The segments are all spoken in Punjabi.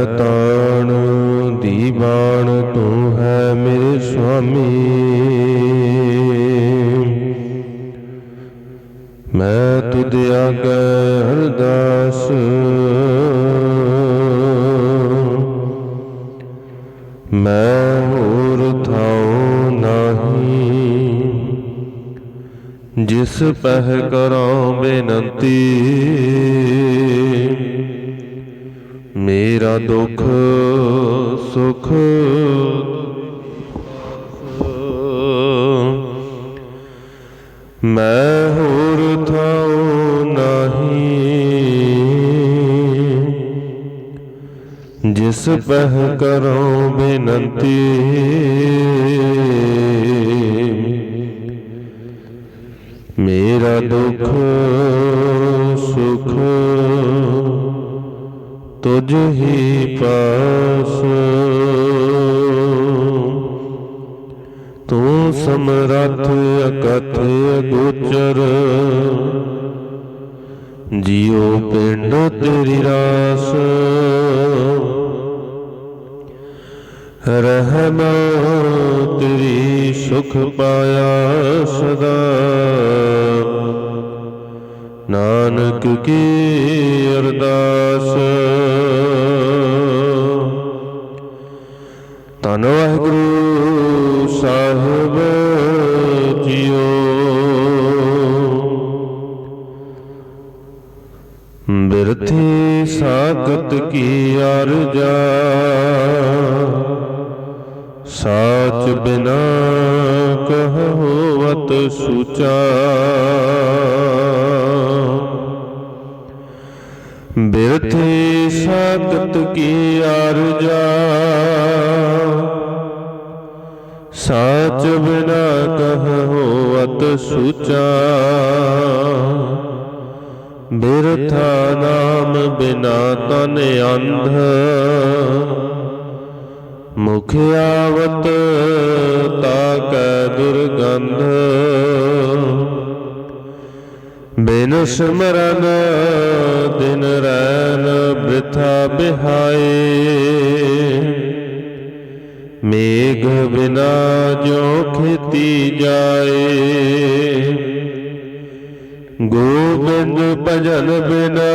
ਤਾਣ ਦੀਵਾਨ ਤੂੰ ਹੈ ਮੇਰੇ ਸੁਆਮੀ। ਮੈਂ ਤੁਧ ਆਗੇ ਅਰਦਾਸ ਮੈਂ ਹੋਰ ਥਾਉ ਨਾਹੀ। ਜਿਸ ਪਹਿ ਕਰਾਂ ਬੇਨਤੀ ਮੇਰਾ ਦੁੱਖ ਸੁਖ ਮੈਂ ਹੋਰ ਥਾਉ ਨਾਹੀ। ਜਿਸ ਪਹਿ ਕਰੋ ਬੇਨਤੀ ਮੇਰਾ ਦੁੱਖ ਸੁਖ ਤੁਝ ਹੀ ਪਾਸ। ਤੂੰ ਸਮਰੱਥ ਅਕਥ ਅਗੋਚਰ ਜੀਉ ਪਿੰਡ ਤੇਰੀ ਰਾਸ। ਰਹਿਮਾ ਤੇਰੀ ਸੁਖ ਪਾਇਆ ਸਦਾ ਨਾਨਕ ਕੀ ਅਰਦਾਸ। ਧੰਨ ਵਾਹਿਗੁਰੂ ਸਾਹਿਬ ਜੀਓ। ਬਿਰਥੀ ਸਾਖਤ ਕੀ ਅਰਜਾ ਸਾਚ ਬਿਨਾ ਕਹਵਤ ਸੂਚਾ। ਬਿਰਥੀ ਸਾਖਤ ਕੀ ਅਰਜਾ ਸਾਚ ਬਿਨਾ ਕਹਵਤ ਸੂਚਾ। ਬਿਰਥਾ ਨਾਮ ਬਿਨਾ ਤਨ ਅੰਧ ਮੁਖ ਆਵਤ ਤਾਕੈ ਦੁਰਗੰਧ। ਬਿਨ ਸਿਮਰਨ ਦਿਨ ਰੈਨ ਬ੍ਰਿਥਾ ਬਿਹਾਏ। ਮੇਘ ਬਿਨਾ ਜੋ ਖੇਤੀ ਜਾਏ। ਗੋਬਿੰਦ ਭਜਨ ਬਿਨਾ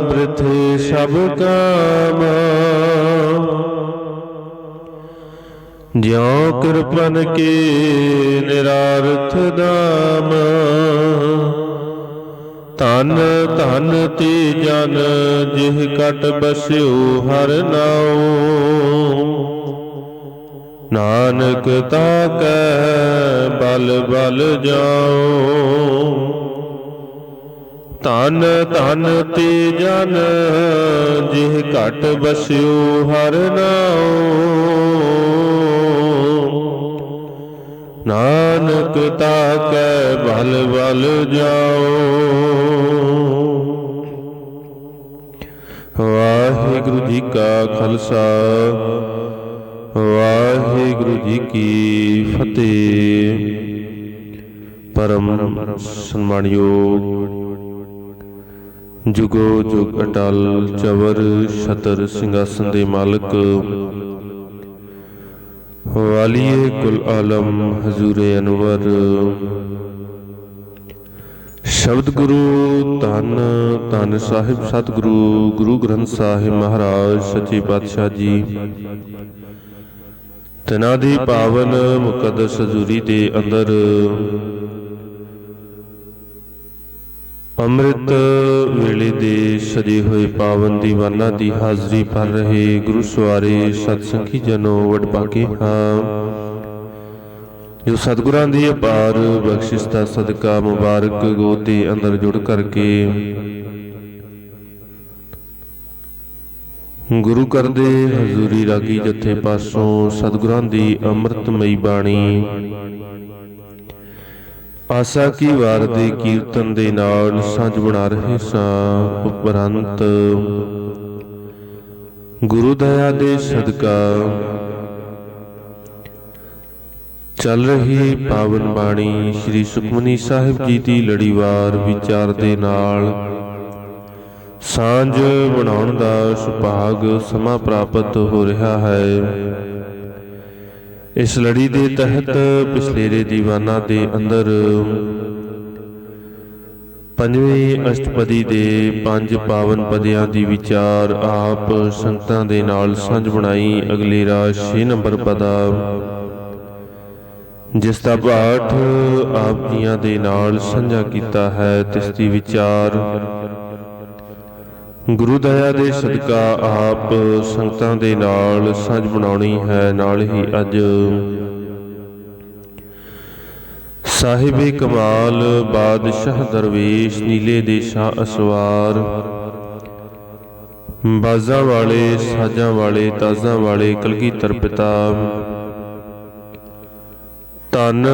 ਬ੍ਰਿਥੇ ਸਭ ਕਾਮ। ਜਿਉ ਕਿਰਪਨ ਕੇ ਨਿਰਾਰਥ ਨਾਮ। ਧਨ ਧਨ ਤੇ ਜਨ ਜਿਹ ਕਟ ਬਸਿਓ ਹਰ ਨਾਉ। ਨਾਨਕ ਤਾਕੈ ਬਲ ਬਲ ਜਾਉ। ਧਨ ਧਨ ਤੇ ਜਨ ਜਿਹ ਘਟ ਬਸਿਓ ਹਰ ਨਾਉ। ਨਾਨਕ ਤਾਕੈ ਬਲ ਬਲ ਜਾਉ। ਵਾਹਿਗੁਰੂ ਜੀ ਕਾ ਖਾਲਸਾ ਵਾਹਿਗੁਰੂ ਜੀ ਕੀ ਫਤਿਹ। ਪਰਮ ਸਨਮਾਨਯੋਗ ਜੁਗੋ ਜੁਗ ਅਟਲ ਚਵਰ ਛਤਰ ਸਿੰਘਾਸਨ ਦੇ ਮਾਲਕ ਵਾਲੀਏ ਕੁਲ ਆਲਮ ਹਜ਼ੂਰੇ ਅਨਵਰ ਸ਼ਬਦ ਗੁਰੂ ਧੰਨ ਧੰਨ ਸਾਹਿਬ ਸਤਿਗੁਰੂ ਗੁਰੂ ਗ੍ਰੰਥ ਸਾਹਿਬ ਮਹਾਰਾਜ ਸੱਚੇ ਪਾਤਸ਼ਾਹ ਜੀ ਤਿਨਾਂ ਦੀ ਪਾਵਨ ਮੁਕੱਦਸ ਹਜ਼ੂਰੀ ਦੇ ਅੰਦਰ ਅੰਮ੍ਰਿਤ ਵੇਲੇ ਦੇ ਸਜੇ ਹੋਏ ਪਾਵਨ ਦੀਵਾਨਾਂ ਦੀ ਹਾਜ਼ਰੀ ਭਰ ਰਹੇ ਗੁਰੂ ਸਵਾਰੇ ਸਤਸੰਗੀ ਜਨੋ ਵਡਭਾਗੇ ਹਾਂ, ਜੋ ਸਤਿਗੁਰਾਂ ਦੀ ਅਪਾਰ ਬਖਸ਼ਿਸ਼ ਦਾ ਸਦਕਾ ਮੁਬਾਰਕ ਗੋਦ ਦੇ ਅੰਦਰ ਜੁੜ ਕਰਕੇ ਗੁਰੂ ਘਰ ਦੇ ਹਜ਼ੂਰੀ ਰਾਗੀ ਜਥੇ ਪਾਸੋਂ ਸਤਿਗੁਰਾਂ ਦੀ ਅੰਮ੍ਰਿਤਮਈ ਬਾਣੀ ਆਸਾ ਕੀ ਵਾਰ ਦੇ ਕੀਰਤਨ ਦੇ ਨਾਲ ਸਾਂਝ ਬਣਾ ਰਹੇ ਸਾਂ। ਉਪਰੰਤ ਗੁਰੂ ਦਇਆ ਦੇ ਸਦਕਾ ਚੱਲ ਰਹੀ ਪਾਵਨ ਬਾਣੀ ਸ੍ਰੀ ਸੁਖਮਨੀ ਸਾਹਿਬ ਜੀ ਦੀ ਲੜੀਵਾਰ ਵਿਚਾਰ ਦੇ ਨਾਲ ਸਾਂਝ ਬਣਾਉਣ ਦਾ ਸੁਭਾਗ ਸਮਾਂ ਪ੍ਰਾਪਤ ਹੋ ਰਿਹਾ ਹੈ। ਇਸ ਲੜੀ ਦੇ ਤਹਿਤ ਪਿਛਲੇਰੇ ਦੀਵਾਨਾਂ ਦੇ ਅੰਦਰ ਪੰਜਵੇਂ ਅਸ਼ਟਪਦੀ ਦੇ 5 ਪਾਵਨ ਪਦਿਆਂ ਦੀ ਵਿਚਾਰ ਆਪ ਸੰਗਤਾਂ ਦੇ ਨਾਲ ਸਾਂਝ ਬਣਾਈ। ਅਗਲੇ ਰਾਜ 6 ਨੰਬਰ ਪਦਾ ਜਿਸ ਦਾ ਪਾਠ ਆਪ ਜੀਆਂ ਦੇ ਨਾਲ ਸਾਂਝਾ ਕੀਤਾ ਹੈ, ਤਿਸ ਦੀ ਵਿਚਾਰ ਗੁਰੂ ਦਇਆ ਦੇ ਸਦਕਾ ਆਪ ਸੰਗਤਾਂ ਦੇ ਨਾਲ ਸਾਂਝ ਬਣਾਉਣੀ ਹੈ। ਨਾਲ ਹੀ ਅੱਜ ਸਾਹਿਬੇ ਕਮਾਲ ਬਾਦਸ਼ਾਹ ਦਰਵੇਸ਼ ਨੀਲੇ ਦੇ ਸ਼ਾਹ ਅਸਵਾਰ ਬਾਜ਼ਾਂ ਵਾਲੇ ਸਾਜ਼ਾਂ ਵਾਲੇ ਤਾਜ਼ਾਂ ਵਾਲੇ ਕਲਗੀਧਰ ਪਿਤਾ ਧੰਨ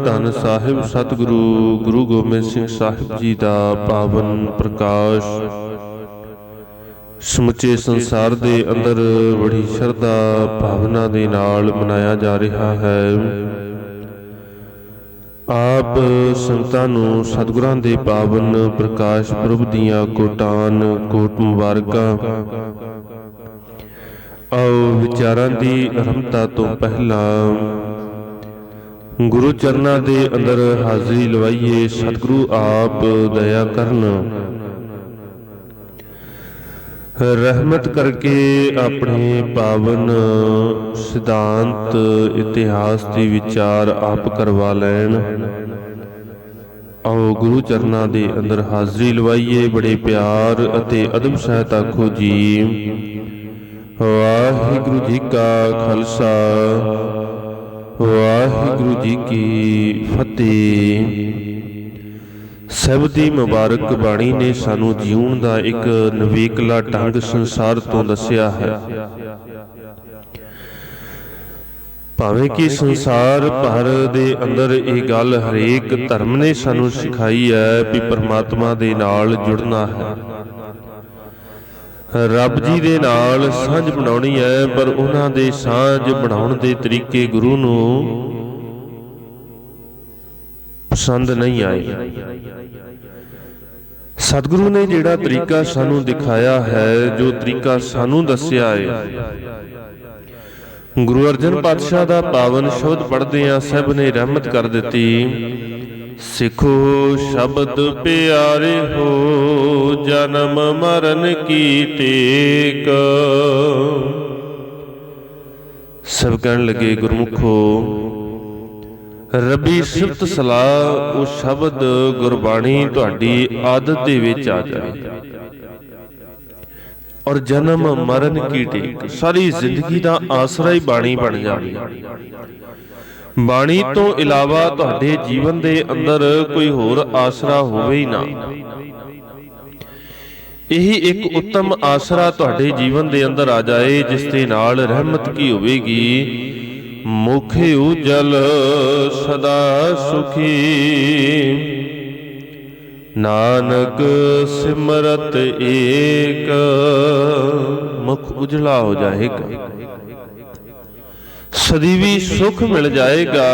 ਧੰਨ ਸਾਹਿਬ ਸਤਿਗੁਰੂ ਗੁਰੂ ਗੋਬਿੰਦ ਸਿੰਘ ਸਾਹਿਬ ਜੀ ਦਾ ਪਾਵਨ ਪ੍ਰਕਾਸ਼ ਸਮੁੱਚੇ ਸੰਸਾਰ ਦੇ ਅੰਦਰ ਬੜੀ ਸ਼ਰਧਾ ਭਾਵਨਾ ਦੇ ਨਾਲ ਮਨਾਇਆ ਜਾ ਰਿਹਾ ਹੈ। ਆਪ ਸੰਗਤਾਂ ਨੂੰ ਸਤਿਗੁਰਾਂ ਦੇ ਪਾਵਨ ਪ੍ਰਕਾਸ਼ ਪੁਰਬ ਦੀਆਂ ਕੋਟ ਮੁਬਾਰਕਾਂ। ਆਓ ਵਿਚਾਰਾਂ ਦੀ ਆਰੰਭਤਾ ਤੋਂ ਪਹਿਲਾਂ ਗੁਰੂ ਚਰਨਾਂ ਦੇ ਅੰਦਰ ਹਾਜ਼ਰੀ ਲਵਾਈਏ। ਸਤਿਗੁਰੂ ਆਪ ਦਇਆ ਕਰਨ, ਰਹਿਮਤ ਕਰਕੇ ਆਪਣੇ ਪਾਵਨ ਸਿਧਾਂਤ ਇਤਿਹਾਸ ਦੀ ਵਿਚਾਰ ਆਪ ਕਰਵਾ ਲੈਣ। ਆਓ ਗੁਰੂ ਚਰਨਾਂ ਦੇ ਅੰਦਰ ਹਾਜ਼ਰੀ ਲਵਾਈਏ। ਬੜੇ ਪਿਆਰ ਅਤੇ ਅਦਬ ਸਹਿਤ ਆਖੋ ਜੀ ਵਾਹਿਗੁਰੂ ਜੀ ਕਾ ਖਾਲਸਾ ਵਾਹਿਗੁਰੂ ਜੀ ਕੀ ਫਤਿਹ। ਸਭ ਦੀ ਮੁਬਾਰਕ ਬਾਣੀ ਨੇ ਸਾਨੂੰ ਜੀਉਣ ਦਾ ਇੱਕ ਨਵੇਕਲਾ ਢੰਗ ਸੰਸਾਰ ਤੋਂ ਦੱਸਿਆ ਹੈ। ਭਾਵੇਂ ਕਿ ਸੰਸਾਰ ਭਰ ਦੇ ਅੰਦਰ ਇਹ ਗੱਲ ਹਰੇਕ ਧਰਮ ਨੇ ਸਾਨੂੰ ਸਿਖਾਈ ਹੈ ਵੀ ਪਰਮਾਤਮਾ ਦੇ ਨਾਲ ਜੁੜਨਾ ਹੈ, ਰੱਬ ਜੀ ਦੇ ਨਾਲ ਸਾਂਝ ਬਣਾਉਣੀ ਹੈ, ਪਰ ਉਹਨਾਂ ਦੇ ਸਾਂਝ ਬਣਾਉਣ ਦੇ ਤਰੀਕੇ ਗੁਰੂ ਨੂੰ ਪਸੰਦ ਨਹੀਂ ਆਏ। ਸਤਿਗੁਰੂ ਨੇ ਜਿਹੜਾ ਤਰੀਕਾ ਸਾਨੂੰ ਦਿਖਾਇਆ ਹੈ, ਜੋ ਤਰੀਕਾ ਸਾਨੂੰ ਦੱਸਿਆ ਹੈ, ਗੁਰੂ ਅਰਜਨ ਪਾਤਸ਼ਾਹ ਦਾ ਪਾਵਨ ਸ਼ਬਦ ਪੜ੍ਹਦੇ ਆ ਸਭ ਨੇ ਰਹਿਮਤ ਕਰ ਦਿੱਤੀ। ਸਿੱਖੋ ਸ਼ਬਦ ਪਿਆਰੇ ਹੋ ਜਨਮ ਮਰਨ ਕੀ ਟੇਕ। ਸਭ ਕਹਿਣ ਲੱਗੇ ਗੁਰਮੁਖੋ ਰੱਬੀ ਸਿਫਤ ਸਲਾਹ ਉਹ ਸ਼ਬਦ ਗੁਰਬਾਣੀ ਤੁਹਾਡੀ ਆਦਤ ਦੇ ਵਿੱਚ ਆ ਜਾਵੇ। ਔਰ ਜਨਮ ਮਰਨ ਕੀ ਟੇਕ, ਸਾਰੀ ਜ਼ਿੰਦਗੀ ਦਾ ਆਸਰਾ ਹੀ ਬਾਣੀ ਬਣ ਜਾਵੇ। ਬਾਣੀ ਤੋਂ ਇਲਾਵਾ ਤੁਹਾਡੇ ਜੀਵਨ ਦੇ ਅੰਦਰ ਕੋਈ ਹੋਰ ਆਸਰਾ ਹੋਵੇ ਹੀ ਨਾ। ਇਹੀ ਇੱਕ ਉੱਤਮ ਆਸਰਾ ਤੁਹਾਡੇ ਜੀਵਨ ਦੇ ਅੰਦਰ ਆ ਜਾਏ, ਜਿਸ ਦੇ ਨਾਲ ਰਹਿਮਤ ਕੀ ਹੋਵੇਗੀ। ਮੁਖ ਉਜਲ ਸਦਾ ਸੁਖੀ ਨਾਨਕ ਸਿਮਰਤ ਏਕ। ਮੁਖ ਉਜਲਾ ਹੋ ਜਾਏਗਾ, ਸਦੀਵੀ ਸੁਖ ਮਿਲ ਜਾਏਗਾ।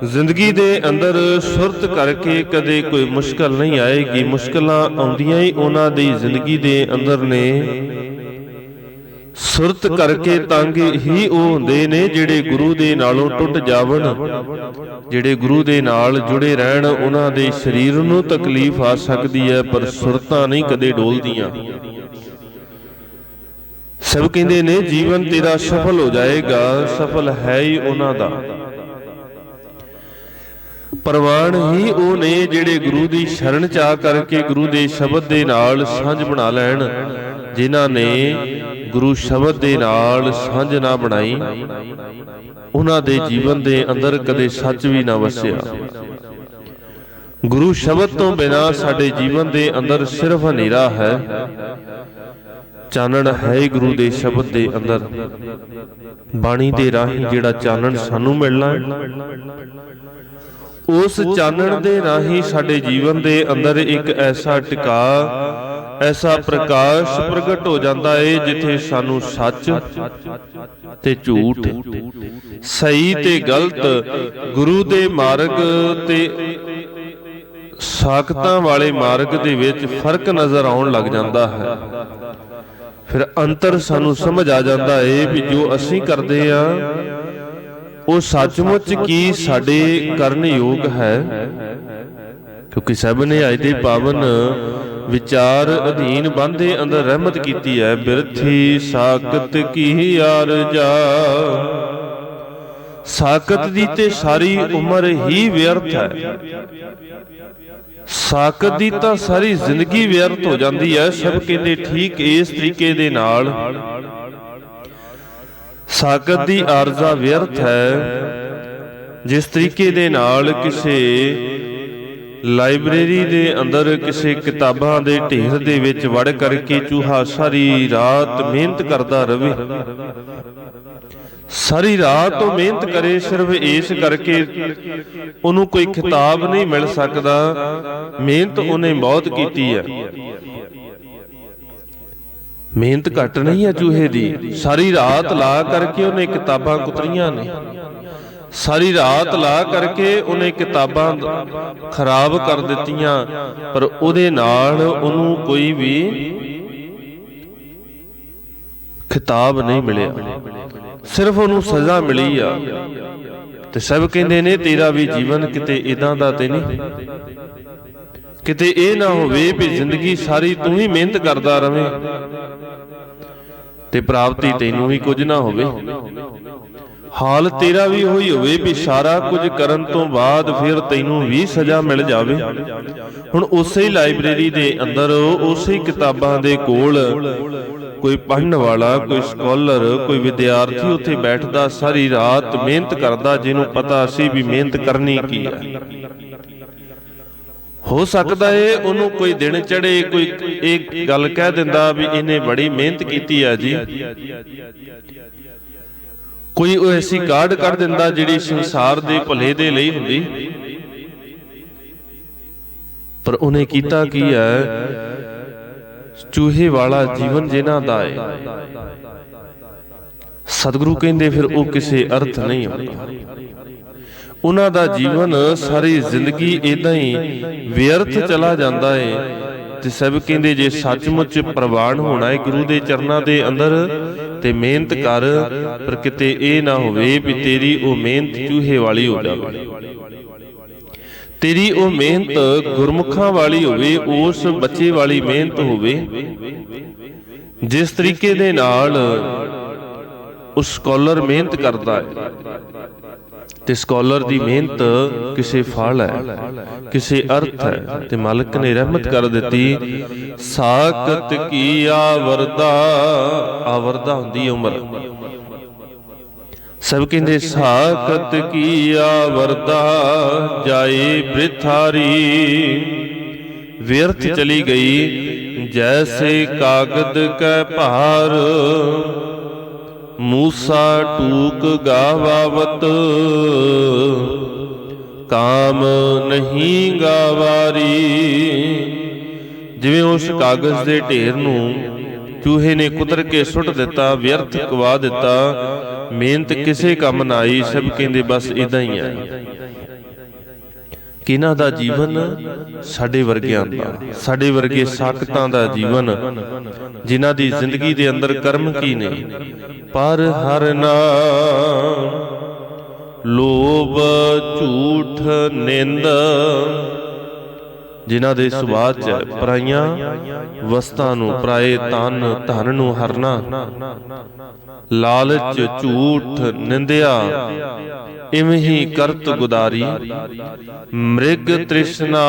ਜ਼ਿੰਦਗੀ ਦੇ ਅੰਦਰ ਸੁਰਤ ਕਰਕੇ ਕਦੇ ਕੋਈ ਮੁਸ਼ਕਲ ਨਹੀਂ ਆਏਗੀ। ਮੁਸ਼ਕਲਾਂ ਆਉਂਦੀਆਂ ਹੀ ਉਹਨਾਂ ਦੀ ਜ਼ਿੰਦਗੀ ਦੇ ਅੰਦਰ ਨੇ। ਸੁਰਤ ਕਰਕੇ ਤੰਗ ਹੀ ਉਹ ਹੁੰਦੇ ਨੇ ਜਿਹੜੇ ਗੁਰੂ ਦੇ ਨਾਲੋਂ ਟੁੱਟ ਜਾਵਣ, ਜਿਹੜੇ ਗੁਰੂ ਦੇ ਨਾਲ ਜੁੜੇ ਰਹਿਣ। ਉਹਨਾਂ ਦੇ ਸਰੀਰ ਨੂੰ ਤਕਲੀਫ ਆ ਸਕਦੀ ਹੈ, ਪਰ ਸੁਰਤਾਂ ਨਹੀਂ ਕਦੇ ਡੋਲਦੀਆਂ। ਸਭ ਕਹਿੰਦੇ ਨੇ ਜੀਵਨ ਤੇਰਾ ਸਫਲ ਹੋ ਜਾਏਗਾ, ਸਫਲ ਹੈ ਹੀ ਉਹਨਾਂ ਦਾ। ਪ੍ਰਵਾਨ ਹੀ ਉਹ ਨੇ ਜਿਹੜੇ ਗੁਰੂ ਦੀ ਸ਼ਰਨ ਚ ਆ ਕਰਕੇ ਗੁਰੂ ਦੇ ਸ਼ਬਦ ਦੇ ਨਾਲ ਸਾਂਝ ਬਣਾ ਲੈਣ। ਜਿਨ੍ਹਾਂ ਨੇ ਗੁਰੂ ਸ਼ਬਦ ਦੇ ਨਾਲ ਸਾਂਝ ਨਾ ਬਣਾਈ, ਉਹਨਾਂ ਦੇ ਜੀਵਨ ਦੇ ਅੰਦਰ ਕਦੇ ਸੱਚ ਵੀ ਨਾ ਵਸਿਆ। ਗੁਰੂ ਸ਼ਬਦ ਤੋਂ ਬਿਨਾਂ ਸਾਡੇ ਜੀਵਨ ਦੇ ਅੰਦਰ ਸਿਰਫ ਹਨੇਰਾ ਹੈ। ਚਾਨਣ ਹੈ ਗੁਰੂ ਦੇ ਸ਼ਬਦ ਦੇ ਅੰਦਰ। ਬਾਣੀ ਦੇ ਰਾਹੀਂ ਜਿਹੜਾ ਚਾਨਣ ਸਾਨੂੰ ਮਿਲਣਾ, ਉਸ ਚਾਨਣ ਦੇ ਰਾਹੀਂ ਸਾਡੇ ਜੀਵਨ ਦੇ ਅੰਦਰ ਇੱਕ ਐਸਾ ਟਿਕਾ, ਐਸਾ ਪ੍ਰਕਾਸ਼ ਪ੍ਰਗਟ ਹੋ ਜਾਂਦਾ ਹੈ ਜਿੱਥੇ ਸਾਨੂੰ ਸੱਚ ਤੇ ਝੂਠ, ਸਹੀ ਤੇ ਗਲਤ, ਗੁਰੂ ਦੇ ਮਾਰਗ ਤੇ ਸਾਖਤਾਂ ਵਾਲੇ ਮਾਰਗ ਦੇ ਵਿੱਚ ਫਰਕ ਨਜ਼ਰ ਆਉਣ ਲੱਗ ਜਾਂਦਾ ਹੈ। ਫਿਰ ਅੰਤਰ ਸਾਨੂੰ ਸਮਝ ਆ ਜਾਂਦਾ ਏ ਵੀ ਜੋ ਅਸੀਂ ਕਰਦੇ ਆ ਉਹ ਸੱਚਮੁੱਚ ਕੀ ਸਾਡੇ ਕਰਨ ਯੋਗ ਹੈ। ਕਿਉਂਕਿ ਸਭ ਨੇ ਅੱਜ ਦੇ ਪਾਵਨ ਵਿਚਾਰ ਅਧੀਨ ਬੰਦੇ ਅੰਦਰ ਰਹਿਮਤ ਕੀਤੀ ਹੈ। ਬਿਰਥੀ ਸਾਕਤ ਕੀ ਆਰਜਾ, ਸਾਕਤ ਦੀ ਤੇ ਸਾਰੀ ਉਮਰ ਹੀ ਵਿਅਰਥ ਹੈ। ਸਾਕਤ ਦੀ ਤਾਂ ਸਾਰੀ ਜ਼ਿੰਦਗੀ ਵਿਅਰਥ ਹੋ ਜਾਂਦੀ ਹੈ। ਸਭ ਕਹਿੰਦੇ ਠੀਕ ਇਸ ਤਰੀਕੇ ਦੇ ਨਾਲ ਸਾਕਤ ਦੀ ਆਰਜ਼ਾ ਵਿਅਰਥ ਹੈ। ਜਿਸ ਤਰੀਕੇ ਦੇ ਨਾਲ ਕਿਸੇ ਲਾਇਬ੍ਰੇਰੀ ਦੇ ਅੰਦਰ ਕਿਸੇ ਕਿਤਾਬਾਂ ਦੇ ਢੇਰ ਦੇ ਵਿੱਚ ਵੜ ਕਰਕੇ ਚੂਹਾ ਸਾਰੀ ਰਾਤ ਮਿਹਨਤ ਕਰਦਾ ਰਹੇ, ਸਾਰੀ ਰਾਤ ਉਹ ਮਿਹਨਤ ਕਰੇ ਸਿਰਫ ਇਸ ਕਰਕੇ ਉਹਨੂੰ ਕੋਈ ਖਿਤਾਬ ਨਹੀਂ ਮਿਲ ਸਕਦਾ। ਮਿਹਨਤ ਉਹਨੇ ਬਹੁਤ ਕੀਤੀ ਹੈ, ਮਿਹਨਤ ਘੱਟ ਨਹੀਂ ਹੈ ਚੂਹੇ ਦੀ। ਸਾਰੀ ਰਾਤ ਲਾ ਕਰਕੇ ਉਹਨੇ ਕਿਤਾਬਾਂ ਕੁਤਰੀਆਂ ਨੇ, ਸਾਰੀ ਰਾਤ ਲਾ ਕਰਕੇ ਉਹਨੇ ਕਿਤਾਬਾਂ ਖਰਾਬ ਕਰ ਦਿੱਤੀਆਂ, ਪਰ ਉਹਦੇ ਨਾਲ ਉਹਨੂੰ ਕੋਈ ਵੀ ਖਿਤਾਬ ਨਹੀਂ ਮਿਲਿਆ, ਸਿਰਫ ਉਹਨੂੰ ਸਜ਼ਾ ਮਿਲੀ ਆ। ਤੇ ਸਭ ਕਹਿੰਦੇ ਨੇ ਤੇਰਾ ਵੀ ਜੀਵਨ ਕਿਤੇ ਇਦਾਂ ਦਾ ਤੇ ਨਹੀਂ, ਕਿਤੇ ਇਹ ਨਾ ਹੋਵੇ ਵੀ ਜ਼ਿੰਦਗੀ ਸਾਰੀ ਤੂੰ ਹੀ ਮਿਹਨਤ ਕਰਦਾ ਰਵੇਂ ਤੇ ਪ੍ਰਾਪਤੀ ਤੈਨੂੰ ਵੀ ਕੁਝ ਨਾ ਹੋਵੇ। ਹਾਲ ਤੇਰਾ ਵੀ ਉਹੀ ਹੋਵੇ ਵੀ ਸਾਰਾ ਕੁਝ ਕਰਨ ਤੋਂ ਬਾਅਦ ਫਿਰ ਤੈਨੂੰ ਵੀ ਸਜ਼ਾ ਮਿਲ ਜਾਵੇ। ਹੁਣ ਉਸੇ ਹੀ ਲਾਇਬ੍ਰੇਰੀ ਦੇ ਅੰਦਰ ਉਸੇ ਕਿਤਾਬਾਂ ਦੇ ਕੋਲ ਕੋਈ ਪੜ੍ਹਨ ਵਾਲਾ, ਕੋਈ ਸਕਾਲਰ, ਕੋਈ ਵਿਦਿਆਰਥੀ ਉੱਥੇ ਬੈਠਦਾ, ਸਾਰੀ ਰਾਤ ਮਿਹਨਤ ਕਰਦਾ, ਜਿਹਨੂੰ ਪਤਾ ਸੀ ਵੀ ਮਿਹਨਤ ਕਰਨੀ ਕੀ ਹੈ। ਹੋ ਸਕਦਾ ਏ ਉਹਨੂੰ ਕੋਈ ਦਿਨ ਚੜੇ, ਕੋਈ ਇਹ ਗੱਲ ਕਹਿ ਦਿੰਦਾ ਵੀ ਇਹਨੇ ਬੜੀ ਮਿਹਨਤ ਕੀਤੀ ਹੈ ਜੀ, ਕੋਈ ਉਹ ਐਸੀ ਕਾਢ ਕੱਢ ਦਿੰਦਾ ਜਿਹੜੀ ਸੰਸਾਰ ਦੇ ਭਲੇ ਦੇ ਲਈ ਹੁੰਦੀ, ਪਰ ਉਹਨੇ ਕੀਤਾ ਕੀ ਹੈ? ਚੂਹੇ ਵਾਲਾ ਜੀਵਨ ਜਿਨ੍ਹਾਂ ਦਾ ਹੈ, ਸਤਿਗੁਰੂ ਕਹਿੰਦੇ ਫਿਰ ਉਹ ਕਿਸੇ ਅਰਥ ਨਹੀਂ ਹੁੰਦਾ। ਉਹਨਾਂ ਦਾ ਜੀਵਨ ਸਾਰੀ ਜ਼ਿੰਦਗੀ ਇਦਾਂ ਹੀ ਵਿਅਰਥ ਚਲਾ ਜਾਂਦਾ ਹੈ। ਤੇ ਸਭ ਕਹਿੰਦੇ ਜੇ ਸੱਚਮੁੱਚ ਪ੍ਰਵਾਨ ਹੋਣਾ ਹੈ ਗੁਰੂ ਦੇ ਚਰਨਾਂ ਦੇ ਅੰਦਰ ਤੇ ਮਿਹਨਤ ਕਰ, ਪਰ ਕਿਤੇ ਇਹ ਨਾ ਹੋਵੇ ਵੀ ਤੇਰੀ ਉਹ ਮਿਹਨਤ ਚੂਹੇ ਵਾਲੀ ਹੋ ਜਾਵੇ, ਤੇਰੀ ਉਹ ਮਿਹਨਤ ਗੁਰਮੁਖਾਂ ਵਾਲੀ ਹੋਵੇ, ਉਸ ਬੱਚੇ ਵਾਲੀ ਮਿਹਨਤ ਹੋਵੇ। ਜਿਸ ਤਰੀਕੇ ਦੇ ਨਾਲ ਉਸ ਸਕਾਲਰ ਮਿਹਨਤ ਕਰਦਾ ਹੈ ਤੇ ਸਕਾਲਰ ਦੀ ਮਿਹਨਤ ਕਿਸੇ ਫਲ ਹੈ, ਕਿਸੇ ਅਰਥ ਹੈ, ਤੇ ਮਾਲਕ ਨੇ ਰਹਿਮਤ ਕਰ ਦਿੱਤੀ। ਸਾਕਤ ਕੀ ਆਵਰਦਾ, ਆਵਰਦਾ ਹੁੰਦੀ ਉਮਰ। ਸਭ ਕਹਿੰਦੇ ਸਾਕਤ ਕੀ ਆਵਰਦਾ ਜਾਏ ਬ੍ਰਿਥਾਰੀ, ਵਿਅਰਥ ਚਲੀ ਗਈ ਜੈਸੇ ਕਾਗਦ ਕੈ ਭਾਰ, ਮੂਸਾ ਟੂਕ ਗਾਵਾਵਤ ਕਾਮ ਨਹੀਂ ਗਾਵਾਰੀ। ਜਿਵੇਂ ਉਸ ਕਾਗਜ਼ ਦੇ ਢੇਰ ਨੂੰ ਚੂਹੇ ਨੇ ਕੁਤਰ ਕੇ ਸੁੱਟ ਦਿੱਤਾ, ਵਿਅਰਥ ਗਵਾ ਦਿੱਤਾ, ਮਿਹਨਤ ਕਿਸੇ ਕੰਮ ਨਾ ਆਈ। ਸਭ ਕਹਿੰਦੇ ਬਸ ਇਦਾਂ ਹੀ ਹੈ। ਕਿਹਨਾਂ ਦਾ ਜੀਵਨ? ਸਾਡੇ ਵਰਗਿਆਂ ਦਾ, ਸਾਡੇ ਵਰਗੇ ਸਾਕਤਾਂ ਦਾ ਜੀਵਨ, ਜਿਨ੍ਹਾਂ ਦੀ ਜ਼ਿੰਦਗੀ ਦੇ ਅੰਦਰ ਕਰਮ ਕੀ ਨੇ? ਪਰ ਹਰ ਨਾਮ, ਲੋਭ, ਝੂਠ, ਨਿੰਦ, ਜਿਨ੍ਹਾਂ ਦੇ ਸੁਭਾਅ 'ਚ ਪਰਾਈਆਂ ਵਸਤਾਂ ਨੂੰ, ਪਰਾਏ ਧਨ ਨੂੰ ਹਰਨਾ, ਲਾਲਚ, ਝੂਠ, ਨਿੰਦਿਆ, ਇਵੇਂ ਹੀ ਕਰਤ ਗੁਦਾਰੀ, ਮ੍ਰਿਗ ਤ੍ਰਿਸ਼ਨਾ,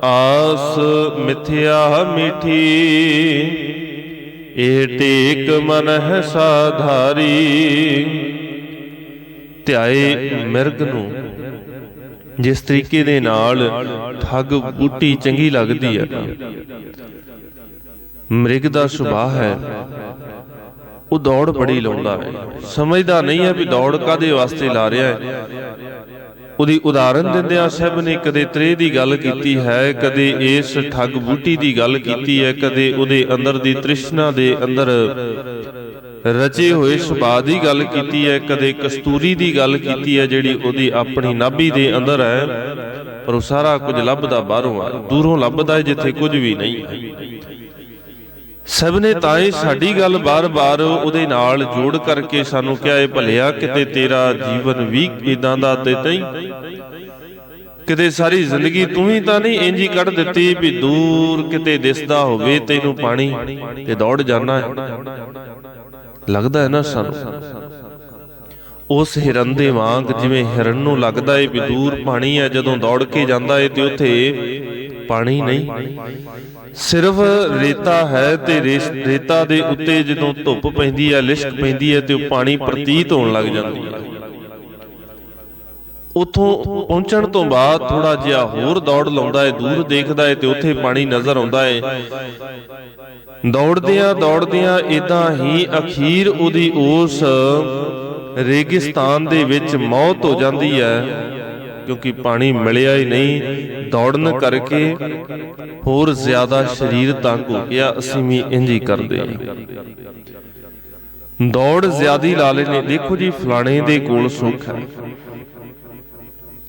ਆਸ ਮਿਥਿਆ ਮਿਠੀ, ਇਹ ਟੇਕ ਮਨ ਹੈ ਸਾਧਾਰੀ। ਧਿਆਏ ਮਿਰਗ ਨੂੰ ਜਿਸ ਤਰੀਕੇ ਦੇ ਨਾਲ ਠੱਗ ਬੂਟੀ ਚੰਗੀ ਲੱਗਦੀ ਹੈ, ਮ੍ਰਿਗ ਦਾ ਸੁਭਾਅ ਹੈ, ਉਹ ਦੌੜ ਬੜੀ ਲਾਉਂਦਾ ਹੈ, ਸਮਝਦਾ ਨਹੀਂ ਹੈ ਵੀ ਦੌੜ ਕਾਹਦੇ ਵਾਸਤੇ ਲਾ ਰਿਹਾ ਹੈ। ਉਹਦੀ ਉਦਾਹਰਨ ਦਿੰਦਿਆਂ ਸਾਹਿਬ ਨੇ ਕਦੇ ਤ੍ਰੇਹ ਦੀ ਗੱਲ ਕੀਤੀ ਹੈ, ਕਦੇ ਇਸ ਠੱਗ ਬੂਟੀ ਦੀ ਗੱਲ ਕੀਤੀ ਹੈ, ਕਦੇ ਉਹਦੇ ਅੰਦਰ ਦੀ ਤ੍ਰਿਸ਼ਨਾ ਦੇ ਅੰਦਰ ਰਚੇ ਹੋਏ ਸੁਭਾਅ ਦੀ ਗੱਲ ਕੀਤੀ ਹੈ, ਕਦੇ ਕਸਤੂਰੀ ਦੀ ਗੱਲ ਕੀਤੀ ਹੈ ਜਿਹੜੀ ਉਹਦੀ ਆਪਣੀ ਨਾਭੀ ਦੇ ਅੰਦਰ ਹੈ। ਪਰ ਉਹ ਸਾਰਾ ਕੁਝ ਲੱਭਦਾ ਬਾਹਰੋਂ ਆ, ਦੂਰੋਂ ਲੱਭਦਾ ਹੈ ਜਿੱਥੇ ਕੁਝ ਵੀ ਨਹੀਂ ਹੈ। ਸਭ ਨੇ ਤਾਂ ਹੀ ਸਾਡੀ ਗੱਲ ਬਾਰ-ਬਾਰ ਉਹਦੇ ਨਾਲ ਜੋੜ ਕਰਕੇ ਸਾਨੂੰ ਕਿਹਾ, ਇਹ ਭਲਿਆ ਕਿਤੇ ਤੇਰਾ ਜੀਵਨ ਵੀ ਇਦਾਂ ਦਾ ਤੇ ਨਹੀਂ, ਕਿਤੇ ਸਾਰੀ ਜ਼ਿੰਦਗੀ ਤੂੰ ਹੀ ਤਾਂ ਨਹੀਂ ਇੰਝ ਹੀ ਕੱਢ ਦਿੱਤੀ ਵੀ ਦੂਰ ਕਿਤੇ ਦਿਸਦਾ ਹੋਵੇ ਤੈਨੂੰ ਪਾਣੀ ਤੇ ਦੌੜ ਜਾਣਾ ਹੈ। ਲੱਗਦਾ ਹੈ ਨਾ ਸਾਨੂੰ ਉਸ ਹਿਰਨ ਦੇ ਵਾਂਗ, ਜਿਵੇਂ ਹਿਰਨ ਨੂੰ ਲੱਗਦਾ ਹੈ ਵੀ ਦੂਰ ਪਾਣੀ ਹੈ, ਜਦੋਂ ਦੌੜ ਕੇ ਜਾਂਦਾ ਹੈ ਤੇ ਉੱਥੇ ਪਾਣੀ ਨਹੀਂ, ਸਿਰਫ ਰੇਤਾ ਹੈ ਤੇ ਰੇਤਾ ਦੇ ਉੱਤੇ ਜਦੋਂ ਧੁੱਪ ਪੈਂਦੀ ਹੈ, ਲਿਸ਼ਕ ਪੈਂਦੀ ਹੈ ਤੇ ਉਹ ਪਾਣੀ ਪ੍ਰਤੀਤ ਹੋਣ ਲੱਗ ਜਾਂਦੀ ਹੈ। ਉੱਥੋਂ ਪਹੁੰਚਣ ਤੋਂ ਬਾਅਦ ਥੋੜਾ ਜਿਹਾ ਹੋਰ ਦੌੜ ਲਾਉਂਦਾ ਹੈ, ਦੂਰ ਦੇਖਦਾ ਹੈ ਤੇ ਉੱਥੇ ਪਾਣੀ ਨਜ਼ਰ ਆਉਂਦਾ ਹੈ। ਦੌੜਦਿਆਂ ਦੌੜਦਿਆਂ ਇਦਾਂ ਹੀ ਅਖੀਰ ਉਹਦੀ ਉਸ ਰੇਗਿਸਤਾਨ ਦੇ ਵਿੱਚ ਮੌਤ ਹੋ ਜਾਂਦੀ ਹੈ, ਕਿਉਂਕਿ ਪਾਣੀ ਮਿਲਿਆ ਹੀ ਨਹੀਂ। ਦੌੜਨ ਕਰਕੇ ਹੋਰ ਜ਼ਿਆਦਾ ਸਰੀਰ ਤੰਗ ਹੋ ਗਿਆ। ਅਸੀਂ ਵੀ ਇੰਝ ਹੀ ਕਰਦੇ, ਦੌੜ ਜ਼ਿਆਦੀ ਲਾ ਲੈਨੇ। ਦੇਖੋ ਜੀ, ਫਲਾਣੇ ਦੇ ਕੋਲ ਸੁੱਖ ਹੈ,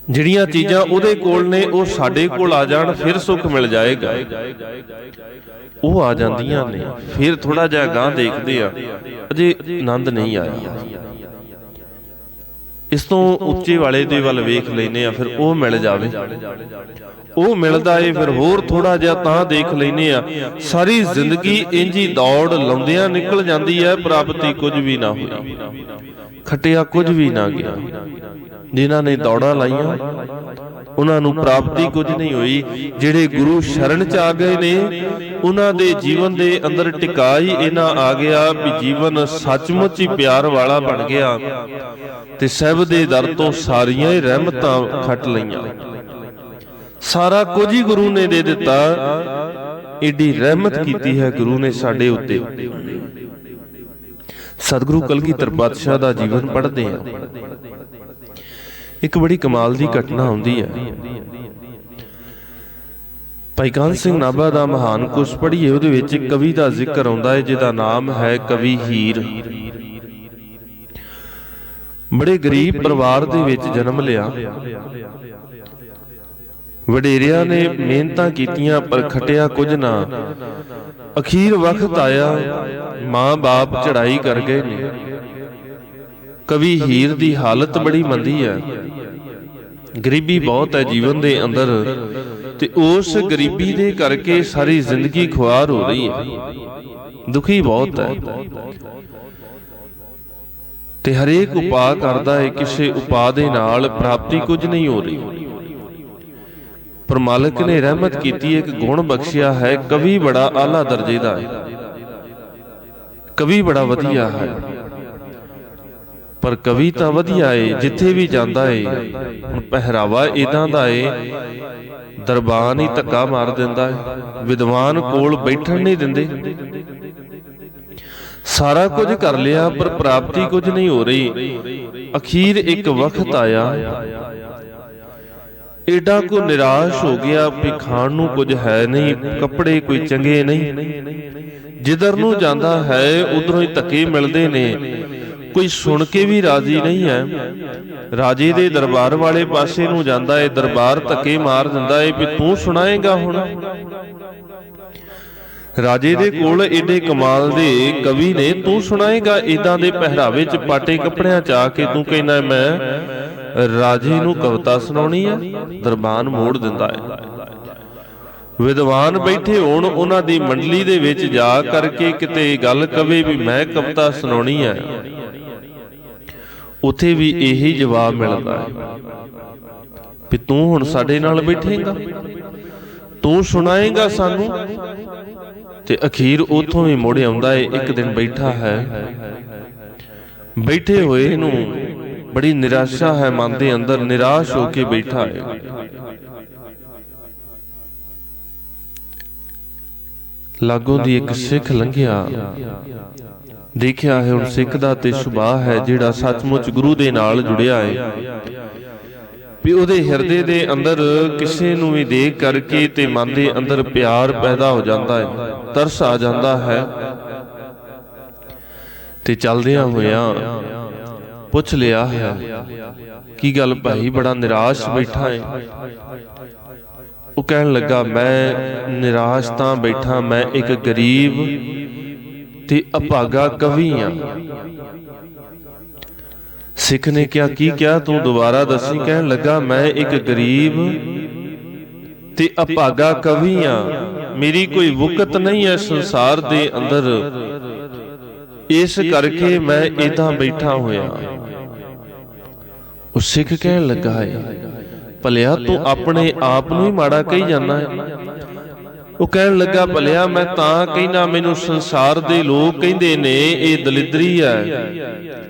ਜਿਹੜੀਆਂ ਚੀਜ਼ਾਂ ਉਹਦੇ ਕੋਲ ਨੇ ਉਹ ਸਾਡੇ ਕੋਲ ਆ ਜਾਣ ਫਿਰ ਸੁੱਖ ਮਿਲ ਜਾਏਗਾ, ਉਹ ਆ ਜਾਂਦੀਆਂ ਨੇ। ਫਿਰ ਥੋੜਾ ਜਿਹਾ ਗਾਂ ਦੇਖਦੇ ਆ, ਅਜੇ ਆਨੰਦ ਨਹੀਂ ਆਇਆ, ਇਸ ਤੋਂ ਉੱਚੇ ਵਾਲੇ ਦੇ ਵੱਲ ਵੇਖ ਲੈਨੇ ਆ, ਫਿਰ ਉਹ ਮਿਲ ਜਾਵੇ, ਉਹ ਮਿਲਦਾ ਏ, ਫਿਰ ਹੋਰ ਥੋੜਾ ਜਿਹਾ ਤਾਂ ਦੇਖ ਲੈਨੇ ਆ। ਸਾਰੀ ਜ਼ਿੰਦਗੀ ਇੰਝ ਹੀ ਦੌੜ ਲਾਉਂਦਿਆਂ ਨਿਕਲ ਜਾਂਦੀ ਹੈ, ਪ੍ਰਾਪਤੀ ਕੁਝ ਵੀ ਨਾ ਹੋਈ, ਖਟਿਆ ਕੁਝ ਵੀ ਨਾ ਗਿਆ। ਜਿਨ੍ਹਾਂ ਨੇ ਦੌੜਾਂ ਲਾਈਆਂ ਉਹਨਾਂ ਨੂੰ ਪ੍ਰਾਪਤੀ ਕੁਝ ਨਹੀਂ ਹੋਈ। ਜਿਹੜੇ ਗੁਰੂ ਸ਼ਰਨ ਚ ਆ ਗਏ ਨੇ ਉਹਨਾਂ ਦੇ ਜੀਵਨ ਦੇ ਅੰਦਰ ਟਿਕਾਈ ਇਹਨਾਂ ਆ ਗਿਆ ਵੀ ਜੀਵਨ ਸੱਚਮੁੱਚ ਹੀ ਪਿਆਰ ਵਾਲਾ ਬਣ ਗਿਆ ਤੇ ਸਹਿਬ ਦੇ ਦਰ ਤੋਂ ਸਾਰੀਆਂ ਹੀ ਰਹਿਮਤਾਂ ਖੱਟ ਲਈਆਂ। ਸਾਰਾ ਕੁਝ ਹੀ ਗੁਰੂ ਨੇ ਦੇ ਦਿੱਤਾ, ਏਡੀ ਰਹਿਮਤ ਕੀਤੀ ਹੈ ਗੁਰੂ ਨੇ ਸਾਡੇ ਉੱਤੇ। ਸਤਿਗੁਰੂ ਕਲਗੀਧਰ ਪਾਤਸ਼ਾਹ ਦਾ ਜੀਵਨ ਪੜ੍ਹਦੇ ਆ, ਇੱਕ ਬੜੀ ਕਮਾਲ ਦੀ ਘਟਨਾ ਹੁੰਦੀ ਹੈ। ਭਾਈ ਕਾਹਨ ਸਿੰਘ ਨਾਭਾ ਦਾ ਮਹਾਨ ਕੁਸ਼ ਪੜ੍ਹੀਏ, ਉਹਦੇ ਵਿੱਚ ਇੱਕ ਕਵੀ ਦਾ ਜ਼ਿਕਰ ਆਉਂਦਾ ਹੈ ਜਿਹਦਾ ਨਾਮ ਹੈ ਕਵੀ ਹੀਰ। ਬੜੇ ਗਰੀਬ ਪਰਿਵਾਰ ਦੇ ਵਿੱਚ ਜਨਮ ਲਿਆ, ਵਡੇਰਿਆਂ ਨੇ ਮਿਹਨਤਾਂ ਕੀਤੀਆਂ ਪਰ ਖਟਿਆ ਕੁਝ ਨਾ। ਅਖੀਰ ਵਕਤ ਆਇਆ, ਮਾਂ-ਬਾਪ ਚੜਾਈ ਕਰ ਗਏ ਨੇ। ਕਵੀ ਹੀਰ ਦੀ ਹਾਲਤ ਬੜੀ ਮੰਦੀ ਹੈ, ਗਰੀਬੀ ਬਹੁਤ ਹੈ ਜੀਵਨ ਦੇ ਅੰਦਰ, ਤੇ ਉਸ ਗਰੀਬੀ ਦੇ ਕਰਕੇ ਸਾਰੀ ਜ਼ਿੰਦਗੀ ਖੁਆਰ ਹੋ ਰਹੀ ਹੈ, ਦੁਖੀ ਬਹੁਤ ਹੈ ਤੇ ਹਰੇਕ ਉਪਾਅ ਕਰਦਾ ਹੈ, ਕਿਸੇ ਉਪਾਅ ਦੇ ਨਾਲ ਪ੍ਰਾਪਤੀ ਕੁਝ ਨਹੀਂ ਹੋ ਰਹੀ। ਪਰ ਮਾਲਕ ਨੇ ਰਹਿਮਤ ਕੀਤੀ, ਇੱਕ ਗੁਣ ਬਖਸ਼ਿਆ ਹੈ, ਕਵੀ ਬੜਾ ਆਲਾ ਦਰਜੇ ਦਾ ਹੈ, ਕਵੀ ਬੜਾ ਵਧੀਆ ਹੈ। ਪਰ ਕਵੀ ਤਾਂ ਵਧੀਆ ਏ, ਜਿੱਥੇ ਵੀ ਜਾਂਦਾ ਏ, ਹੁਣ ਪਹਿਰਾਵਾ ਇਦਾਂ ਦਾ ਏ, ਦਰਬਾਨ ਹੀ ਧੱਕਾ ਮਾਰ ਦਿੰਦਾ ਹੈ, ਵਿਦਵਾਨ ਕੋਲ ਬੈਠਣ ਨਹੀਂ ਦਿੰਦੇ। ਸਾਰਾ ਕੁਝ ਕਰ ਲਿਆ ਪਰ ਪ੍ਰਾਪਤੀ ਕੁਝ ਨਹੀਂ ਹੋ ਰਹੀ। ਅਖੀਰ ਇੱਕ ਵਕਤ ਆਇਆ, ਏਡਾ ਕੋ ਨਿਰਾਸ਼ ਹੋ ਗਿਆ ਵੀ ਖਾਣ ਨੂੰ ਕੁਝ ਹੈ ਨਹੀਂ, ਕੱਪੜੇ ਕੋਈ ਚੰਗੇ ਨਹੀਂ, ਜਿੱਧਰ ਨੂੰ ਜਾਂਦਾ ਹੈ ਉਧਰੋਂ ਹੀ ਧੱਕੇ ਮਿਲਦੇ ਨੇ, ਕੋਈ ਸੁਣ ਕੇ ਵੀ ਰਾਜ਼ੀ ਨਹੀਂ ਹੈ। ਰਾਜੇ ਦੇ ਦਰਬਾਰ ਵਾਲੇ ਪਾਸੇ ਨੂੰ ਜਾਂਦਾ ਹੈ, ਦਰਬਾਰ ਧੱਕੇ ਮਾਰ ਦਿੰਦਾ ਹੈ ਵੀ ਤੂੰ ਸੁਣਾਏਗਾ ਹੁਣ। ਰਾਜੇ ਦੇ ਕੋਲ ਏਡੇ ਕਮਾਲ ਦੇ ਕਵੀ ਨੇ, ਤੂੰ ਸੁਣਾਏਗਾ ਇਦਾਂ ਦੇ ਪਹਿਰਾਵੇ ਚ, ਪਾਟੇ ਕੱਪੜਿਆਂ ਚ ਆ ਕੇ ਤੂੰ ਕਹਿੰਦਾ ਮੈਂ ਰਾਜੇ ਨੂੰ ਕਵਿਤਾ ਸੁਣਾਉਣੀ ਹੈ। ਦਰਬਾਨ ਮੋੜ ਦਿੰਦਾ ਹੈ। ਵਿਦਵਾਨ ਬੈਠੇ ਹੋਣ, ਉਹਨਾਂ ਦੀ ਮੰਡਲੀ ਦੇ ਵਿੱਚ ਜਾ ਕਰਕੇ ਕਿਤੇ ਗੱਲ ਕਵੇ ਵੀ ਮੈਂ ਕਵਿਤਾ ਸੁਣਾਉਣੀ ਹੈ, ਉੱਥੇ ਵੀ ਇਹੀ ਜਵਾਬ ਮਿਲਦਾ ਹੈ ਵੀ ਤੂੰ ਹੁਣ ਸਾਡੇ ਨਾਲ ਬੈਠੇਂਗਾ, ਤੂੰ ਸੁਣਾਏਗਾ ਸਾਨੂੰ। ਤੇ ਅਖੀਰ ਉੱਥੋਂ ਵੀ ਮੁੜ ਆਉਂਦਾ ਹੈ। ਇੱਕ ਦਿਨ ਬੈਠਾ ਹੈ, ਬੈਠੇ ਹੋਏ ਨੂੰ ਬੜੀ ਨਿਰਾਸ਼ਾ ਹੈ, ਮਨ ਦੇ ਅੰਦਰ ਨਿਰਾਸ਼ ਹੋ ਕੇ ਬੈਠਾ ਹੈ। ਲਾਗੋਂ ਦੀ ਇੱਕ ਸਿੱਖ ਲੰਘਿਆ, ਦੇਖਿਆ ਹੈ ਹੁਣ ਸਿੱਖ ਦਾ ਤੇ ਸੁਭਾਅ ਹੈ ਜਿਹੜਾ ਸੱਚਮੁੱਚ ਗੁਰੂ ਦੇ ਨਾਲ ਜੁੜਿਆ ਹੈ, ਵੀ ਉਹਦੇ ਹਿਰਦੇ ਦੇ ਅੰਦਰ ਕਿਸੇ ਨੂੰ ਵੀ ਦੇਖ ਕਰਕੇ ਤੇ ਮਨ ਦੇ ਅੰਦਰ ਪਿਆਰ ਪੈਦਾ ਹੋ ਜਾਂਦਾ ਹੈ, ਤਰਸ ਆ ਜਾਂਦਾ ਹੈ। ਤੇ ਚੱਲਦਿਆਂ ਹੋਇਆਂ ਪੁੱਛ ਲਿਆ ਹੈ, ਕੀ ਗੱਲ ਭਾਈ ਬੜਾ ਨਿਰਾਸ਼ ਬੈਠਾ ਹੈ? ਉਹ ਕਹਿਣ ਲੱਗਾ, ਮੈਂ ਨਿਰਾਸ਼ ਤਾਂ ਬੈਠਾ, ਮੈਂ ਇੱਕ ਗਰੀਬ ਤੇ ਅਭਾਗਾ ਕਵੀ ਆ। ਸਿੱਖ ਨੇ ਕਿਹਾ, ਕੀ ਕਿਹਾ ਤੂੰ, ਦੁਬਾਰਾ ਦੱਸੀ। ਕਹਿਣ ਲੱਗਾ, ਮੈਂ ਇੱਕ ਗਰੀਬ ਤੇ ਅਭਾਗਾ ਕਵੀ ਆ, ਮੇਰੀ ਕੋਈ ਵੁਕਤ ਨਹੀਂ ਹੈ ਸੰਸਾਰ ਦੇ ਅੰਦਰ, ਇਸ ਕਰਕੇ ਮੈਂ ਏਦਾਂ ਬੈਠਾ ਹੋਇਆ। ਉਹ ਸਿੱਖ ਕਹਿਣ ਲੱਗਾ, ਹੈ ਭਲਿਆ ਤੂੰ ਆਪਣੇ ਆਪ ਨੂੰ ਹੀ ਮਾੜਾ ਕਹੀ ਜਾਂਦਾ ਹੈ। ਉਹ ਕਹਿਣ ਲੱਗਾ, ਭਲਿਆ ਮੈਂ ਤਾਂ ਕਹਿੰਦਾ, ਮੈਨੂੰ ਸੰਸਾਰ ਦੇ ਲੋਕ ਕਹਿੰਦੇ ਨੇ ਇਹ ਦਲਿਦਰੀ ਹੈ।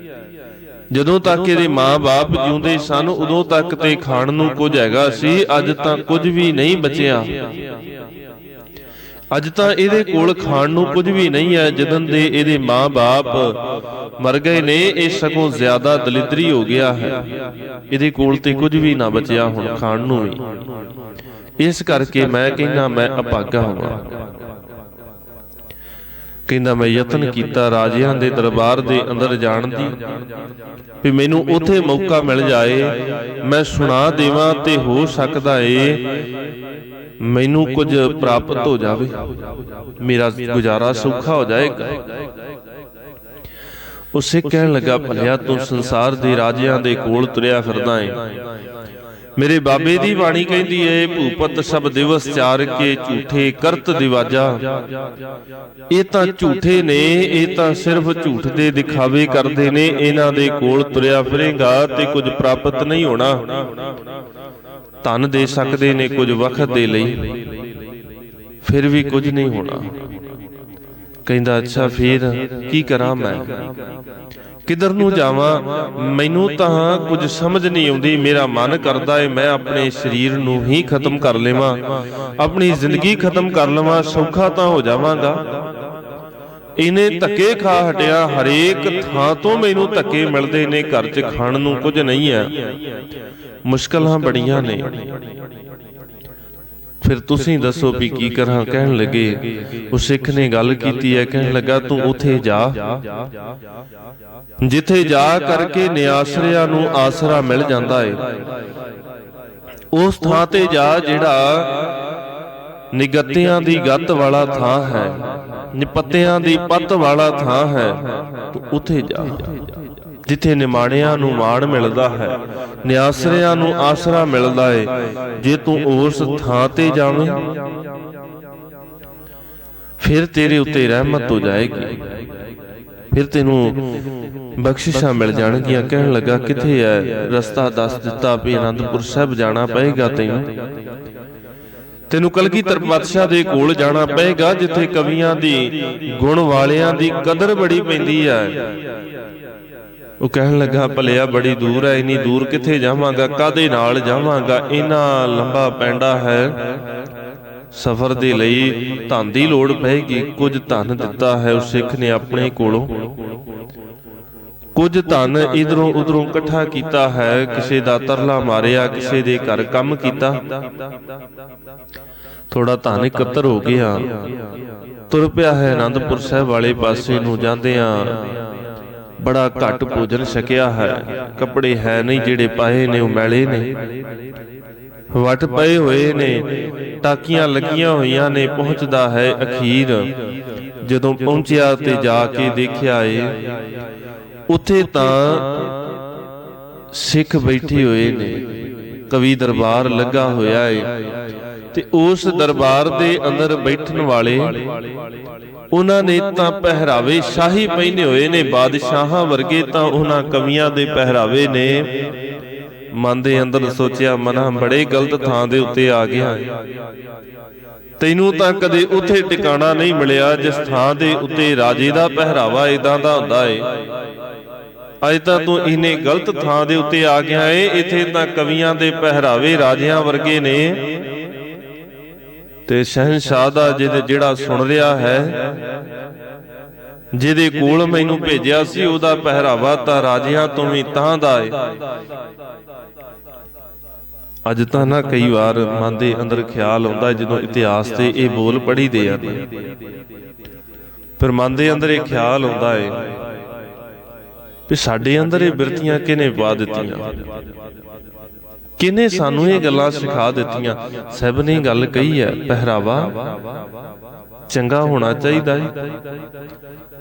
ਜਦੋਂ ਤੱਕ ਇਹਦੇ ਮਾਂ-ਬਾਪ ਜਿਉਂਦੇ ਸਨ ਉਦੋਂ ਤੱਕ ਤੇ ਖਾਣ ਨੂੰ ਕੁਝ ਹੈਗਾ ਸੀ, ਅੱਜ ਤਾਂ ਕੁਝ ਵੀ ਨਹੀਂ ਬਚਿਆ। ਅੱਜ ਤਾਂ ਇਹਦੇ ਕੋਲ ਖਾਣ ਨੂੰ ਕੁਝ ਵੀ ਨਹੀਂ ਹੈ। ਜਦੋਂ ਦੇ ਇਹਦੇ ਮਾਂ-ਬਾਪ ਮਰ ਗਏ ਨੇ, ਇਹ ਸਗੋਂ ਜ਼ਿਆਦਾ ਦਲਿਦਰੀ ਹੋ ਗਿਆ ਹੈ। ਇਹਦੇ ਕੋਲ ਤੇ ਕੁਝ ਵੀ ਨਾ ਬਚਿਆ ਹੁਣ ਖਾਣ ਨੂੰ ਵੀ। ਇਸ ਕਰਕੇ ਮੈਂ ਕਹਿੰਦਾ ਮੈਂ ਅਭਾਗਾ ਹਾਂ। ਕਹਿੰਦਾ ਮੈਂ ਯਤਨ ਕੀਤਾ ਰਾਜਿਆਂ ਦੇ ਦਰਬਾਰ ਦੇ ਅੰਦਰ ਜਾਣ ਦੀ, ਵੀ ਮੈਨੂੰ ਉੱਥੇ ਮੌਕਾ ਮਿਲ ਜਾਏ, ਮੈਂ ਸੁਣਾ ਦੇਵਾਂ ਤੇ ਹੋ ਸਕਦਾ ਏ ਮੈਨੂੰ ਕੁਝ ਪ੍ਰਾਪਤ ਹੋ ਜਾਵੇ, ਮੇਰਾ ਗੁਜ਼ਾਰਾ ਸੌਖਾ ਹੋ ਜਾਏਗਾ। ਉਹ ਸਿੱਖ ਕਹਿਣ ਲੱਗਾ, ਭਲਿਆ ਤੂੰ ਸੰਸਾਰ ਦੇ ਰਾਜਿਆਂ ਦੇ ਕੋਲ ਤੁਰਿਆ ਫਿਰਦਾ ਏ। ਮੇਰੇ ਬਾਬੇ ਦੀ ਬਾਣੀ ਕਹਿੰਦੀ ਏ, ਭੂਪਤ ਸਭ ਦਿਵਸ ਚਾਰ ਕੇ ਝੂਠੇ ਕਰਤ ਦਿਵਾਜਾ। ਇਹ ਤਾਂ ਝੂਠੇ ਨੇ, ਇਹ ਤਾਂ ਸਿਰਫ ਝੂਠ ਦੇ ਦਿਖਾਵੇ ਕਰਦੇ ਨੇ। ਇਹਨਾਂ ਦੇ ਕੋਲ ਤੁਰਿਆ ਫਿਰੇਗਾ ਤੇ ਕੁਝ ਪ੍ਰਾਪਤ ਨਹੀਂ ਹੋਣਾ। ਧਨ ਦੇ ਸਕਦੇ ਨੇ ਕੁਝ ਵਕਤ ਦੇ ਲਈ, ਫਿਰ ਵੀ ਕੁਝ ਨਹੀਂ ਹੋਣਾ। ਕਹਿੰਦਾ, ਅੱਛਾ ਫਿਰ ਕੀ ਕਰਾਂ, ਮੈਂ ਕਿੱਧਰ ਨੂੰ ਜਾਵਾਂ, ਮੈਨੂੰ ਤਾਂ ਕੁਝ ਸਮਝ ਨਹੀਂ ਆਉਂਦੀ। ਮੇਰਾ ਮਨ ਕਰਦਾ ਏ ਮੈਂ ਆਪਣੇ ਸਰੀਰ ਨੂੰ ਹੀ ਖਤਮ ਕਰ ਲਵਾਂ, ਆਪਣੀ ਜ਼ਿੰਦਗੀ ਖਤਮ ਕਰ ਲਵਾਂ, ਸੌਖਾ ਤਾਂ ਹੋ ਜਾਵਾਂਗਾ। ਇਹਨੇ ਧੱਕੇ ਖਾ ਹਟਿਆ, ਹਰੇਕ ਥਾਂ ਤੋਂ ਮੈਨੂੰ ਧੱਕੇ ਮਿਲਦੇ ਨੇ, ਘਰ 'ਚ ਖਾਣ ਨੂੰ ਕੁਝ ਨਹੀਂ ਹੈ, ਮੁਸ਼ਕਲਾਂ ਬੜੀਆਂ ਨੇ। ਫਿਰ ਤੁਸੀਂ ਦੱਸੋ ਵੀ ਕੀ ਕਰਾਂ। ਕਹਿਣ ਲੱਗੇ, ਉਹ ਸਿੱਖ ਨੇ ਗੱਲ ਕੀਤੀ ਹੈ। ਕਹਿਣ ਲੱਗਾ, ਤੂੰ ਉੱਥੇ ਜਾ, ਜਿੱਥੇ ਜਾ ਕਰਕੇ ਨਿਆਸਰਿਆਂ ਨੂੰ ਆਸਰਾ ਮਿਲ ਜਾਂਦਾ ਏ। ਉਸ ਥਾਂ ਤੇ ਜਾ ਜਿਹੜਾ ਨਿਗੱਤਿਆਂ ਦੀ ਗੱਤ ਵਾਲਾ ਥਾਂ ਹੈ, ਨਿਪੱਤਿਆਂ ਦੀ ਪੱਤ ਵਾਲਾ ਥਾਂ ਹੈ, ਤੂੰ ਉੱਥੇ ਜਾ, ਜਿੱਥੇ ਨਿਮਾਣਿਆਂ ਨੂੰ ਮਾਣ ਮਿਲਦਾ ਹੈ, ਨਿਆਸਰਿਆਂ ਨੂੰ ਆਸਰਾ ਮਿਲਦਾ ਏ। ਜੇ ਤੂੰ ਉਸ ਥਾਂ ਤੇ ਜਾਵੇਂ ਫਿਰ ਤੇਰੇ ਉੱਤੇ ਰਹਿਮਤ ਹੋ ਜਾਏਗੀ, ਫਿਰ ਤੈਨੂੰ ਬਖਸ਼ਿਸ਼ਾਂ ਮਿਲ ਜਾਣਗੀਆਂ। ਕਹਿਣ ਲੱਗਾ, ਕਿੱਥੇ ਹੈ, ਰਸਤਾ ਦੱਸ ਦਿੱਤਾ ਵੀ ਅਨੰਦਪੁਰ ਸਾਹਿਬ ਜਾਣਾ ਪਏਗਾ, ਤੈਨੂੰ ਕਲਗੀਧਰ ਪਾਤਸ਼ਾਹ ਦੇ ਕੋਲ ਜਾਣਾ ਪਏਗਾ, ਜਿੱਥੇ ਕਵੀਆਂ ਦੀ, ਗੁਣ ਵਾਲਿਆਂ ਦੀ ਕਦਰ ਬੜੀ ਪੈਂਦੀ ਹੈ। ਉਹ ਕਹਿਣ ਲੱਗਾ, ਭਲਿਆ ਬੜੀ ਦੂਰ ਹੈ, ਇੰਨੀ ਦੂਰ ਕਿੱਥੇ ਜਾਵਾਂਗਾ, ਕਾਹਦੇ ਨਾਲ ਜਾਵਾਂਗਾ, ਇੰਨਾ ਲੰਬਾ ਪੈਂਡਾ ਹੈ, ਸਫ਼ਰ ਦੇ ਲਈ ਧਨ ਦੀ ਲੋੜ ਪਏਗੀ। ਕੁਝ ਧਨ ਦਿੱਤਾ ਹੈ ਉਸ ਸਿੱਖ ਨੇ ਆਪਣੇ ਕੋਲੋਂ, ਕੁਝ ਧਨ ਇਧਰੋਂ ਉਧਰੋਂ ਇਕੱਠਾ ਕੀਤਾ ਹੈ, ਕਿਸੇ ਦਾ ਤਰਲਾ ਮਾਰਿਆ, ਕਿਸੇ ਦੇ ਘਰ ਕੰਮ ਕੀਤਾ, ਥੋੜਾ ਧਨ ਇਕੱਤਰ ਹੋ ਗਿਆ, ਤੁਰ ਪਿਆ ਹੈ ਆਨੰਦਪੁਰ ਸਾਹਿਬ ਵਾਲੇ ਪਾਸੇ ਨੂੰ। ਜਾਂਦਿਆਂ ਬੜਾ ਘੱਟ ਭੋਜਨ ਛਕਿਆ ਹੈ, ਕੱਪੜੇ ਹੈ ਨਹੀਂ, ਜਿਹੜੇ ਪਾਏ ਨੇ ਉਹ ਮੈਲੇ ਨੇ, ਵਟ ਪਏ ਹੋਏ ਨੇ, ਟਾਕੀਆਂ ਲੱਗੀਆਂ ਹੋਈਆਂ ਨੇ। ਪਹੁੰਚਦਾ ਹੈ ਅਖੀਰ, ਜਦੋਂ ਪਹੁੰਚਿਆ ਤੇ ਜਾ ਕੇ ਦੇਖਿਆ ਏ ਉੱਥੇ ਤਾਂ ਸਿੱਖ ਬੈਠੇ ਹੋਏ ਨੇ, ਕਵੀ ਦਰਬਾਰ ਲੱਗਾ ਹੋਇਆ ਏ, ਤੇ ਉਸ ਦਰਬਾਰ ਦੇ ਅੰਦਰ ਬੈਠਣ ਵਾਲੇ ਉਹਨਾਂ ਨੇ ਤਾਂ ਪਹਿਰਾਵੇ ਸ਼ਾਹੀ ਪਹਿਨੇ ਹੋਏ ਨੇ, ਬਾਦਸ਼ਾਹਾਂ ਵਰਗੇ ਤਾਂ ਉਹਨਾਂ ਕਵੀਆਂ ਦੇ ਪਹਿਰਾਵੇ ਨੇ। ਮਨ ਦੇ ਅੰਦਰ ਸੋਚਿਆ, ਮਨਾ ਬੜੇ ਗਲਤ ਥਾਂ ਦੇ ਉੱਤੇ ਆ ਗਿਆ, ਤੈਨੂੰ ਤਾਂ ਕਦੇ ਉੱਥੇ ਟਿਕਾਣਾ ਨਹੀਂ ਮਿਲਿਆ ਜਿਸ ਥਾਂ ਦੇ ਉੱਤੇ ਰਾਜੇ ਦਾ ਪਹਿਰਾਵਾ ਏਦਾਂ ਦਾ ਹੁੰਦਾ ਏ। ਅੱਜ ਤਾਂ ਤੂੰ ਇੰਨੇ ਗਲਤ ਥਾਂ ਦੇ ਉੱਤੇ ਆ ਗਿਆ ਏ, ਇੱਥੇ ਤਾਂ ਕਵੀਆਂ ਦੇ ਪਹਿਰਾਵੇ ਰਾਜਿਆਂ ਵਰਗੇ ਨੇ, ਤੇ ਸ਼ਹਿਨਸ਼ਾਹ ਦਾ ਜਿਹੜਾ ਸੁਣ ਰਿਹਾ ਹੈ, ਜਿਹਦੇ ਕੋਲ ਮੈਨੂੰ ਭੇਜਿਆ ਸੀ, ਉਹਦਾ ਪਹਿਰਾਵਾ ਤਾਂ ਰਾਜਿਆਂ ਤੋਂ ਵੀ ਤਾਂ ਦਾ ਏ। ਅੱਜ ਤਾਂ ਨਾ ਕਈ ਵਾਰ ਮਨ ਦੇ ਅੰਦਰ ਖਿਆਲ ਆਉਂਦਾ, ਜਦੋਂ ਇਤਿਹਾਸ ਤੇ ਇਹ ਬੋਲ ਪੜ੍ਹੀਦੇ ਆ ਫਿਰ ਮਨ ਦੇ ਅੰਦਰ ਇਹ ਖਿਆਲ ਆਉਂਦਾ ਏ ਵੀ ਸਾਡੇ ਅੰਦਰ ਇਹ ਬਿਰਤੀਆਂ ਕਿਹਨੇ ਪਾ ਦਿੱਤੀਆਂ, ਕਿਹਨੇ ਸਾਨੂੰ ਇਹ ਗੱਲਾਂ ਸਿਖਾ ਦਿੱਤੀਆਂ? ਸਾਹਿਬ ਨੇ ਗੱਲ ਕਹੀ ਹੈ, ਪਹਿਰਾਵਾ ਚੰਗਾ ਹੋਣਾ ਚਾਹੀਦਾ ਹੈ,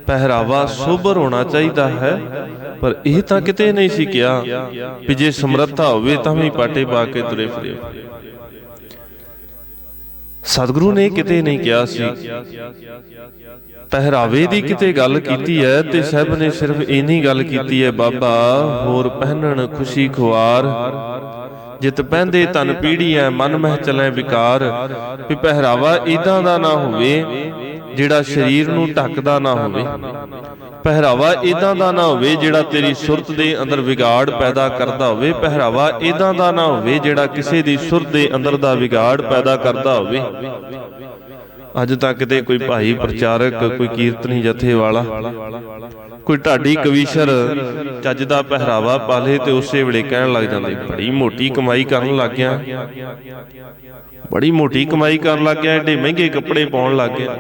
ਪਹਿਰਾਵਾ ਸੋਬਰ ਹੋਣਾ ਚਾਹੀਦਾ ਹੈ। ਪਰ ਇਹ ਤਾਂ ਕਿਤੇ ਨਹੀਂ ਸੀ ਕਿਹਾ ਵੀ ਜੇ ਸਮਰੱਥਾ ਹੋਵੇ ਤਾਂ ਵੀ ਪਾਟੇ ਪਾ ਕੇ ਤੁਰੇ ਫਿਰੇ। ਸਤਿਗੁਰੂ ਨੇ ਕਿਤੇ ਨਹੀਂ ਕਿਹਾ ਸੀ। ਪਹਿਰਾਵੇ ਦੀ ਕਿਤੇ ਗੱਲ ਕੀਤੀ ਹੈ ਤੇ ਸਾਹਿਬ ਨੇ ਸਿਰਫ ਇੰਨੀ ਗੱਲ ਕੀਤੀ ਹੈ, ਬਾਬਾ ਹੋਰ ਪਹਿਨਣ ਖੁਸ਼ੀ ਖੁਆਰ, ਜਿਤ ਪਹਿੰਦੇ ਤਨ ਪੀੜੀਐ ਮਨ ਮਹਿ ਚਲੈ ਵਿਕਾਰ। ਵੀ ਪਹਿਰਾਵਾ ਇਦਾਂ ਦਾ ਨਾ ਹੋਵੇ ਜਿਹੜਾ ਸਰੀਰ ਨੂੰ ਢੱਕਦਾ ਨਾ ਹੋਵੇ, ਪਹਿਰਾਵਾ ਇਦਾਂ ਦਾ ਨਾ ਹੋਵੇ ਜਿਹੜਾ ਤੇਰੀ ਸੁਰਤ ਦੇ ਅੰਦਰ ਵਿਗਾੜ ਪੈਦਾ ਕਰਦਾ ਹੋਵੇ, ਪਹਿਰਾਵਾ ਇਦਾਂ ਦਾ ਨਾ ਹੋਵੇ ਜਿਹੜਾ ਕਿਸੇ ਦੀ ਸੁਰਤ ਦੇ ਅੰਦਰ ਦਾ ਵਿਗਾੜ ਪੈਦਾ ਕਰਦਾ ਹੋਵੇ। ਅੱਜ ਤੱਕ ਤੇ ਕੋਈ ਭਾਈ ਪ੍ਰਚਾਰਕ, ਕੋਈ ਕੀਰਤਨੀ ਜਥੇ ਵਾਲਾ, ਕੋਈ ਢਾਡੀ ਕਵੀਸ਼ਰ ਚੱਜ ਦਾ ਪਹਿਰਾਵਾ ਪਾ ਲੇ ਤੇ ਉਸੇ ਵੇਲੇ ਕਹਿਣ ਲੱਗ ਜਾਂਦੇ ਬੜੀ ਮੋਟੀ ਕਮਾਈ ਕਰਨ ਲੱਗ ਗਿਆ, ਬੜੀ ਮੋਟੀ ਕਮਾਈ ਕਰਨ ਲੱਗ ਗਿਆ, ਏਡੇ ਮਹਿੰਗੇ ਕੱਪੜੇ ਪਾਉਣ ਲੱਗ ਗਿਆ।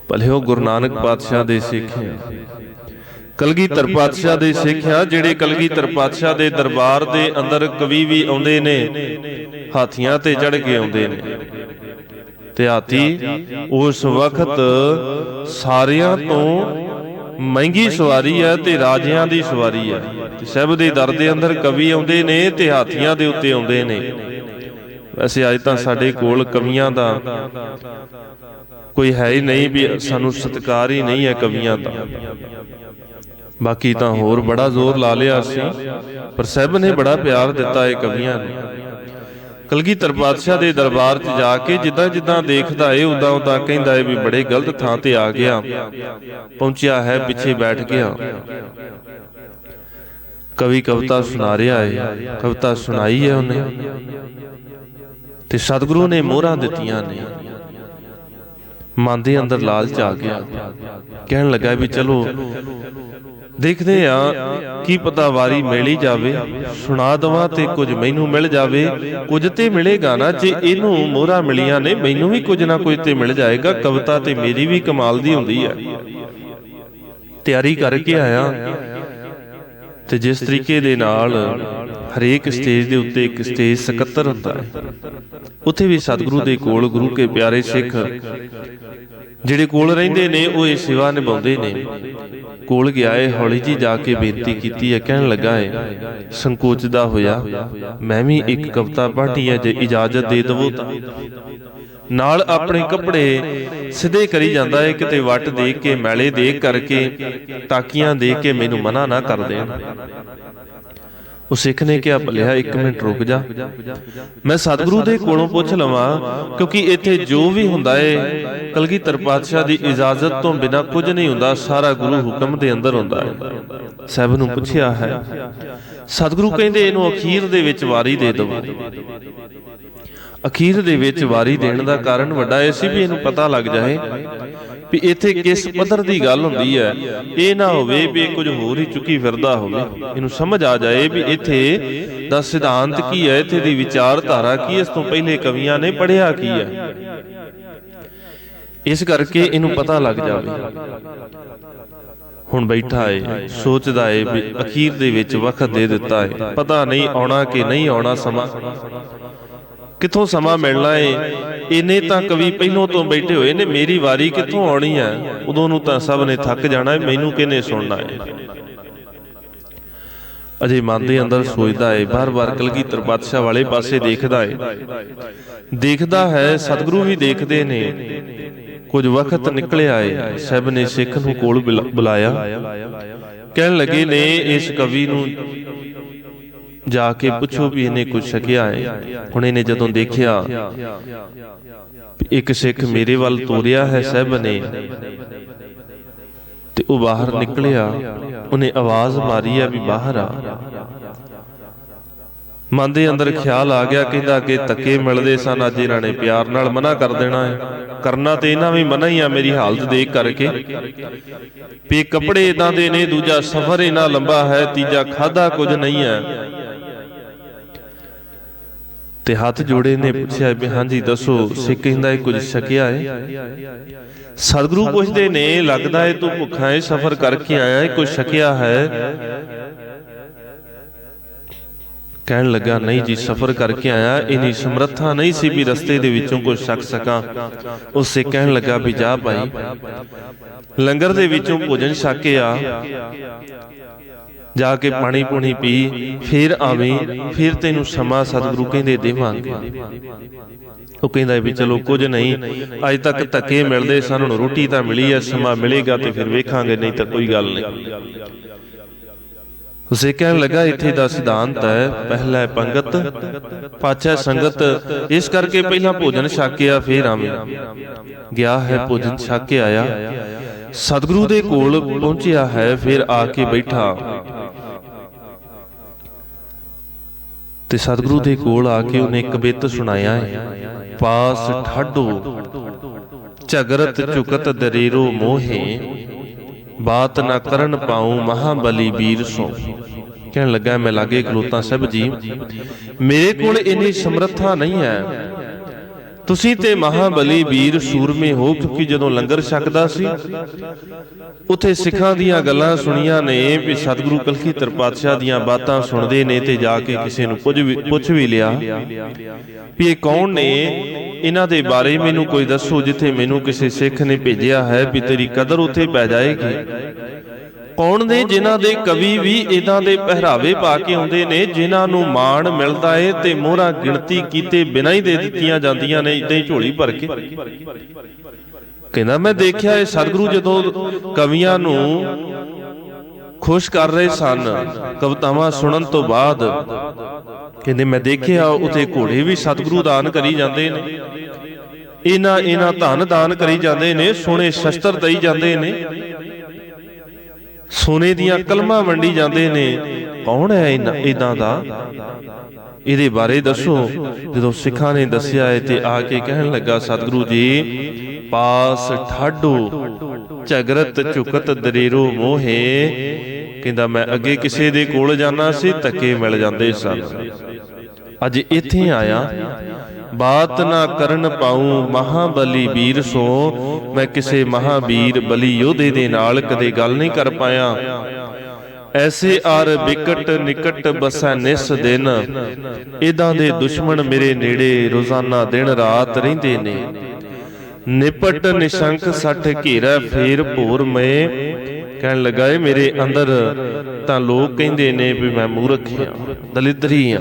ਭਲੇ ਉਹ ਗੁਰੂ ਨਾਨਕ ਪਾਤਸ਼ਾਹ ਦੇ ਸਿੱਖ ਆ, ਕਲਗੀਧਰ ਪਾਤਸ਼ਾਹ ਦੇ ਸਿੱਖ ਆ, ਜਿਹੜੇ ਕਲਗੀਧਰ ਪਾਤਸ਼ਾਹ ਦੇ ਦਰਬਾਰ ਦੇ ਅੰਦਰ ਕਵੀ ਵੀ ਆਉਂਦੇ ਨੇ, ਹਾਥੀਆਂ ਤੇ ਚੜ੍ਹ ਕੇ ਆਉਂਦੇ ਨੇ। ਤੇ ਹਾਥੀ ਉਸ ਵਕਤ ਸਾਰਿਆਂ ਤੋਂ ਮਹਿੰਗੀ ਸਵਾਰੀ ਹੈ ਤੇ ਰਾਜਿਆਂ ਦੀ ਸਵਾਰੀ ਹੈ। ਤੇ ਸਾਹਿਬ ਦੇ ਦਰ ਦੇ ਅੰਦਰ ਕਵੀ ਆਉਂਦੇ ਨੇ ਤੇ ਹਾਥੀਆਂ ਦੇ ਉੱਤੇ ਆਉਂਦੇ ਨੇ। ਵੈਸੇ ਅੱਜ ਤਾਂ ਸਾਡੇ ਕੋਲ ਕਵੀਆਂ ਦਾ ਕੋਈ ਹੈ ਹੀ ਨਹੀਂ, ਵੀ ਸਾਨੂੰ ਸਤਿਕਾਰ ਹੀ ਨਹੀਂ ਹੈ ਕਵੀਆਂ ਦਾ। ਬਾਕੀ ਤਾਂ ਹੋਰ ਬੜਾ ਜ਼ੋਰ ਲਾ ਲਿਆ ਸੀ, ਪਰ ਸਾਹਿਬ ਨੇ ਬੜਾ ਪਿਆਰ ਦਿੱਤਾ ਹੈ ਕਵੀਆਂ ਨੂੰ। ਕਲਗੀਧਰ ਪਾਤਸ਼ਾਹ ਦੇ ਦਰਬਾਰ 'ਚ ਜਾ ਕੇ ਜਿੱਦਾਂ ਜਿੱਦਾਂ ਦੇਖਦਾ ਏ ਉਦਾਂ ਉਦਾਂ ਕਹਿੰਦਾ ਏ ਵੀ ਬੜੇ ਗਲਤ ਥਾਂ ਤੇ ਆ ਗਿਆ, ਪਹੁੰਚਿਆ ਹੈ ਪਿੱਛੇ ਬੈਠ ਗਿਆ। ਕਵੀ ਕਵਿਤਾ ਸੁਣਾ ਰਿਹਾ ਏ, ਕਵਿਤਾ ਸੁਣਾਈ ਹੈ ਉਹਨੇ ਤੇ ਸਤਿਗੁਰੂ ਨੇ ਮੋਹਰਾਂ ਦਿੱਤੀਆਂ ਨੇ। ਮਨ ਦੇ ਅੰਦਰ ਲਾਲਚ ਆ ਗਿਆ, ਕਹਿਣ ਲੱਗਾ ਵੀ ਚਲੋ ਦੇਖਦੇ ਆ, ਕੀ ਪਤਾ ਵਾਰੀ ਮਿਲ ਹੀ ਜਾਵੇ, ਸੁਣਾ ਦਵਾਂ ਤੇ ਕੁਝ ਮੈਨੂੰ ਮਿਲ ਜਾਵੇ। ਕੁਝ ਤੇ ਮਿਲੇਗਾ ਨਾ, ਜੇ ਇਹਨੂੰ ਮੋਹਰਾਂ ਮਿਲੀਆਂ ਨੇ ਮੈਨੂੰ ਵੀ ਕੁਝ ਨਾ ਕੁਝ ਤੇ ਮਿਲ ਜਾਏਗਾ। ਕਵਿਤਾ ਤੇ ਮੇਰੀ ਵੀ ਕਮਾਲ ਦੀ ਹੁੰਦੀ ਹੈ। ਤਿਆਰੀ ਕਰਕੇ ਆਇਆ ਤੇ ਜਿਸ ਤਰੀਕੇ ਦੇ ਨਾਲ ਹਰੇਕ ਸਟੇਜ ਦੇ ਉੱਤੇ ਇੱਕ ਸਟੇਜ ਸਕੱਤਰ ਹੁੰਦਾ ਹੈ, ਉੱਥੇ ਵੀ ਸਤਿਗੁਰੂ ਦੇ ਕੋਲ ਗੁਰੂ ਕੇ ਪਿਆਰੇ ਸਿੱਖ ਜਿਹੜੇ ਕੋਲ ਰਹਿੰਦੇ ਨੇ ਉਹ ਇਹ ਸੇਵਾ ਨਿਭਾਉਂਦੇ ਨੇ। ਕੋਲ ਗਿਆ ਏ, ਹੌਲੀ ਜੀ ਜਾ ਕੇ ਬੇਨਤੀ ਕੀਤੀ ਹੈ, ਕਹਿਣ ਲੱਗਾ ਏ ਸੰਕੋਚਦਾ ਹੋਇਆ, ਮੈਂ ਵੀ ਇੱਕ ਕਵਿਤਾ ਪੜ੍ਹਨੀ ਹੈ, ਜੇ ਇਜਾਜ਼ਤ ਦੇ ਦਵੋ ਤਾਂ। ਨਾਲ ਆਪਣੇ ਕੱਪੜੇ ਸਿੱਧੇ ਕਰੀ ਜਾਂਦਾ ਏ, ਕਿਤੇ ਵੱਟ ਦੇਖ ਕੇ, ਮੈਲੇ ਦੇਖ ਕਰਕੇ, ਤਾਕੀਆਂ ਦੇਖ ਕੇ ਮੈਨੂੰ ਮਨਾ ਨਾ ਕਰ ਦੇਣ। ਉਹ ਸਿੱਖ ਨੇ ਕਿਹਾ ਭਲਿਆ ਇੱਕ ਮਿੰਟ ਰੁਕ ਜਾ, ਮੈਂ ਸਤਿਗੁਰੂ ਦੇ ਕੋਲੋਂ ਪੁੱਛ ਲਵਾਂ, ਕਿਉਂਕਿ ਇੱਥੇ ਜੋ ਵੀ ਹੁੰਦਾ ਏ ਕਲਗੀਧਰ ਪਾਤਸ਼ਾਹ ਦੀ ਇਜਾਜ਼ਤ ਤੋਂ ਬਿਨਾਂ ਕੁਝ ਨਹੀਂ ਹੁੰਦਾ, ਸਾਰਾ ਗੁਰੂ ਹੁਕਮ ਦੇ ਅੰਦਰ ਹੁੰਦਾ ਹੈ। ਸਾਹਿਬ ਨੂੰ ਪੁੱਛਿਆ ਹੈ, ਸਤਿਗੁਰੂ ਕਹਿੰਦੇ ਇਹਨੂੰ ਅਖੀਰ ਦੇ ਵਿੱਚ ਵਾਰੀ ਦੇ ਦਿਓ। ਅਖੀਰ ਦੇ ਵਿੱਚ ਵਾਰੀ ਦੇਣ ਦਾ ਕਾਰਨ ਵੱਡਾ ਇਹ ਸੀ ਵੀ ਇਹਨੂੰ ਪਤਾ ਲੱਗ ਜਾਏ ਵੀ ਇੱਥੇ ਕਿਸ ਪੱਧਰ ਦੀ ਗੱਲ ਹੁੰਦੀ ਹੈ। ਇਹ ਨਾ ਹੋਵੇ ਵੀ ਕੁਝ ਹੋਰ ਹੀ ਚੁੱਕੀ ਫਿਰਦਾ ਹੋਵੇ, ਇਹਨੂੰ ਸਮਝ ਆ ਜਾਏ ਵੀ ਇੱਥੇ ਦਾ ਸਿਧਾਂਤ ਕੀ ਹੈ, ਇੱਥੇ ਦੀ ਵਿਚਾਰਧਾਰਾ ਕੀ, ਇਸ ਤੋਂ ਪਹਿਲੇ ਕਵੀਆਂ ਨੇ ਪੜ੍ਹਿਆ ਕੀ ਹੈ। ਇਸ ਕਰਕੇ ਇਹਨੂੰ ਪਤਾ ਲੱਗ ਜਾਵੇ। ਹੁਣ ਬੈਠਾ ਏ, ਸੋਚਦਾ ਏ ਵੀ ਅਖੀਰ ਦੇ ਵਿੱਚ ਵਕਤ ਦੇ ਦਿੱਤਾ ਏ, ਪਤਾ ਨਹੀਂ ਆਉਣਾ ਕਿ ਨਹੀਂ ਆਉਣਾ ਸਮਾਂ, ਕਿੱਥੋਂ ਸਮਾਂ ਮਿਲਣਾ ਏ। ਇਹਨੇ ਤਾਂ ਕਵੀ ਪਹਿਲੋਂ ਤੋਂ ਬੈਠੇ ਹੋਏ ਨੇ, ਮੇਰੀ ਵਾਰੀ ਕਿੱਥੋਂ ਆਉਣੀ ਹੈ, ਉਦੋਂ ਨੂੰ ਤਾਂ ਸਭ ਨੇ ਥੱਕ ਜਾਣਾ, ਮੈਨੂੰ ਕਿਹਨੇ ਸੁਣਨਾ ਏ। ਅਜੇ ਮਨ ਦੇ ਅੰਦਰ ਸੋਚਦਾ ਏ, ਬਾਰ-ਬਾਰ ਕਲਗੀਧਰ ਪਾਤਸ਼ਾਹ ਵਾਲੇ ਪਾਸੇ ਦੇਖਦਾ ਏ, ਦੇਖਦਾ ਹੈ ਸਤਿਗੁਰੂ ਵੀ ਦੇਖਦੇ ਨੇ। ਕੁਝ ਵਕਤ ਨਿਕਲਿਆ ਏ, ਸਾਹਿਬ ਨੇ ਸਿੱਖ ਨੂੰ ਕੋਲ ਬੁਲਾਇਆ, ਕਹਿਣ ਲੱਗੇ ਨੇ ਇਸ ਕਵੀ ਨੂੰ ਜਾ ਕੇ ਪੁੱਛੋ ਵੀ ਇਹਨੇ ਕੁਝ ਛਕਿਆ ਹੈ। ਹੁਣ ਇਹਨੇ ਜਦੋਂ ਦੇਖਿਆ ਇੱਕ ਸਿੱਖ ਮੇਰੇ ਵੱਲ ਤੋਰਿਆ ਹੈ ਸਾਹਿਬ ਨੇ, ਤੇ ਉਹ ਬਾਹਰ ਨਿਕਲਿਆ, ਉਹਨੇ ਆਵਾਜ਼ ਮਾਰੀ ਆ ਵੀ ਬਾਹਰ ਆ। ਮਨ ਦੇ ਅੰਦਰ ਖਿਆਲ ਆ ਗਿਆ, ਕਹਿੰਦਾ ਕਿ ਧੱਕੇ ਮਿਲਦੇ ਸਨ, ਅੱਜ ਇਹਨਾਂ ਨੇ ਪਿਆਰ ਨਾਲ ਮਨਾ ਕਰ ਦੇਣਾ ਹੈ। ਕਰਨਾ ਤੇ ਇਹਨਾਂ ਵੀ ਮਨਾ ਹੀ ਆ ਮੇਰੀ ਹਾਲਤ ਦੇਖ ਕਰਕੇ, ਵੀ ਕੱਪੜੇ ਇਦਾਂ ਦੇ ਨੇ, ਦੂਜਾ ਸਫ਼ਰ ਇੰਨਾ ਲੰਬਾ ਹੈ, ਤੀਜਾ ਖਾਧਾ ਕੁਝ ਨਹੀਂ ਹੈ। ਤੇ ਹੱਥ ਜੋੜੇ ਨੇ ਪੁੱਛਿਆ ਵੀ ਹਾਂਜੀ ਦੱਸੋ। ਸਿੱਖ ਕਹਿੰਦਾ ਇਹ ਕੁਝ ਛਕਿਆ ਹੈ। ਸਤਿਗੁਰੂ ਪੁੱਛਦੇ ਨੇ ਲੱਗਦਾ ਹੈ ਤੂੰ ਭੁੱਖਾ ਹੈ, ਸਫ਼ਰ ਕਰਕੇ ਆਇਆ ਹੈ, ਕੁਝ ਛਕਿਆ ਹੈ। ਕਹਿਣ ਲੱਗਾ, ਨਹੀਂ ਜੀ, ਸਫ਼ਰ ਕਰਕੇ ਆਇਆ, ਇੰਨੀ ਸਮਰੱਥਾ ਨਹੀਂ ਸੀ ਵੀ ਰਸਤੇ ਦੇ ਵਿੱਚੋਂ ਕੁਝ ਛਕ ਸਕਾਂ। ਉਸੇ ਕਹਿਣ ਲੱਗਾ ਵੀ ਜਾ ਭਾਈ, ਲੰਗਰ ਦੇ ਵਿੱਚੋਂ ਭੋਜਨ ਛਕ ਕੇ ਆ, ਜਾ ਕੇ ਪਾਣੀ ਪੂਣੀ ਪੀ, ਫਿਰ ਆਵੀਂ, ਫਿਰ ਤੈਨੂੰ ਸਮਾਂ ਸਤਿਗੁਰੂ ਕਹਿੰਦੇ ਦੇਵਾਂਗੇ। ਉਹ ਕਹਿੰਦਾ ਵੀ ਚਲੋ ਕੁਝ ਨਹੀਂ, ਅੱਜ ਤੱਕ ਧੱਕੇ ਮਿਲਦੇ ਸਨ, ਹੁਣ ਰੋਟੀ ਤਾਂ ਮਿਲੀ ਹੈ, ਸਮਾਂ ਮਿਲੇਗਾ ਤੇ ਫਿਰ ਵੇਖਾਂਗੇ, ਨਹੀਂ ਤਾਂ ਕੋਈ ਗੱਲ ਨਹੀਂ। ਉਸੇ ਕਹਿਣ ਲੱਗਾ, ਇੱਥੇ ਦਾ ਸਿਧਾਂਤ ਹੈ, ਪਹਿਲਾ ਪੰਗਤ ਪਾਛੈ ਸੰਗਤ, ਇਸ ਕਰਕੇ ਪਹਿਲਾਂ ਭੋਜਨ ਛਕ ਕੇ ਆ, ਫਿਰ ਆਵੇਂ। ਗਿਆ ਹੈ, ਭੋਜਨ ਛਕ ਕੇ ਆਇਆ, ਸਤਿਗੁਰੂ ਦੇ ਕੋਲ ਪਹੁੰਚਿਆ ਹੈ, ਫਿਰ ਆ ਕੇ ਬੈਠਾ ਤੇ ਸਤਿਗੁਰੂ ਦੇ ਕੋਲ ਆ ਕੇ ਉਹਨੇ ਇੱਕ ਬਿੱਤ ਸੁਣਾਇਆ ਹੈ, ਪਾਸ ਠਾਡੋ ਝਗਰਤ ਝੁਕਤ ਦਰੇਰੋ ਮੋਹੇ, ਬਾਤ ਨਾ ਕਰਨ ਪਾਉ ਮਹਾਬਲੀ ਵੀਰ ਸੋ। ਕਹਿਣ ਲੱਗਾ, ਮੈਂ ਲਾਗੇ ਖਲੋਤਾ, ਸਾਹਿਬ ਜੀ ਮੇਰੇ ਕੋਲ ਇੰਨੀ ਸਮਰੱਥਾ ਨਹੀਂ ਹੈ, ਤੁਸੀਂ ਤੇ ਮਹਾਬਲੀ ਵੀਰ ਸੂਰਮੇ ਹੋ। ਕਿਉਂਕਿ ਜਦੋਂ ਲੰਗਰ ਛਕਦਾ ਸੀ ਉੱਥੇ ਸਿੱਖਾਂ ਦੀਆਂ ਗੱਲਾਂ ਸੁਣੀਆਂ ਨੇ ਵੀ ਸਤਿਗੁਰੂ ਕਲਗੀਧਰ ਪਾਤਸ਼ਾਹ ਦੀਆਂ ਬਾਤਾਂ ਸੁਣਦੇ ਨੇ, ਤੇ ਜਾ ਕੇ ਕਿਸੇ ਨੂੰ ਪੁੱਛ ਵੀ ਲਿਆ ਵੀ ਇਹ ਕੌਣ ਨੇ, ਇਹਨਾਂ ਦੇ ਬਾਰੇ ਮੈਨੂੰ ਕੋਈ ਦੱਸੋ, ਜਿੱਥੇ ਮੈਨੂੰ ਕਿਸੇ ਸਿੱਖ ਨੇ ਭੇਜਿਆ ਹੈ ਵੀ ਤੇਰੀ ਕਦਰ ਉੱਥੇ ਪੈ ਜਾਏਗੀ। ਕੌਣ ਨੇ ਜਿਨ੍ਹਾਂ ਦੇ ਕਵੀ ਵੀ ਇਦਾਂ ਦੇ ਪਹਿਰਾਵੇ ਪਾ ਕੇ ਆਉਂਦੇ ਨੇ, ਜਿਨ੍ਹਾਂ ਨੂੰ ਮਾਣ ਮਿਲਦਾ ਏ ਤੇ ਮੋਹਰਾਂ ਗਿਣਤੀ ਕੀਤੇ ਬਿਨਾਂ ਹੀ ਦੇ ਦਿੱਤੀਆਂ ਜਾਂਦੀਆਂ ਨੇ, ਇਦਾਂ ਹੀ ਝੋਲੀ ਭਰ ਕੇ। ਕਹਿੰਦਾ, ਮੈਂ ਦੇਖਿਆ ਇਹ ਸਤਿਗੁਰੂ ਜਦੋਂ ਕਵੀਆਂ ਨੂੰ ਖੁਸ਼ ਕਰ ਰਹੇ ਸਨ ਕਵਿਤਾਵਾਂ ਸੁਣਨ ਤੋਂ ਬਾਅਦ, ਕਹਿੰਦੇ ਮੈਂ ਦੇਖਿਆ ਉੱਥੇ ਘੋੜੇ ਵੀ ਸਤਿਗੁਰੂ ਦਾਨ ਕਰੀ ਜਾਂਦੇ ਨੇ, ਇਹਨਾਂ ਧਨ ਦਾਨ ਕਰੀ ਜਾਂਦੇ ਨੇ, ਸੋਹਣੇ ਸ਼ਸਤਰ ਦਈ ਜਾਂਦੇ ਨੇ, ਸੋਨੇ ਦੀਆਂ ਕਲਮਾਂ ਵੰਡੀ ਜਾਂਦੇ ਨੇ। ਕੌਣ ਹੈ ਇਦਾਂ ਦਾ, ਇਹਦੇ ਬਾਰੇ ਦੱਸੋ। ਜਦੋਂ ਸਿੱਖਾਂ ਨੇ ਦੱਸਿਆ ਹੈ ਤੇ ਆ ਕੇ ਕਹਿਣ ਲੱਗਾ, ਸਤਿਗੁਰੂ ਜੀ ਪਾਸ ਠਾਡੋ ਝਗਰਤ ਝੁਕਤ ਦਰੇਰੋ ਮੋਹੇ। ਕਹਿੰਦਾ, ਮੈਂ ਅੱਗੇ ਕਿਸੇ ਦੇ ਕੋਲ ਜਾਣਾ ਸੀ, ਧੱਕੇ ਮਿਲ ਜਾਂਦੇ ਸਨ, ਅੱਜ ਇੱਥੇ ਆਇਆ, ਬਾਤ ਨਾ ਕਰਨ ਪਾਉ ਮਹਾਬਲੀ ਵੀਰ ਸੋ। ਮੈਂ ਕਿਸੇ ਮਹਾਵੀਰ ਬਲੀ ਯੋਧੇ ਦੇ ਨਾਲ ਕਦੇ ਗੱਲ ਨਹੀਂ ਕਰ ਪਾਇਆ। ਐਸੇ ਆਰ ਵਿਕਟ ਨਿਕਟ ਬਸੈ ਨਿਸ ਦਿਨ, ਇਦਾਂ ਦੇ ਦੁਸ਼ਮਣ ਮੇਰੇ ਨੇੜੇ ਰੋਜ਼ਾਨਾ ਦਿਨ ਰਾਤ ਰਹਿੰਦੇ ਨੇ। ਨਿਪਟ ਨਿਸ਼ੰਕ ਸੱਠ ਘੇਰਾ ਫੇਰ ਭੋਰ ਮਏ। ਕਹਿਣ ਲੱਗਾ, ਇਹ ਮੇਰੇ ਅੰਦਰ ਤਾਂ ਲੋਕ ਕਹਿੰਦੇ ਨੇ ਵੀ ਮੈਂ ਮੂਰਖ ਹਾਂ, ਦਲਿਦਰੀ ਹਾਂ,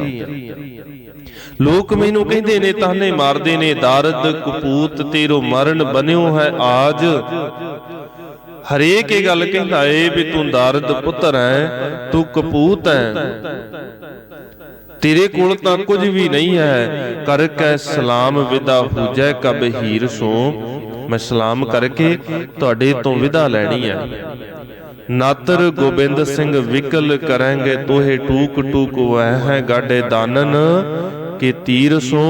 ਲੋਕ ਮੈਨੂੰ ਕਹਿੰਦੇ ਨੇ, ਤਾਨੇ ਮਾਰਦੇ ਨੇ, ਦਾਰਦ ਕਪੂਤ ਤੇਰੋ ਮਰਨ ਬਨਿਓ ਹੈ ਆਜ। ਹਰੇਕ ਇਹ ਗੱਲ ਕਹਿੰਦਾ ਏ ਵੀ ਤੂੰ ਦਾਰਦ ਪੁੱਤਰ ਹੈ, ਤੂੰ ਕਪੂਤ ਹੈ, ਤੇਰੇ ਕੋਲ ਤਾਂ ਕੁਝ ਵੀ ਨਹੀਂ ਹੈ। ਕਰਕੇ ਸਲਾਮ ਵਿਦਾ ਪੂਜੈ ਕਬ ਹੀਰ ਸੋ। ਮੈਂ ਸਲਾਮ ਕਰਕੇ ਤੁਹਾਡੇ ਤੋਂ ਵਿਦਾ ਲੈਣੀ ਹੈ। ਨਾਤਰ ਗੋਬਿੰਦ ਸਿੰਘ ਵਿਕਲ ਕਰਾਂਗੇ ਤੋਹੇ ਟੂਕ ਟੂਕ ਵਹਿ ਹੈ ਗਾਡੇ ਦਾਨਨ ਕੇ ਤੀਰ ਸੋ।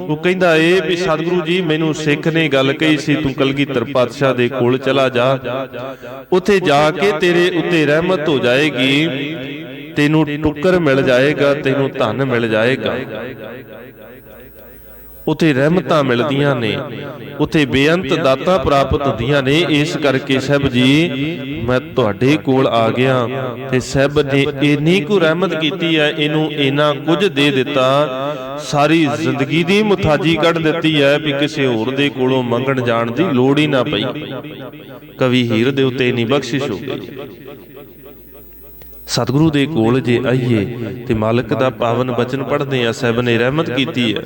ਉਹ ਕਹਿੰਦਾ ਇਹ ਵੀ ਸਤਿਗੁਰੂ ਜੀ ਮੈਨੂੰ ਸਿੱਖ ਨੇ ਗੱਲ ਕਹੀ ਸੀ, ਤੂੰ ਕਲਗੀਧਰ ਪਾਤਸ਼ਾਹ ਦੇ ਕੋਲ ਚਲਾ ਜਾ, ਉੱਥੇ ਜਾ ਕੇ ਤੇਰੇ ਉੱਤੇ ਰਹਿਮਤ ਹੋ ਜਾਏਗੀ, ਤੈਨੂੰ ਟੁੱਕਰ ਮਿਲ ਜਾਏਗਾ, ਤੈਨੂੰ ਧਨ ਮਿਲ ਜਾਏਗਾ। ਉੱਥੇ ਰਹਿਮਤਾਂ ਮਿਲਦੀਆਂ ਨੇ, ਉੱਥੇ ਬੇਅੰਤ ਦਾਤਾਂ ਪ੍ਰਾਪਤ ਹੁੰਦੀਆਂ ਨੇ। ਇਸ ਕਰਕੇ ਸਾਹਿਬ ਜੀ ਮੈਂ ਤੁਹਾਡੇ ਕੋਲ ਆ ਗਿਆ ਤੇ ਸਾਹਿਬ ਨੇ ਇੰਨੀ ਕੁ ਰਹਿਮਤ ਕੀਤੀ ਹੈ, ਇਹਨੂੰ ਇੰਨਾ ਕੁਝ ਦੇ ਦਿੱਤਾ, ਸਾਰੀ ਜ਼ਿੰਦਗੀ ਦੀ ਮੁਤਾਜੀ ਕੱਢ ਦਿੱਤੀ ਹੈ ਵੀ ਕਿਸੇ ਹੋਰ ਦੇ ਕੋਲੋਂ ਮੰਗਣ ਜਾਣ ਦੀ ਲੋੜ ਹੀ ਨਾ ਪਈ। ਕਵੀ ਹੀਰ ਦੇ ਉੱਤੇ ਇੰਨੀ ਬਖਸ਼ਿਸ਼ ਹੋ ਗਈ। ਸਤਿਗੁਰੂ ਦੇ ਕੋਲ ਜੇ ਆਈਏ ਤੇ ਮਾਲਕ ਦਾ ਪਾਵਨ ਬਚਨ ਪੜ੍ਹਦੇ ਆ, ਸਾਹਿਬ ਨੇ ਰਹਿਮਤ ਕੀਤੀ ਹੈ।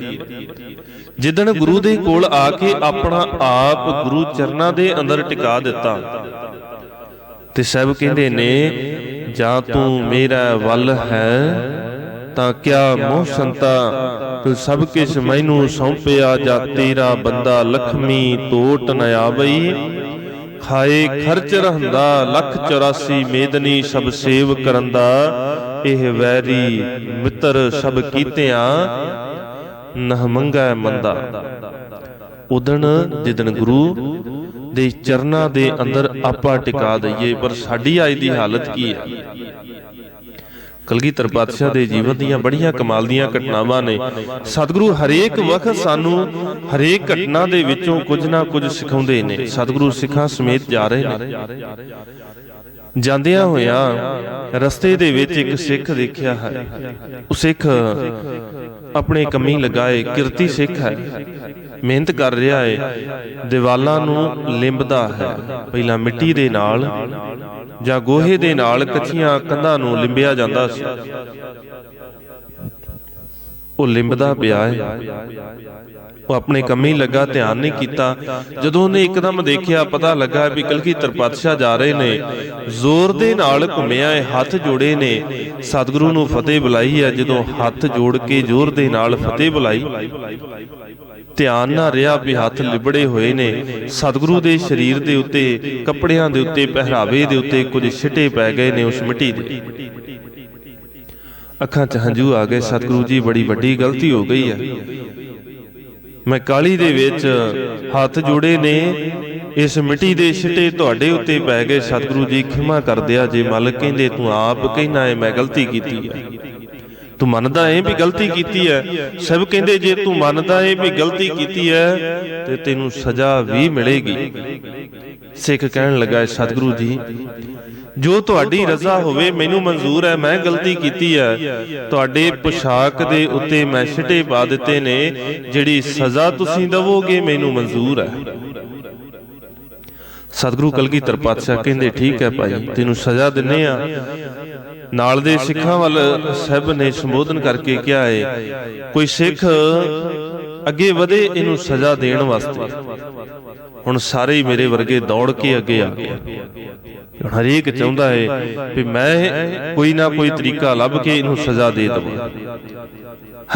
ਜਿੱਦਣ ਗੁਰੂ ਦੇ ਕੋਲ ਆ ਕੇ ਆਪਣਾ ਆਪ ਗੁਰੂ ਚਰਨਾਂ ਦੇ ਅੰਦਰ ਟਿਕਾ ਦਿੱਤਾ ਤੇ ਸਾਹਿਬ ਕਹਿੰਦੇ ਨੇ, ਜਾਂ ਤੂੰ ਮੇਰਾ ਵੱਲ ਹੈ ਤਾਂ ਕਿਆ ਮੋਹ ਸੰਤਾ, ਤੂੰ ਸਭ ਕੁਛ ਮੈਨੂੰ ਸੌਂਪਿਆ, ਜਾਂ ਤੇਰਾ ਬੰਦਾ ਲਖਮੀ ਟੋਟ ਨ ਆਵਈ। ਖਾਏ ਖਰਚ ਰਹਿੰਦਾ 184 ਮੇਦਨੀ, ਸਭ ਸੇਵ ਕਰੰਦਾ, ਇਹ ਵੈਰੀ ਮਿੱਤਰ ਸਭ ਕੀਤਿਆਂ ਨਹ ਮੰਗੈ ਮੰਦਾ। ਉਦਣ ਜਿਦਣ ਗੁਰੂ ਦੇ ਚਰਨਾਂ ਦੇ ਅੰਦਰ ਆਪਾਂ ਟਿਕਾ ਦਈਏ, ਪਰ ਸਾਡੀ ਅੱਜ ਦੀ ਹਾਲਤ ਕੀ ਹੈ? ਕਲਗੀਧਰ ਪਾਤਸ਼ਾਹ ਦੇ ਜੀਵਨ ਦੀਆਂ ਬੜੀਆਂ ਕਮਾਲ ਦੀਆਂ ਘਟਨਾਵਾਂ ਨੇ। ਸਤਿਗੁਰੂ ਹਰੇਕ ਵਕਤ ਸਾਨੂੰ ਹਰੇਕ ਘਟਨਾ ਦੇ ਵਿੱਚੋਂ ਕੁਝ ਨਾ ਕੁਝ ਸਿਖਾਉਂਦੇ ਨੇ। ਸਤਿਗੁਰੂ ਸਿੱਖਾਂ ਸਮੇਤ ਜਾ ਰਹੇ ਨੇ। ਜਾਂਦਿਆਂ ਹੋਇਆਂ ਰਸਤੇ ਦੇ ਵਿੱਚ ਇੱਕ ਸਿੱਖ ਦੇਖਿਆ ਹੈ। ਉਹ ਸਿੱਖ ਆਪਣੇ ਕੰਮੀ ਲਗਾਏ, ਕਿਰਤੀ ਸਿੱਖ ਹੈ, ਮਿਹਨਤ ਕਰ ਰਿਹਾ ਹੈ, ਦੀਵਾਲਾਂ ਨੂੰ ਲਿੰਬਦਾ ਹੈ। ਪਹਿਲਾਂ ਮਿੱਟੀ ਦੇ ਨਾਲ ਜਾਂ ਗੋਹੇ ਦੇ ਨਾਲ ਕੱਚੀਆਂ ਕੰਧਾਂ ਨੂੰ ਲਿੰਬਿਆ ਜਾਂਦਾ ਸੀ। ਉਹ ਲਿੰਬਦਾ ਪਿਆ ਹੈ। ਉਹ ਆਪਣੇ ਕੰਮੀ ਲੱਗਾ, ਧਿਆਨ ਨਹੀਂ ਕੀਤਾ। ਜਦੋਂ ਉਹਨੇ ਇੱਕਦਮ ਦੇਖਿਆ, ਪਤਾ ਲੱਗਾ ਵੀ ਕਲਗੀਧਰ ਪਾਤਸ਼ਾਹ ਜਾ ਰਹੇ ਨੇ। ਜ਼ੋਰ ਦੇ ਨਾਲ ਘੁੰਮਿਆ ਹੈ, ਹੱਥ ਜੋੜੇ ਨੇ, ਸਤਿਗੁਰੂ ਨੂੰ ਫਤਿਹ ਬੁਲਾਈ ਹੈ। ਜਦੋਂ ਹੱਥ ਜੋੜ ਕੇ ਜ਼ੋਰ ਦੇ ਨਾਲ ਫਤਿਹ ਬੁਲਾਈ, ਧਿਆਨ ਨਾ ਰਿਹਾ ਵੀ ਹੱਥ ਲਿਬੜੇ ਹੋਏ ਨੇ। ਸਤਿਗੁਰੂ ਦੇ ਸਰੀਰ ਦੇ ਉੱਤੇ, ਕੱਪੜਿਆਂ ਦੇ ਉੱਤੇ, ਪਹਿਰਾਵੇ ਦੇ ਉੱਤੇ ਕੁਝ ਛਿੱਟੇ ਪੈ ਗਏ ਨੇ ਉਸ ਮਿੱਟੀ ਦੇ। ਅੱਖਾਂ 'ਚ ਹੰਝੂ ਆ ਗਏ। ਸਤਿਗੁਰੂ ਜੀ, ਬੜੀ ਵੱਡੀ ਗਲਤੀ ਹੋ ਗਈ ਹੈ। ਮੈਂ ਕਾਹਲੀ ਦੇ ਵਿੱਚ ਹੱਥ ਜੋੜੇ ਨੇ, ਇਸ ਮਿੱਟੀ ਦੇ ਛਿੱਟੇ ਤੁਹਾਡੇ ਉੱਤੇ ਪੈ ਗਏ। ਸਤਿਗੁਰੂ ਜੀ ਖਿਮਾ ਕਰ ਦਿਆ ਜੇ ਮਾਲਕ। ਕਹਿੰਦੇ ਤੂੰ ਆਪ ਕਹਿਣਾ ਹੈ ਮੈਂ ਗਲਤੀ ਕੀਤੀ ਹੈ, ਤੂੰ ਮੰਨਦਾ ਏ ਵੀ ਗਲਤੀ ਕੀਤੀ ਹੈ। ਸਭ ਕਹਿੰਦੇ ਜੇ ਤੂੰ ਮੰਨਦਾ ਏ ਵੀ ਗਲਤੀ ਕੀਤੀ ਹੈ ਤੇ ਤੈਨੂੰ ਸਜ਼ਾ ਵੀ ਮਿਲੇਗੀ। ਸਿੱਖ ਕਹਿਣ ਲੱਗਾ, ਸਤਿਗੁਰੂ ਜੀ ਜੋ ਤੁਹਾਡੀ ਰਜ਼ਾ ਹੋਵੇ ਮੈਨੂੰ ਮਨਜ਼ੂਰ ਹੈ, ਮੈਂ ਗਲਤੀ ਕੀਤੀ ਹੈ। ਤੁਹਾਡੇ ਪੁਸ਼ਾਕ ਦੇ ਉੱਤੇ ਮੈਂ ਛਿੱਟੇ ਪਾ ਦਿੱਤੇ ਨੇ, ਜਿਹੜੀ ਸਜ਼ਾ ਤੁਸੀਂ ਦਵੋਗੇ ਮੈਨੂੰ ਮਨਜ਼ੂਰ ਹੈ। ਸਤਿਗੁਰੂ ਕਲਗੀਧਰ ਪਾਤਸ਼ਾਹ ਕਹਿੰਦੇ ਠੀਕ ਹੈ ਭਾਈ, ਤੈਨੂੰ ਸਜ਼ਾ ਦਿੰਨੇ ਆ। ਨਾਲ ਦੇ ਸਿੱਖਾਂ ਵੱਲ ਸਾਹਿਬ ਨੇ ਸੰਬੋਧਨ ਕਰਕੇ ਕਿਹਾ ਹੈ, ਕੋਈ ਸਿੱਖ ਅੱਗੇ ਵਧੇ ਇਹਨੂੰ ਸਜ਼ਾ ਦੇਣ ਵਾਸਤੇ। ਹੁਣ ਸਾਰੇ ਮੇਰੇ ਵਰਗੇ ਦੌੜ ਕੇ ਅੱਗੇ ਆ ਗਏ। ਹਰੇਕ ਚਾਹੁੰਦਾ ਹੈ ਵੀ ਮੈਂ ਕੋਈ ਨਾ ਕੋਈ ਤਰੀਕਾ ਲੱਭ ਕੇ ਇਹਨੂੰ ਸਜ਼ਾ ਦੇ ਦੇਵਾਂ।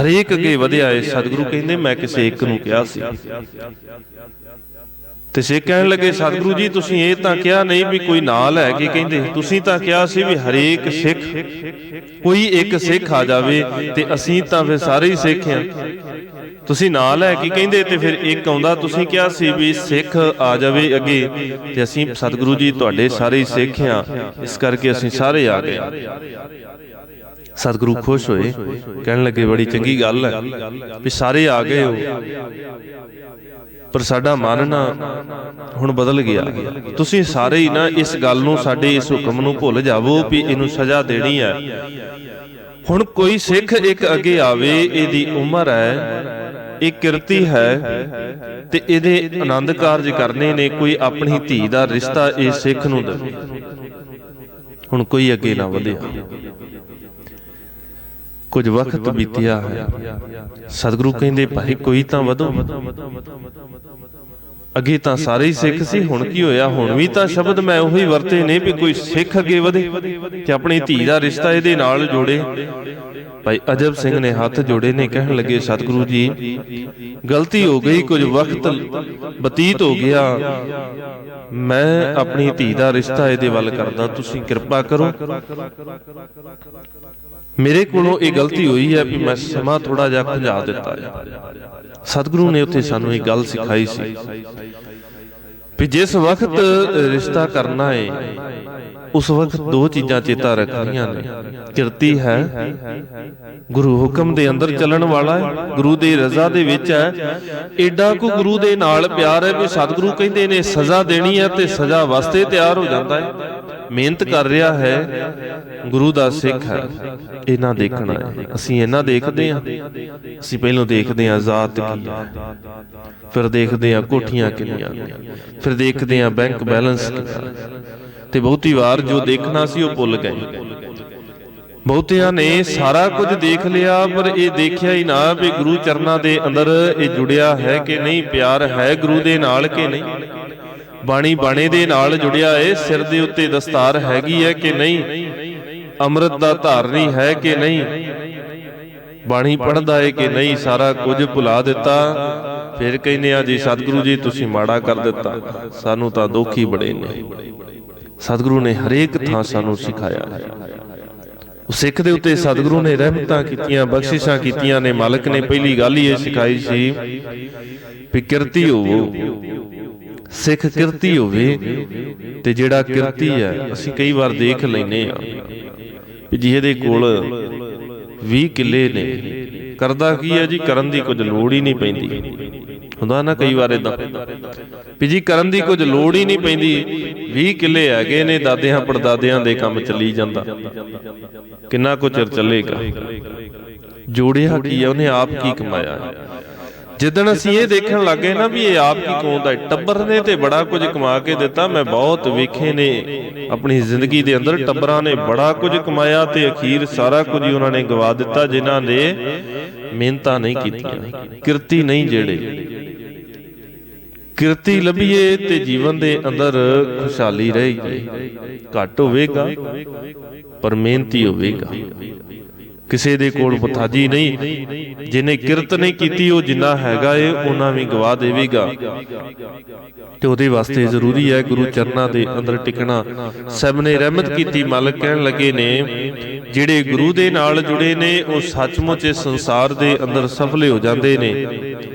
ਹਰੇਕ ਅੱਗੇ ਵਧਿਆ ਹੈ। ਸਤਿਗੁਰੂ ਕਹਿੰਦੇ ਮੈਂ ਕਿਸੇ ਇੱਕ ਨੂੰ ਕਿਹਾ ਸੀ। ਤੇ ਸਿੱਖ ਕਹਿਣ ਲੱਗੇ, ਸਤਿਗੁਰੂ ਜੀ ਤੁਸੀਂ ਇਹ ਤਾਂ ਕਿਹਾ ਨਹੀਂ ਵੀ ਕੋਈ ਨਾਂ ਲੈ ਕੇ ਕਹਿੰਦੇ, ਤੁਸੀਂ ਤਾਂ ਕਿਹਾ ਸੀ ਵੀ ਹਰੇਕ ਸਿੱਖ, ਕੋਈ ਇੱਕ ਸਿੱਖ ਆ ਜਾਵੇ ਤੇ ਅਸੀਂ ਤਾਂ ਫਿਰ ਸਾਰੇ ਹੀ ਸਿੱਖ ਹਾਂ। ਤੁਸੀਂ ਨਾਂ ਲੈ ਕੇ ਕਹਿੰਦੇ ਤੇ ਫਿਰ ਇੱਕ ਆਉਂਦਾ। ਤੁਸੀਂ ਕਿਹਾ ਸੀ ਵੀ ਸਿੱਖ ਆ ਜਾਵੇ ਅੱਗੇ ਤੇ ਅਸੀਂ ਸਤਿਗੁਰੂ ਜੀ ਤੁਹਾਡੇ ਸਾਰੇ ਹੀ ਸਿੱਖ ਹਾਂ, ਇਸ ਕਰਕੇ ਅਸੀਂ ਸਾਰੇ ਆ ਗਏ। ਸਤਿਗੁਰੂ ਖੁਸ਼ ਹੋਏ, ਕਹਿਣ ਲੱਗੇ ਬੜੀ ਚੰਗੀ ਗੱਲ ਹੈ ਵੀ ਸਾਰੇ ਆ ਗਏ ਹੋ, ਪਰ ਸਾਡਾ ਮਨ ਨਾ ਹੁਣ ਬਦਲ ਗਿਆ। ਤੁਸੀਂ ਸਾਰੇ ਹੀ ਨਾ ਇਸ ਗੱਲ ਨੂੰ, ਸਾਡੇ ਇਸ ਹੁਕਮ ਨੂੰ ਭੁੱਲ ਜਾਵੋ ਵੀ ਇਹਨੂੰ ਸਜ਼ਾ ਦੇਣੀ ਹੈ। ਹੁਣ ਕੋਈ ਸਿੱਖ ਇੱਕ ਅੱਗੇ ਆਵੇ, ਇਹਦੀ ਉਮਰ ਹੈ, ਇਹ ਕਿਰਤੀ ਹੈ ਤੇ ਇਹਦੇ ਆਨੰਦ ਕਾਰਜ ਕਰਨੇ ਨੇ, ਕੋਈ ਆਪਣੀ ਧੀ ਦਾ ਰਿਸ਼ਤਾ ਇਹ ਸਿੱਖ ਨੂੰ ਦੇਵੇ। ਹੁਣ ਕੋਈ ਅੱਗੇ ਨਾ ਵਧਿਆ। ਕੁਝ ਵਕਤ ਬੀਤਿਆ ਹੈ। ਸਤਿਗੁਰੂ ਕਹਿੰਦੇ ਭਾਈ ਕੋਈ ਤਾਂ ਵਧੋ। ਅੱਗੇ ਤਾਂ ਸਾਰੇ ਹੀ ਸਿੱਖ ਸੀ, ਹੁਣ ਕੀ ਹੋਇਆ? ਹੁਣ ਵੀ ਤਾਂ ਸ਼ਬਦ ਮੈਂ ਉਹੀ ਵਰਤੇ ਨੇ ਵੀ ਕੋਈ ਸਿੱਖ ਅੱਗੇ ਵਧੇ ਤੇ ਆਪਣੀ ਧੀ ਦਾ ਰਿਸ਼ਤਾ ਇਹਦੇ ਨਾਲ ਜੋੜੇ। ਭਾਈ ਅਜਬ ਸਿੰਘ ਨੇ ਹੱਥ ਜੋੜੇ ਨੇ, ਕਹਿਣ ਲੱਗੇ ਸਤਿਗੁਰੂ ਜੀ ਗਲਤੀ ਹੋ ਗਈ, ਕੁਝ ਵਕਤ ਬਤੀਤ ਹੋ ਗਿਆ, ਮੈਂ ਆਪਣੀ ਧੀ ਦਾ ਰਿਸ਼ਤਾ ਇਹਦੇ ਵੱਲ ਕਰਦਾ, ਤੁਸੀਂ ਕਿਰਪਾ ਕਰੋ। ਮੇਰੇ ਕੋਲੋਂ ਇਹ ਗਲਤੀ ਹੋਈ ਹੈ ਵੀ ਮੈਂ ਸਮਾਂ ਥੋੜਾ ਜਿਹਾ ਖੁੰਝਾ ਦਿੱਤਾ ਹੈ। ਸਤਿਗੁਰੂ ਨੇ ਉੱਥੇ ਸਾਨੂੰ ਇਹ ਗੱਲ ਸਿਖਾਈ ਸੀ ਵੀ ਜਿਸ ਵਕਤ ਰਿਸ਼ਤਾ ਕਰਨਾ ਹੈ ਉਸ ਵਕਤ ਦੋ ਚੀਜ਼ਾਂ ਚੇਤਾ ਰੱਖਣੀਆਂ ਨੇ। ਕਿਰਤੀ ਹੈ, ਗੁਰੂ ਹੁਕਮ ਦੇ ਅੰਦਰ ਚੱਲਣ ਵਾਲਾ ਹੈ, ਗੁਰੂ ਦੀ ਰਜ਼ਾ ਦੇ ਵਿੱਚ ਹੈ। ਏਡਾ ਕੁ ਗੁਰੂ ਦੇ ਨਾਲ ਪਿਆਰ ਹੈ ਵੀ ਸਤਿਗੁਰੂ ਕਹਿੰਦੇ ਨੇ ਸਜ਼ਾ ਦੇਣੀ ਹੈ ਤੇ ਸਜ਼ਾ ਵਾਸਤੇ ਤਿਆਰ ਹੋ ਜਾਂਦਾ ਹੈ। ਮਿਹਨਤ ਕਰ ਰਿਹਾ ਹੈ, ਗੁਰੂ ਦਾ ਸਿੱਖ ਹੈ, ਇਹਨਾਂ ਦੇਖਣਾ ਹੈ। ਅਸੀਂ ਇਹਨਾਂ ਦੇਖਦੇ ਹਾਂ। ਅਸੀਂ ਪਹਿਲਾਂ ਦੇਖਦੇ ਹਾਂ ਜ਼ਾਤ ਕੀ ਹੈ, ਫਿਰ ਦੇਖਦੇ ਹਾਂ ਕੋਠੀਆਂ ਕਿੰਨੀਆਂ ਨੇ, ਫਿਰ ਦੇਖਦੇ ਹਾਂ ਬੈਂਕ ਬੈਲੈਂਸ ਕਿੰਨਾ, ਤੇ ਬਹੁਤੀ ਵਾਰ ਜੋ ਦੇਖਣਾ ਸੀ ਉਹ ਭੁੱਲ ਗਏ। ਬਹੁਤਿਆਂ ਨੇ ਸਾਰਾ ਕੁਝ ਦੇਖ ਲਿਆ ਪਰ ਇਹ ਦੇਖਿਆ ਹੀ ਨਾ ਵੀ ਗੁਰੂ ਚਰਨਾਂ ਦੇ ਅੰਦਰ ਇਹ ਜੁੜਿਆ ਹੈ ਕਿ ਨਹੀਂ, ਪਿਆਰ ਹੈ ਗੁਰੂ ਦੇ ਨਾਲ ਕਿ ਨਹੀਂ, ਬਾਣੀ ਬਾਣੇ ਦੇ ਨਾਲ ਜੁੜਿਆ ਏ, ਸਿਰ ਦੇ ਉੱਤੇ ਦਸਤਾਰ ਹੈਗੀ ਹੈ ਕਿ ਨਹੀਂ, ਅੰਮ੍ਰਿਤ ਦਾ ਧਾਰਨੀ ਹੈ ਕਿ ਨਹੀਂ, ਬਾਣੀ ਪੜ੍ਹਦਾ ਏ ਕਿ ਨਹੀਂ, ਸਾਰਾ ਕੁਝ ਭੁਲਾ ਦਿੱਤਾ। ਫਿਰ ਕਹਿੰਦੇ ਆ ਜੀ ਸਤਿਗੁਰੂ ਜੀ ਤੁਸੀਂ ਮਾੜਾ ਕਰ ਦਿੱਤਾ, ਸਾਨੂੰ ਤਾਂ ਦੁੱਖ ਹੀ ਬੜੇ ਨੇ। ਸਤਿਗੁਰੂ ਨੇ ਹਰੇਕ ਥਾਂ ਸਾਨੂੰ ਸਿਖਾਇਆ ਹੈ। ਸਿੱਖ ਦੇ ਉੱਤੇ ਸਤਿਗੁਰੂ ਨੇ ਰਹਿਮਤਾਂ ਕੀਤੀਆਂ, ਬਖਸ਼ਿਸ਼ਾਂ ਕੀਤੀਆਂ ਨੇ। ਮਾਲਕ ਨੇ ਪਹਿਲੀ ਗੱਲ ਹੀ ਇਹ ਸਿਖਾਈ ਸੀ ਵੀ ਕਿਰਤੀ ਹੋਵੋ, ਸਿੱਖ ਕਿਰਤੀ ਹੋਵੇ। ਤੇ ਜਿਹੜਾ ਕਿਰਤੀ ਹੈ, ਅਸੀਂ ਕਈ ਵਾਰ ਦੇਖ ਲੈਨੇ ਆ ਵੀ ਜੀ ਇਹਦੇ ਕੋਲ 20 ਕਿੱਲੇ ਨੇ, ਕਰਦਾ ਕੀ ਹੈ ਜੀ, ਕਰਨ ਦੀ ਕੁਝ ਲੋੜ ਹੀ ਨਹੀਂ ਪੈਂਦੀ। ਹੁੰਦਾ ਨਾ ਕਈ ਵਾਰ ਏਦਾਂ ਵੀ ਜੀ ਕਰਨ ਦੀ ਕੁਝ ਲੋੜ ਹੀ ਨਹੀਂ ਪੈਂਦੀ, 20 ਕਿੱਲੇ ਹੈਗੇ ਨੇ, ਦਾਦਿਆਂ ਪੜਦਾਦਿਆਂ ਦੇ ਕੰਮ ਚੱਲੀ ਜਾਂਦਾ, ਕਿੰਨਾ ਕੁ ਚਿਰ ਚੱਲੇਗਾ। ਜੋੜਿਆ ਕੀ ਹੈ, ਉਹਨੇ ਆਪ ਕੀ ਕਮਾਇਆ। ਜਿੱਦਣ ਅਸੀਂ ਇਹ ਦੇਖਣ ਲੱਗ ਗਏ ਨਾ ਵੀ ਇਹ ਆਪ ਕੀ ਕਮਾਉਂਦਾ, ਟੱਬਰ ਨੇ ਤੇ ਬੜਾ ਕੁਝ ਕਮਾ ਕੇ ਦਿੱਤਾ। ਮੈਂ ਬਹੁਤ ਵੇਖੇ ਨੇ ਆਪਣੀ ਜ਼ਿੰਦਗੀ ਦੇ ਅੰਦਰ, ਟੱਬਰਾਂ ਨੇ ਬੜਾ ਕੁਝ ਕਮਾਇਆ ਤੇ ਅਖੀਰ ਸਾਰਾ ਕੁਝ ਹੀ ਉਹਨਾਂ ਨੇ ਗਵਾ ਦਿੱਤਾ, ਜਿਨ੍ਹਾਂ ਨੇ ਮਿਹਨਤਾਂ ਨਹੀਂ ਕੀਤੀਆਂ, ਕਿਰਤੀ ਨਹੀਂ ਜਿਹੜੇ। ਕਿਰਤੀ ਲੱਭੀਏ ਤੇ ਜੀਵਨ ਦੇ ਅੰਦਰ ਖੁਸ਼ਹਾਲੀ ਰਹੇਗੀ। ਘੱਟ ਹੋਵੇਗਾ ਪਰ ਮਿਹਨਤੀ ਹੋਵੇਗਾ। ਕਿਸੇ ਦੇ ਕੋਲ ਮੁਤਾਜੀ ਨਹੀਂ, ਜਿਹਨੇ ਕਿਰਤ ਨਹੀਂ ਕੀਤੀ ਉਹ ਜਿੰਨਾ ਹੈਗਾ ਏ ਉਹਨਾਂ ਵੀ ਗਵਾ ਦੇਵੇਗਾ। ਤੇ ਉਹਦੇ ਵਾਸਤੇ ਜ਼ਰੂਰੀ ਹੈ ਗੁਰੂ ਚਰਨਾਂ ਦੇ ਅੰਦਰ ਟਿਕਣਾ। ਸਭ ਨੇ ਰਹਿਮਤ ਕੀਤੀ। ਮਾਲਕ ਕਹਿਣ ਲੱਗੇ ਨੇ ਜਿਹੜੇ ਗੁਰੂ ਦੇ ਨਾਲ ਜੁੜੇ ਨੇ ਉਹ ਸੱਚਮੁੱਚ ਇਸ ਸੰਸਾਰ ਦੇ ਅੰਦਰ ਸਫਲੇ ਹੋ ਜਾਂਦੇ ਨੇ,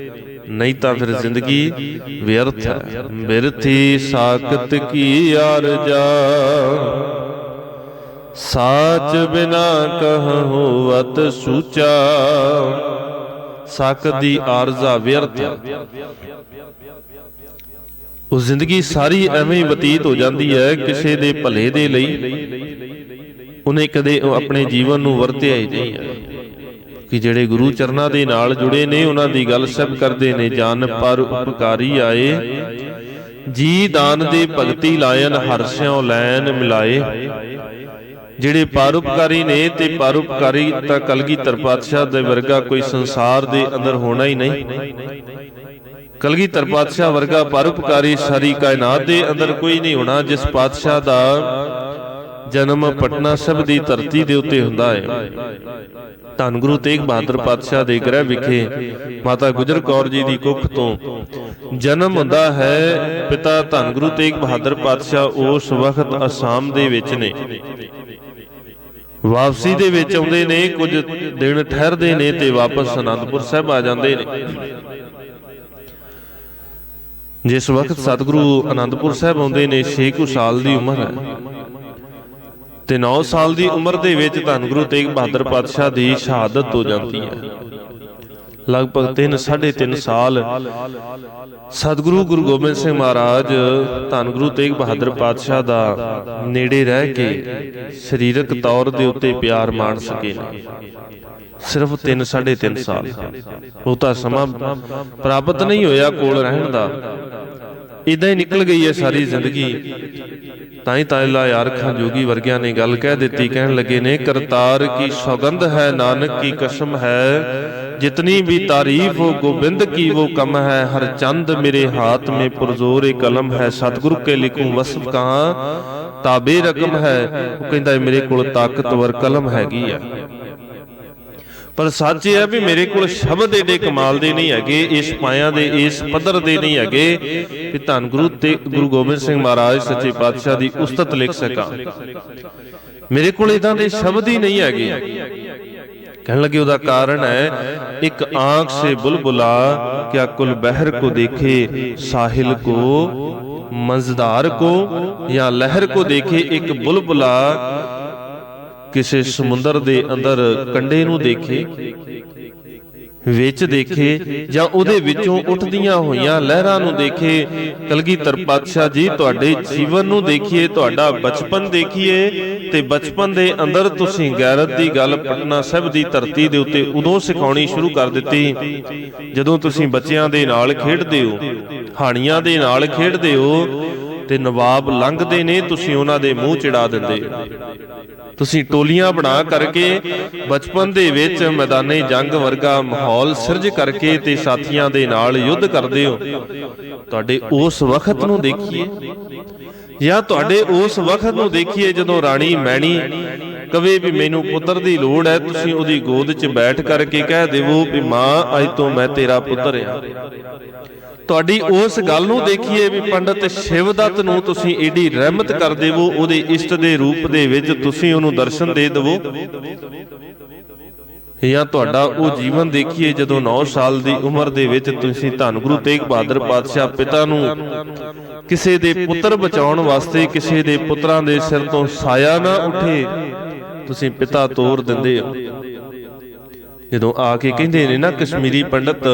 ਨਹੀਂ ਤਾਂ ਫਿਰ ਜ਼ਿੰਦਗੀ ਵਿਅਰਥ ਹੈ। ਬਿਰਥੀ ਸਾਖਤ ਕੀ ਆਰਜਾ, ਸਾਚ ਬਿਨਾ ਕਹੂੰ ਵਤ ਸੂਚਾ। ਸਾਖਤ ਦੀ ਆਰਜ਼ਾ ਵਿਅਰਥ ਹੈ। ਉਹ ਜ਼ਿੰਦਗੀ ਸਾਰੀ ਐਵੇਂ ਹੀ ਬਤੀਤ ਹੋ ਜਾਂਦੀ ਹੈ, ਕਿਸੇ ਦੇ ਭਲੇ ਦੇ ਲਈ ਉਹਨੇ ਕਦੇ ਆਪਣੇ ਜੀਵਨ ਨੂੰ ਵਰਤਿਆ ਹੀ ਨਹੀਂ ਹੈ। ਕਿ ਜਿਹੜੇ ਗੁਰੂ ਚਰਨਾਂ ਦੇ ਨਾਲ ਜੁੜੇ ਨੇ ਉਹਨਾਂ ਦੀ ਗੱਲ ਸਭ ਕਰਦੇ ਨੇ। ਜਨ ਪਰ ਉਪਕਾਰੀ ਆਏ, ਜੀ ਦਾਨ ਦੇ ਭਗਤੀ ਲਾਇਨ, ਹਰਸਿਓ ਲੈਨ ਮਿਲਾਏ। ਜਿਹੜੇ ਪਰਉਪਕਾਰੀ ਨੇ ਤੇ ਪਰਉਪਕਾਰੀ ਤਾਂ ਕਲਗੀਧਰ ਪਾਤਸ਼ਾਹ ਦੇ ਵਰਗਾ ਕੋਈ ਸੰਸਾਰ ਦੇ ਅੰਦਰ ਹੋਣਾ ਹੀ ਨਹੀਂ। ਕਲਗੀਧਰ ਪਾਤਸ਼ਾਹ ਵਰਗਾ ਪਰਉਪਕਾਰੀ ਸਾਰੀ ਕਾਇਨਾਤ ਦੇ ਅੰਦਰ ਕੋਈ ਨਹੀਂ ਹੋਣਾ। ਜਿਸ ਪਾਤਸ਼ਾਹ ਦਾ ਜਨਮ ਪਟਨਾ ਸਾਹਿਬ ਦੀ ਧਰਤੀ ਦੇ ਉੱਤੇ ਹੁੰਦਾ ਹੈ। ਧੰਨ ਗੁਰੂ ਤੇਗ ਬਹਾਦਰ ਪਾਤਸ਼ਾਹ ਦੇ ਗ੍ਰਹਿ ਵਿਖੇ ਮਾਤਾ ਗੁਜਰ ਕੌਰ ਜੀ ਦੀ ਕੁੱਖ ਤੋਂ ਜਨਮ ਹੁੰਦਾ ਹੈ। ਪਿਤਾ ਧੰਨ ਗੁਰੂ ਤੇਗ ਬਹਾਦਰ ਪਾਤਸ਼ਾਹ ਉਸ ਵਕਤ ਅਸਾਮ ਦੇ ਵਿੱਚ ਨੇ। ਵਾਪਸੀ ਦੇ ਵਿੱਚ ਆਉਂਦੇ ਨੇ, ਕੁਝ ਦਿਨ ਠਹਿਰਦੇ ਨੇ ਤੇ ਵਾਪਸ ਅਨੰਦਪੁਰ ਸਾਹਿਬ ਆ ਜਾਂਦੇ ਨੇ। ਜਿਸ ਵਕਤ ਸਤਿਗੁਰੂ ਅਨੰਦਪੁਰ ਸਾਹਿਬ ਆਉਂਦੇ ਨੇ 6 ਸਾਲ ਦੀ ਉਮਰ ਹੈ ਤੇ 9 ਸਾਲ ਦੀ ਉਮਰ ਦੇ ਵਿੱਚ ਧੰਨ ਗੁਰੂ ਤੇਗ ਬਹਾਦਰ ਪਾਤਸ਼ਾਹ ਦੀ ਸ਼ਹਾਦਤ ਹੋ ਜਾਂਦੀ ਹੈ। ਲਗਭਗ 3-3.5 ਸਾਲ ਸਤਿਗੁਰੂ ਗੁਰੂ ਗੋਬਿੰਦ ਸਿੰਘ ਮਹਾਰਾਜ ਧੰਨ ਗੁਰੂ ਤੇਗ ਬਹਾਦਰ ਪਾਤਸ਼ਾਹ ਦਾ ਨੇੜੇ ਰਹਿ ਕੇ ਸਰੀਰਕ ਤੌਰ ਦੇ ਉੱਤੇ ਪਿਆਰ ਮਾਣ ਸਕੇ ਨੇ। ਸਿਰਫ 3-3.5 ਸਾਲ, ਉਹ ਤਾਂ ਸਮਾਂ ਪ੍ਰਾਪਤ ਨਹੀਂ ਹੋਇਆ ਕੋਲ ਰਹਿਣ ਦਾ। ਇਦਾਂ ਹੀ ਨਿਕਲ ਗਈ ਹੈ ਸਾਰੀ ਜ਼ਿੰਦਗੀ। ਤਾਂ ਹੀ ਤਾਇਲਾ ਯਾਰ ਖਾਨ ਜੋਗੀ ਵਰਗਿਆਂ ਨੇ ਗੱਲ ਕਹਿ ਦਿੱਤੀ। ਕਹਿਣ ਲੱਗੇ ਨੇ ਕਰਤਾਰ ਕੀ ਸੌਗੰਧ ਹੈ, ਨਾਨਕ ਕੀ ਕਸਮ ਹੈ, जितनी भी तारीफ हो गोबिंद की वो कम है। हर चंद मेरे हाथ में पुरजोर कलम है, सतगुरु के लिखूं वसफ कहां ताबे रकम है। वो कहता है मेरे कोल ताकतवर कलम हैगी है, पर सच ये है भी मेरे कोल शब्द एडे कमाल दे नहीं हैगे, इस पाया दे इस पद्धर दे नहीं हैगे कि धन गुरु ते गुरु गोबिंद सिंह महाराज सच्चे पातशाह दी उस्तत लिख सका। मेरे कोल इदां दे शब्द ही नहीं हैगे। कहने लगे उदा कारण है एक आंख से बुलबुला क्या कुल बहर को देखे, साहिल को मझधार को या लहर को देखे। एक बुलबुला किसी समुंदर दे अंदर कंडे नूं देखे, विच देखे ਜਾਂ ਉਹਦੇ ਵਿੱਚੋਂ ਉੱਠਦੀਆਂ ਹੋਈਆਂ ਲਹਿਰਾਂ ਨੂੰ ਦੇਖੇ। ਕਲਗੀਧਰ ਪਾਤਸ਼ਾਹ ਜੀ ਤੁਹਾਡੇ ਜੀਵਨ ਨੂੰ ਦੇਖੀਏ, ਤੁਹਾਡਾ ਬਚਪਨ ਦੇਖੀਏ ਤੇ ਬਚਪਨ ਦੇ ਅੰਦਰ ਤੁਸੀਂ ਗੈਰਤ ਦੀ ਗੱਲ ਪਟਨਾ ਸਾਹਿਬ ਦੀ ਧਰਤੀ ਦੇ ਉੱਤੇ ਉਦੋਂ ਸਿਖਾਉਣੀ ਸ਼ੁਰੂ ਕਰ ਦਿੱਤੀ ਜਦੋਂ ਤੁਸੀਂ ਬੱਚਿਆਂ ਦੇ ਨਾਲ ਖੇਡਦੇ ਹੋ, ਹਾਣੀਆਂ ਦੇ ਨਾਲ ਖੇਡਦੇ ਹੋ ਤੇ ਨਵਾਬ ਲੰਘਦੇ ਨੇ, ਤੁਸੀਂ ਉਹਨਾਂ ਦੇ ਮੂੰਹ ਚੜਾ ਦਿੰਦੇ। ਤੁਸੀਂ ਟੋਲੀਆਂ ਬਣਾ ਕਰਕੇ ਬਚਪਨ ਦੇ ਵਿੱਚ ਮੈਦਾਨੇ ਜੰਗ ਵਰਗਾ ਮਾਹੌਲ ਸਿਰਜ ਕਰਕੇ ਤੇ ਸਾਥੀਆਂ ਦੇ ਨਾਲ ਯੁੱਧ ਕਰਦੇ ਹੋ। ਤੁਹਾਡੇ ਉਸ ਵਕਤ ਨੂੰ ਦੇਖੀਏ ਜਾਂ ਤੁਹਾਡੇ ਉਸ ਵਕਤ ਨੂੰ ਦੇਖੀਏ ਜਦੋਂ ਰਾਣੀ ਮੈਣੀ ਕਵੇ ਵੀ ਮੈਨੂੰ ਪੁੱਤਰ ਦੀ ਲੋੜ ਹੈ, ਤੁਸੀਂ ਉਹਦੀ ਗੋਦ 'ਚ ਬੈਠ ਕਰਕੇ ਕਹਿ ਦੇਵੋ ਵੀ ਮਾਂ ਅੱਜ ਤੋਂ ਮੈਂ ਤੇਰਾ ਪੁੱਤਰ ਹਾਂ। ਤੁਹਾਡੀ ਉਸ ਗੱਲ ਨੂੰ ਦੇਖੀਏ ਵੀ ਪੰਡਤ ਸ਼ਿਵਦੱਤ ਨੂੰ ਤੁਸੀਂ ਏਡੀ ਰਹਿਮਤ ਕਰ ਦੇਵੋ, ਉਹਦੇ ਇਸ਼ਟ ਦੇ ਰੂਪ ਦੇ ਵਿੱਚ ਤੁਸੀਂ ਉਹਨੂੰ ਦਰਸ਼ਨ ਦੇ ਦੇਵੋ। ਜਾਂ ਤੁਹਾਡਾ ਉਹ ਜੀਵਨ ਦੇਖੀਏ ਜਦੋਂ 9 ਸਾਲ ਦੀ ਉਮਰ ਦੇ ਵਿੱਚ ਤੁਸੀਂ ਧੰਨ ਗੁਰੂ ਤੇਗ ਬਹਾਦਰ ਪਾਤਸ਼ਾਹ ਪਿਤਾ ਨੂੰ ਕਿਸੇ ਦੇ ਪੁੱਤਰ ਬਚਾਉਣ ਵਾਸਤੇ, ਕਿਸੇ ਦੇ ਪੁੱਤਰਾਂ ਦੇ ਸਿਰ ਤੋਂ ਸਾਇਆ ਨਾ ਉੱਠੇ ਤੁਸੀਂ ਪਿਤਾ ਤੋਰ ਦਿੰਦੇ ਹੋ। ਜਦੋਂ ਆ ਕੇ ਕਹਿੰਦੇ ਨੇ ਨਾ ਕਸ਼ਮੀਰੀ ਪੰਡਤ,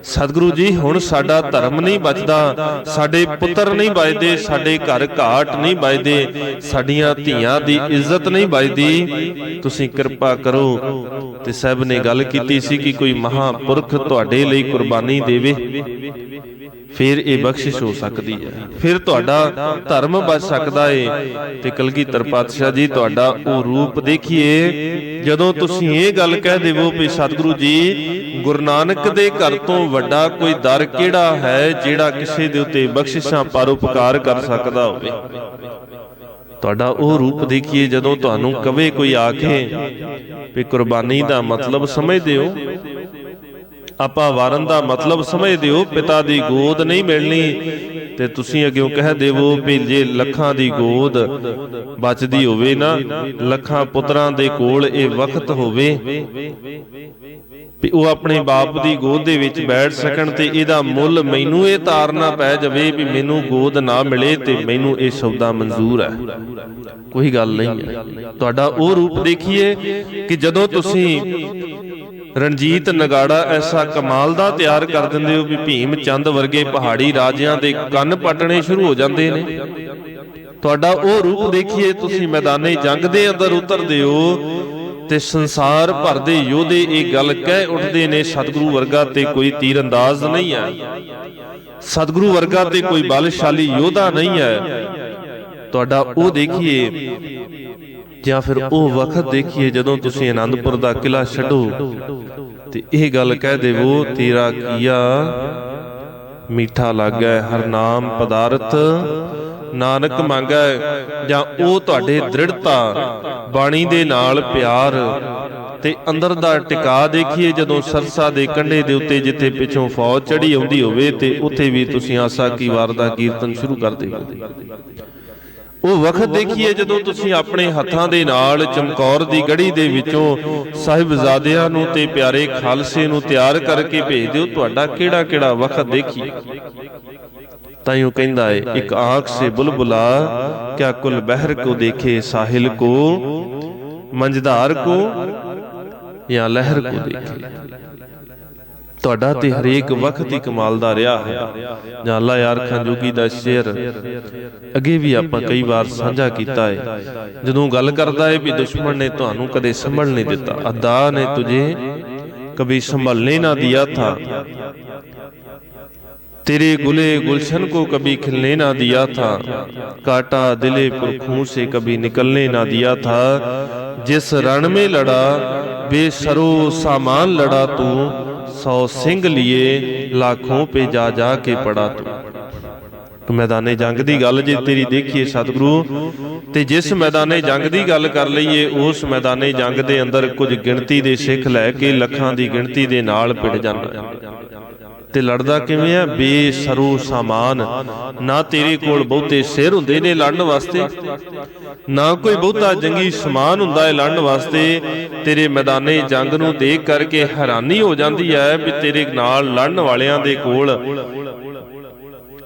ਸਤਿਗੁਰੂ ਜੀ ਹੁਣ ਸਾਡਾ ਧਰਮ ਨਹੀਂ ਬਚਦਾ, ਸਾਡੇ ਪੁੱਤਰ ਨਹੀਂ ਬਚਦੇ, ਸਾਡੇ ਘਰ ਘਾਟ ਨਹੀਂ ਬਚਦੇ, ਸਾਡੀਆਂ ਧੀਆਂ ਦੀ ਇੱਜ਼ਤ ਨਹੀਂ ਬਚਦੀ, ਤੁਸੀਂ ਕਿਰਪਾ ਕਰੋ। ਤੇ ਸਾਹਿਬ ਨੇ ਗੱਲ ਕੀਤੀ ਸੀ ਕਿ ਕੋਈ ਮਹਾਂਪੁਰਖ ਤੁਹਾਡੇ ਲਈ ਕੁਰਬਾਨੀ ਦੇਵੇ, ਫਿਰ ਇਹ ਬਖਸ਼ਿਸ਼ ਹੋ ਸਕਦੀ ਹੈ, ਫਿਰ ਤੁਹਾਡਾ ਧਰਮ ਬਚ ਸਕਦਾ ਹੈ। ਤੇ ਕਲਗੀਧਰ ਪਾਤਸ਼ਾਹ ਜੀ ਤੁਹਾਡਾ ਉਹ ਰੂਪ ਦੇਖੀਏ, ਜਦੋਂ ਤੁਸੀਂ ਇਹ ਗੱਲ ਕਹਿ ਦੇਵੋ ਵੀ ਸਤਿਗੁਰੂ ਜੀ ਗੁਰੂ ਨਾਨਕ ਦੇ ਘਰ ਤੋਂ ਵੱਡਾ ਕੋਈ ਦਰ ਕਿਹੜਾ ਹੈ ਜਿਹੜਾ ਕਿਸੇ ਦੇ ਉੱਤੇ ਬਖਸ਼ਿਸ਼ਾਂ ਪਰਉਪਕਾਰ ਕਰ ਸਕਦਾ ਹੋਵੇ। ਤੁਹਾਡਾ ਉਹ ਰੂਪ ਦੇਖੀਏ, ਜਦੋਂ ਤੁਹਾਨੂੰ ਕਵੇ ਕੋਈ ਆਖੇ ਵੀ ਕੁਰਬਾਨੀ ਦਾ ਮਤਲਬ ਸਮਝਦੇ ਹੋ, ਆਪਾਂ ਵਾਰਨ ਦਾ ਮਤਲਬ ਸਮਝਦੇ ਹੋ, ਪਿਤਾ ਦੀ ਗੋਦ ਨਹੀਂ ਮਿਲਣੀ, ਤੇ ਤੁਸੀਂ ਅੱਗਿਓਂ ਕਹਿ ਦੇਵੋ ਵੀ ਜੇ ਲੱਖਾਂ ਦੀ ਗੋਦ ਬਚਦੀ ਹੋਵੇ ਨਾ, ਲੱਖਾਂ ਪੁੱਤਰਾਂ ਦੇ ਕੋਲ ਇਹ ਵਕਤ ਹੋਵੇ ਵੀ ਉਹ ਆਪਣੇ ਬਾਪ ਦੀ ਗੋਦ ਦੇ ਵਿੱਚ ਬੈਠ ਸਕਣ, ਤੇ ਇਹਦਾ ਮੁੱਲ ਮੈਨੂੰ ਇਹ ਤਾਰਨਾ ਪੈ ਜਾਵੇ ਵੀ ਮੈਨੂੰ ਗੋਦ ਨਾ ਮਿਲੇ ਤੇ ਮੈਨੂੰ ਇਹ ਸੌਦਾ ਮਨਜ਼ੂਰ ਹੈ, ਕੋਈ ਗੱਲ ਨਹੀਂ ਹੈ। ਤੁਹਾਡਾ ਉਹ ਰੂਪ ਦੇਖੀਏ ਕਿ ਜਦੋਂ ਤੁਸੀਂ ਰਣਜੀਤ ਨਗਾੜਾ ਐਸਾ ਕਮਾਲ ਦਾ ਤਿਆਰ ਕਰ ਦਿੰਦੇ ਹੋ ਵੀ ਭੀਮ ਚੰਦ ਵਰਗੇ ਪਹਾੜੀ ਰਾਜਿਆਂ ਦੇ ਕੰਨ ਪੱਟਣੇ ਸ਼ੁਰੂ ਹੋ ਜਾਂਦੇ ਨੇ। ਤੁਹਾਡਾ ਉਹ ਰੂਪ ਦੇਖੀਏ, ਤੁਸੀਂ ਮੈਦਾਨੇ ਜੰਗ ਦੇ ਅੰਦਰ ਉਤਰਦੇ ਹੋ ਤੇ ਸੰਸਾਰ ਭਰ ਦੇ ਯੋਧੇ ਇਹ ਗੱਲ ਕਹਿ ਉੱਠਦੇ ਨੇ, ਸਤਿਗੁਰੂ ਵਰਗਾ ਤੇ ਕੋਈ ਤੀਰ ਅੰਦਾਜ਼ ਨਹੀਂ ਹੈ, ਸਤਿਗੁਰੂ ਵਰਗਾ ਤੇ ਕੋਈ ਬਲਸ਼ਾਲੀ ਯੋਧਾ ਨਹੀਂ ਹੈ। ਤੁਹਾਡਾ ਉਹ ਦੇਖੀਏ, ਜਾਂ ਫਿਰ ਉਹ ਵਕਤ ਦੇਖੀਏ ਜਦੋਂ ਤੁਸੀਂ ਆਨੰਦਪੁਰ ਦਾ ਕਿਲਾ ਛੱਡੋ ਤੇ ਇਹ ਗੱਲ ਕਹਿ ਦੇਵੋ, ਤੇਰਾ ਕੀਆ ਮੀਠਾ ਲੱਗੈ ਹਰ ਨਾਮ ਪਦਾਰਥ ਨਾਨਕ ਮੰਗੈ। ਜਾਂ ਉਹ ਤੁਹਾਡੇ ਦ੍ਰਿੜਤਾ, ਬਾਣੀ ਦੇ ਨਾਲ ਪਿਆਰ ਤੇ ਅੰਦਰ ਦਾ ਟਿਕਾ ਦੇਖੀਏ, ਜਦੋਂ ਸਰਸਾ ਦੇ ਕੰਢੇ ਦੇ ਉੱਤੇ ਜਿੱਥੇ ਪਿੱਛੋਂ ਫੌਜ ਚੜੀ ਆਉਂਦੀ ਹੋਵੇ ਤੇ ਉੱਥੇ ਵੀ ਤੁਸੀਂ ਆਸਾ ਕੀ ਵਾਰ ਦਾ ਕੀਰਤਨ ਸ਼ੁਰੂ ਕਰ ਦਿਓ। ਉਹ ਵਕਤ ਦੇਖੀਏ ਜਦੋਂ ਤੁਸੀਂ ਆਪਣੇ ਹੱਥਾਂ ਦੇ ਨਾਲ ਚਮਕੌਰ ਦੀ ਗੜੀ ਦੇ ਵਿੱਚੋਂ ਸਾਹਿਬਜ਼ਾਦਿਆਂ ਨੂੰ ਤੇ ਪਿਆਰੇ ਖਾਲਸੇ ਨੂੰ ਤਿਆਰ ਕਰਕੇ ਭੇਜ ਦਿਓ। ਤੁਹਾਡਾ ਕਿਹੜਾ ਕਿਹੜਾ ਵਕਤ ਦੇਖੀਏ। ਤਾਈਓ ਕਹਿੰਦਾ ਏ, ਇੱਕ ਆਂਖ ਸੇ ਬੁਲਬੁਲਾ ਕਿਆ ਕੁਲ ਬਹਿਰ ਕੋ ਦੇਖੇ, ਸਾਹਿਲ ਕੋ ਮੰਝਧਾਰ ਕੋ ਜਾਂ ਲਹਿਰ ਕੋ ਦੇਖੇ। ਤੁਹਾਡਾ ਤੇ ਹਰੇਕ ਵਕਤ ਹੀ ਕਮਾਲ ਦਾ ਰਿਹਾ ਹੈ। ਜਾਂ ਅੱਲਾ ਯਾਰ ਖਾਨ ਜੋਗੀ ਦਾ ਸ਼ੇਰ ਅੱਗੇ ਵੀ ਆਪਾਂ ਕਈ ਵਾਰ ਸਾਂਝਾ ਕੀਤਾ ਹੈ, ਜਦੋਂ ਗੱਲ ਕਰਦਾ ਹੈ ਵੀ ਦੁਸ਼ਮਣ ਨੇ ਤੁਹਾਨੂੰ ਕਦੇ ਸੰਭਲ ਨਹੀਂ ਦਿੱਤਾ, ਅੱਦਾ ਨੇ ਤੁਝੇ ਕभी संभलने ना दिया था, तेरे गुले गुलशन को कभी खिलने ना दिया था, काटा दिले पुरखों से कभी निकलने ना दिया था, जिस रण में लड़ा बेसरो सामान लड़ा तू, 100 सिंह लिए लाखों पे जा जा के पड़ा तू। मैदाने जंग की गल जे तेरी देखिए सतगुरु, ते जिस मैदाने जंग की गल कर लईए उस मैदाने जंग के अंदर कुछ गिणती के सिख लैके लखां की गिणती के नाल पिट जांदा ते लड़दा किवें आ, बेसरो सामान, ना तेरे कोल बहुते सिर हुंदे ने लड़न वास्ते, ना कोई बहुता जंगी समान हुंदा है लड़न वास्ते। तेरे मैदाने जंग नूं देख करके हैरानी हो जाती है भी तेरे नाल लड़न वालियां दे कोल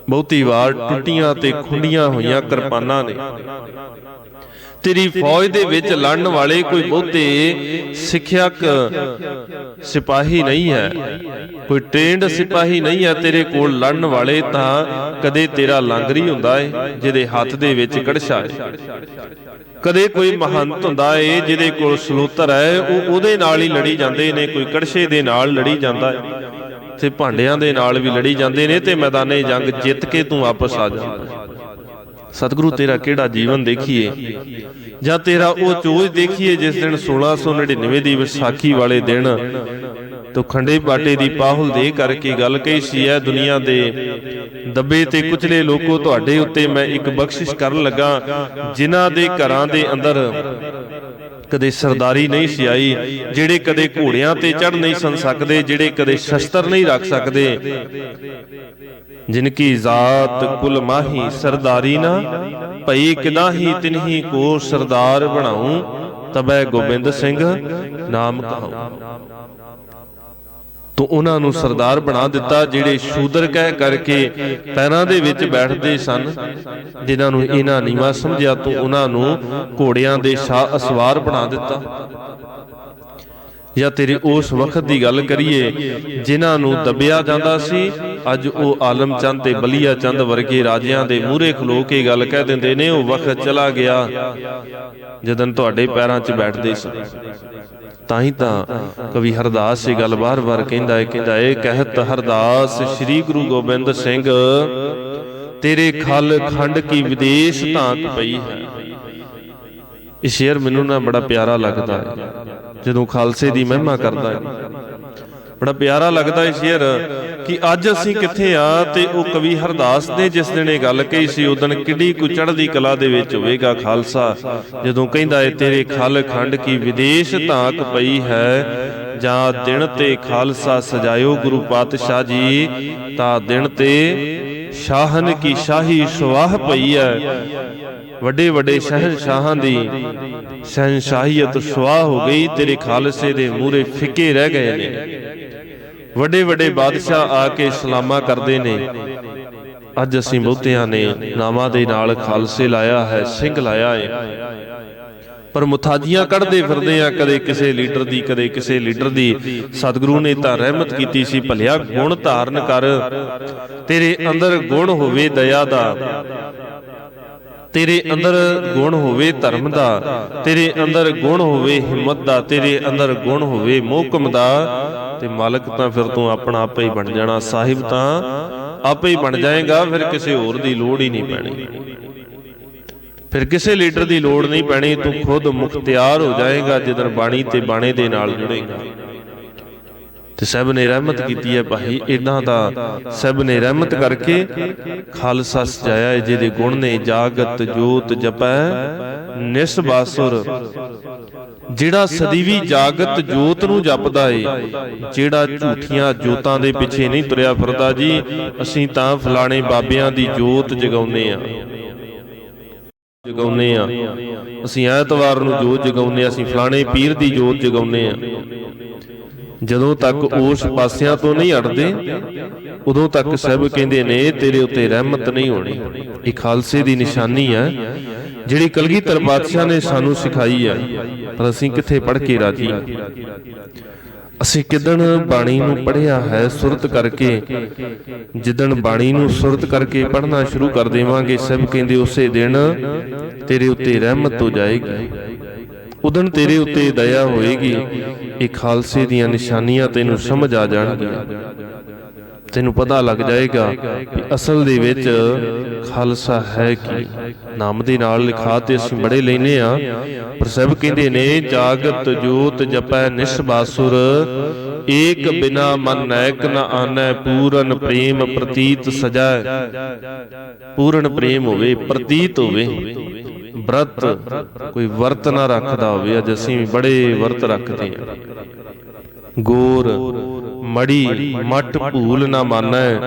बहुती वार टुटियां ते खुंडियां होईयां किरपानां ने। तेरी फौज दे विच लड़न वाले कोई बहुते सिखियक सिपाही नहीं है, कोई ट्रेंड सिपाही नहीं है तेरे कोल लड़न वाले। तां कदे तेरा लांगरी हुंदा है जिहदे हत्थ दे विच कड़छा है, कदे कोई महंत हुंदा है जिहदे कोल सलोतर है, ਉਹਦੇ ਨਾਲ ਹੀ लड़ी जांदे ने, कोई कड़छे दे नाल लड़ी जांदा है ते भांडियां दे नाल भी लड़ी जांदे ने, ते मैदाने जंग जित के तू वापस आ जांदा। सतगुरु तेरा केड़ा जीवन देखिए, ਜਾਂ तेरा ਉਹ ਚੋਜ देखिए जिस दिन 1699 ਦੀ ਵਿਸਾਖੀ ਵਾਲੇ ਦਿਨ तो खंडे बाटे दी पाहुल दे करके गल कही सी है, दुनिया दे दबे ते कुचले लोगों तुहाडे उत्ते मैं एक बख्शिश करन लगा, जिन्हां दे घरां दे अंदर कदे सरदारी नहीं सी आई, जिहड़े कदे घोड़ियां ते चढ़ नहीं सन सकदे, जिहड़े कदे शस्त्र नहीं रख सकदे, जिनकी जात कुल माही सरदारी ना भई किदाही तिन्ही को सरदार बनाऊं, तबै गोबिंद सिंह नाम कहाऊं। ਤੂੰ ਉਹਨਾਂ ਨੂੰ ਸਰਦਾਰ ਬਣਾ ਦਿੱਤਾ ਜਿਹੜੇ ਸ਼ੂਦਰ ਕਹਿ ਕਰਕੇ ਪੈਰਾਂ ਦੇ ਵਿੱਚ ਬੈਠਦੇ ਸਨ। ਜਿਨ੍ਹਾਂ ਨੂੰ ਇਹਨਾਂ ਨੀਵਾਂ ਸਮਝਿਆ ਤੂੰ ਉਹਨਾਂ ਨੂੰ ਘੋੜਿਆਂ ਦੇ ਸ਼ਾਹ ਅਸਵਾਰ ਬਣਾ ਦਿੱਤਾ। ਜਾਂ ਤੇਰੇ ਉਸ ਵਕਤ ਦੀ ਗੱਲ ਕਰੀਏ ਜਿਨ੍ਹਾਂ ਨੂੰ ਦੱਬਿਆ ਜਾਂਦਾ ਸੀ, ਅੱਜ ਉਹ ਆਲਮ ਚੰਦ ਤੇ ਬਲੀਆ ਚੰਦ ਵਰਗੇ ਰਾਜਿਆਂ ਦੇ ਮੂਹਰੇ ਖਲੋ ਕੇ ਗੱਲ ਕਹਿ ਦਿੰਦੇ ਨੇ, ਉਹ ਵਕਤ ਚਲਾ ਗਿਆ ਜਦੋਂ ਤੁਹਾਡੇ ਪੈਰਾਂ 'ਚ ਬੈਠਦੇ ਸੀ। ਤਾਂ ਹੀ ਤਾਂ ਕਵੀ ਹਰਦਾਸ ਇਹ ਗੱਲ ਵਾਰ-ਵਾਰ ਕਹਿੰਦਾ ਹੈ ਕਹਿਤ ਹਰਦਾਸ ਸ੍ਰੀ ਗੁਰੂ ਗੋਬਿੰਦ ਸਿੰਘ ਤੇਰੇ ਖਲ ਖੰਡ ਕੀ ਵਿਦੇਸ਼ ਧਾਕ ਪਈ ਹੈ। ਇਹ ਸ਼ੇਰ ਮੈਨੂੰ ਨਾ ਬੜਾ ਪਿਆਰਾ ਲੱਗਦਾ ਹੈ ਜਦੋਂ ਖਾਲਸੇ ਦੀ ਮਹਿਮਾ ਕਰਦਾ ਹੈ, ਬੜਾ ਪਿਆਰਾ ਲੱਗਦਾ ਹੈ ਸ਼ੇਰ ਕਿ ਅੱਜ ਅਸੀਂ ਕਿੱਥੇ ਆ ਤੇ ਉਹ ਕਵੀ ਹਰਦਾਸ ਨੇ ਜਿਸ ਦਿਨ ਇਹ ਗੱਲ ਕਹੀ ਸੀ ਉਦਣ ਕਿੱਡੀ ਕੁ ਚੜ੍ਹਦੀ ਕਲਾ ਦੇ ਵਿੱਚ ਹੋਵੇਗਾ ਖਾਲਸਾ, ਜਦੋਂ ਕਹਿੰਦਾ ਹੈ ਤੇਰੇ ਖਲ ਖੰਡ ਕੀ ਵਿਦੇਸ਼ ਧਾਕ ਪਈ ਹੈ। ਜਾਂ ਦਿਨ ਤੇ ਖਾਲਸਾ ਸਜਾਇਓ ਗੁਰੂ ਪਾਤਸ਼ਾਹ ਜੀ, ਤਾਂ ਦਿਨ ਤੇ ਸ਼ਾਹਨ ਕੀ ਸ਼ਾਹੀ ਸੁਆਹ ਪਈ ਹੈ। ਵੱਡੇ ਵੱਡੇ ਸ਼ਹਿਨਸ਼ਾਹਾਂ ਦੀ ਸ਼ਹਿਨਸ਼ਾਹੀਅਤ ਸੁਆਹ ਹੋ ਗਈ, ਤੇਰੇ ਖਾਲਸੇ ਦੇ ਮੂਹਰੇ ਫਿੱਕੇ ਰਹਿ ਗਏ ਨੇ। ਵੱਡੇ ਵੱਡੇ ਬਾਦਸ਼ਾਹ ਆ ਕੇ ਸਲਾਮਾਂ ਕਰਦੇ ਨੇ। ਅੱਜ ਅਸੀਂ ਬਹੁਤਿਆਂ ਨੇ ਨਾਮਾਂ ਦੇ ਨਾਲ ਖਾਲਸੇ ਲਾਇਆ ਹੈ, ਸਿੰਘ ਲਾਇਆ ਹੈ, ਪਰ ਮੁਥਾਜੀਆਂ ਕੱਢਦੇ ਫਿਰਦੇ ਆ, ਕਦੇ ਕਿਸੇ ਲੀਡਰ ਦੀ ਕਦੇ ਕਿਸੇ ਲੀਡਰ ਦੀ। ਸਤਿਗੁਰੂ ਨੇ ਤਾਂ ਰਹਿਮਤ ਕੀਤੀ ਸੀ, ਭਲਿਆ ਗੁਣ ਧਾਰਨ ਕਰ, ਤੇਰੇ ਅੰਦਰ ਗੁਣ ਹੋਵੇ ਦਇਆ ਦਾ, ਤੇਰੇ ਅੰਦਰ ਗੁਣ ਹੋਵੇ ਧਰਮ ਦਾ, ਤੇਰੇ ਅੰਦਰ ਗੁਣ ਹੋਵੇ ਹਿੰਮਤ ਦਾ, ਤੇਰੇ ਅੰਦਰ ਗੁਣ ਹੋਵੇ ਮੋਹਕਮ ਦਾ, ਤੇ ਮਾਲਕ ਤਾਂ ਫਿਰ ਤੂੰ ਆਪਣਾ ਆਪੇ ਹੀ ਬਣ ਜਾਣਾ, ਸਾਹਿਬ ਤਾਂ ਆਪੇ ਹੀ ਬਣ ਜਾਏਗਾ। ਫਿਰ ਕਿਸੇ ਹੋਰ ਦੀ ਲੋੜ ਹੀ ਨਹੀਂ ਪੈਣੀ, ਫਿਰ ਕਿਸੇ ਲੀਡਰ ਦੀ ਲੋੜ ਨਹੀਂ ਪੈਣੀ, ਤੂੰ ਖੁਦ ਮੁਖਤਿਆਰ ਹੋ ਜਾਏਗਾ ਜਿੱਦਣ ਬਾਣੀ ਤੇ ਬਾਣੇ ਦੇ ਨਾਲ ਜੁੜੇਗਾ। ਤੇ ਸਭ ਨੇ ਰਹਿਮਤ ਕੀਤੀ ਹੈ ਭਾਈ, ਇਹਨਾਂ ਦਾ ਸਭ ਨੇ ਰਹਿਮਤ ਕਰਕੇ ਖਾਲਸਾ ਸਜਾਇਆ ਹੈ, ਜਿਹਦੇ ਗੁਣ ਨੇ ਜਾਗਤ ਜੋਤ ਜਪੈ ਨਿਸਬਾਸੁਰ। ਜਿਹੜਾ ਸਦੀਵੀ ਜਾਗਤ ਜੋਤ ਨੂੰ ਜਪਦਾ ਏ, ਜਿਹੜਾ ਝੂਠੀਆਂ ਜੋਤਾਂ ਦੇ ਪਿੱਛੇ ਨਹੀਂ ਤੁਰਿਆ ਫਿਰਦਾ ਜੀ, ਅਸੀਂ ਤਾਂ ਫਲਾਣੇ ਬਾਬਿਆਂ ਦੀ ਜੋਤ ਜਗਾਉਂਦੇ ਆ, ਅਸੀਂ ਐਤਵਾਰ ਨੂੰ ਜੋਤ ਜਗਾਉਂਦੇ ਆ, ਅਸੀਂ ਫਲਾਣੇ ਪੀਰ ਦੀ ਜੋਤ ਜਗਾਉਂਦੇ ਆ। ਜਦੋਂ ਤੱਕ ਉਸ ਪਾਸਿਆਂ ਤੋਂ ਨਹੀਂ ਹਟਦੇ ਉਦੋਂ ਤੱਕ ਸਭ ਕਹਿੰਦੇ ਨੇ ਤੇਰੇ ਉੱਤੇ ਰਹਿਮਤ ਨਹੀਂ ਹੋਣੀ। ਇਹ ਖਾਲਸੇ ਦੀ ਨਿਸ਼ਾਨੀ ਹੈ ਜਿਹੜੀ ਕਲਗੀਧਰ ਪਾਤਸ਼ਾਹ ਨੇ ਸਾਨੂੰ ਸਿਖਾਈ ਹੈ, ਪਰ ਅਸੀਂ ਕਿੱਥੇ ਪੜ੍ਹ ਕੇ ਰਾਜੀ। ਅਸੀਂ ਕਿਦਣ ਬਾਣੀ ਨੂੰ ਪੜ੍ਹਿਆ ਹੈ ਸੁਰਤ ਕਰਕੇ, ਜਿੱਦਣ ਬਾਣੀ ਨੂੰ ਸੁਰਤ ਕਰਕੇ ਪੜ੍ਹਨਾ ਸ਼ੁਰੂ ਕਰ ਦੇਵਾਂਗੇ, ਸਭ ਕਹਿੰਦੇ ਉਸੇ ਦਿਨ ਤੇਰੇ ਉੱਤੇ ਰਹਿਮਤ ਹੋ ਜਾਏਗੀ, ਉਦਣ ਤੇਰੇ ਉੱਤੇ ਦਇਆ ਹੋਏਗੀ। ਇਹ ਖਾਲਸੇ ਦੀਆਂ ਨਿਸ਼ਾਨੀਆਂ ਤੈਨੂੰ ਸਮਝ ਆ ਜਾਣਗੀਆਂ, ਤੈਨੂੰ ਪਤਾ ਲੱਗ ਜਾਏਗਾ ਕਿ ਅਸਲ ਦੇ ਵਿੱਚ ਖਾਲਸਾ ਹੈ ਕੀ। ਨਾਮ ਦੇ ਨਾਲ ਲਿਖਾ ਤੇ ਅਸੀਂ ਬੜੇ ਲੈਨੇ ਆ, ਪਰ ਸਭ ਕਹਿੰਦੇ ਨੇ ਜਾਗਤ ਜੋਤ ਜਪੈ ਨਿਸਬਾਸੁਰ, ਏਕ ਬਿਨਾ ਮਨ ਨਾਇਕ ਨ ਆਨੈ, ਪੂਰਨ ਪ੍ਰੇਮ ਪ੍ਰਤੀਤ ਸਜੈ। ਪੂਰਨ ਪ੍ਰੇਮ ਹੋਵੇ, ਪ੍ਰਤੀਤ ਹੋਵੇ। ਵਰਤ ਕੋਈ ਵਰਤ ਨਾ ਰੱਖਦਾ ਹੋਵੇ, ਅੱਜ ਅਸੀਂ ਬੜੇ ਵਰਤ ਰੱਖਦੇ ਹਾਂ। ਗੋਰ ਮੜੀ ਮਟ ਭੂਲ ਨਾ ਮਾਨੈ,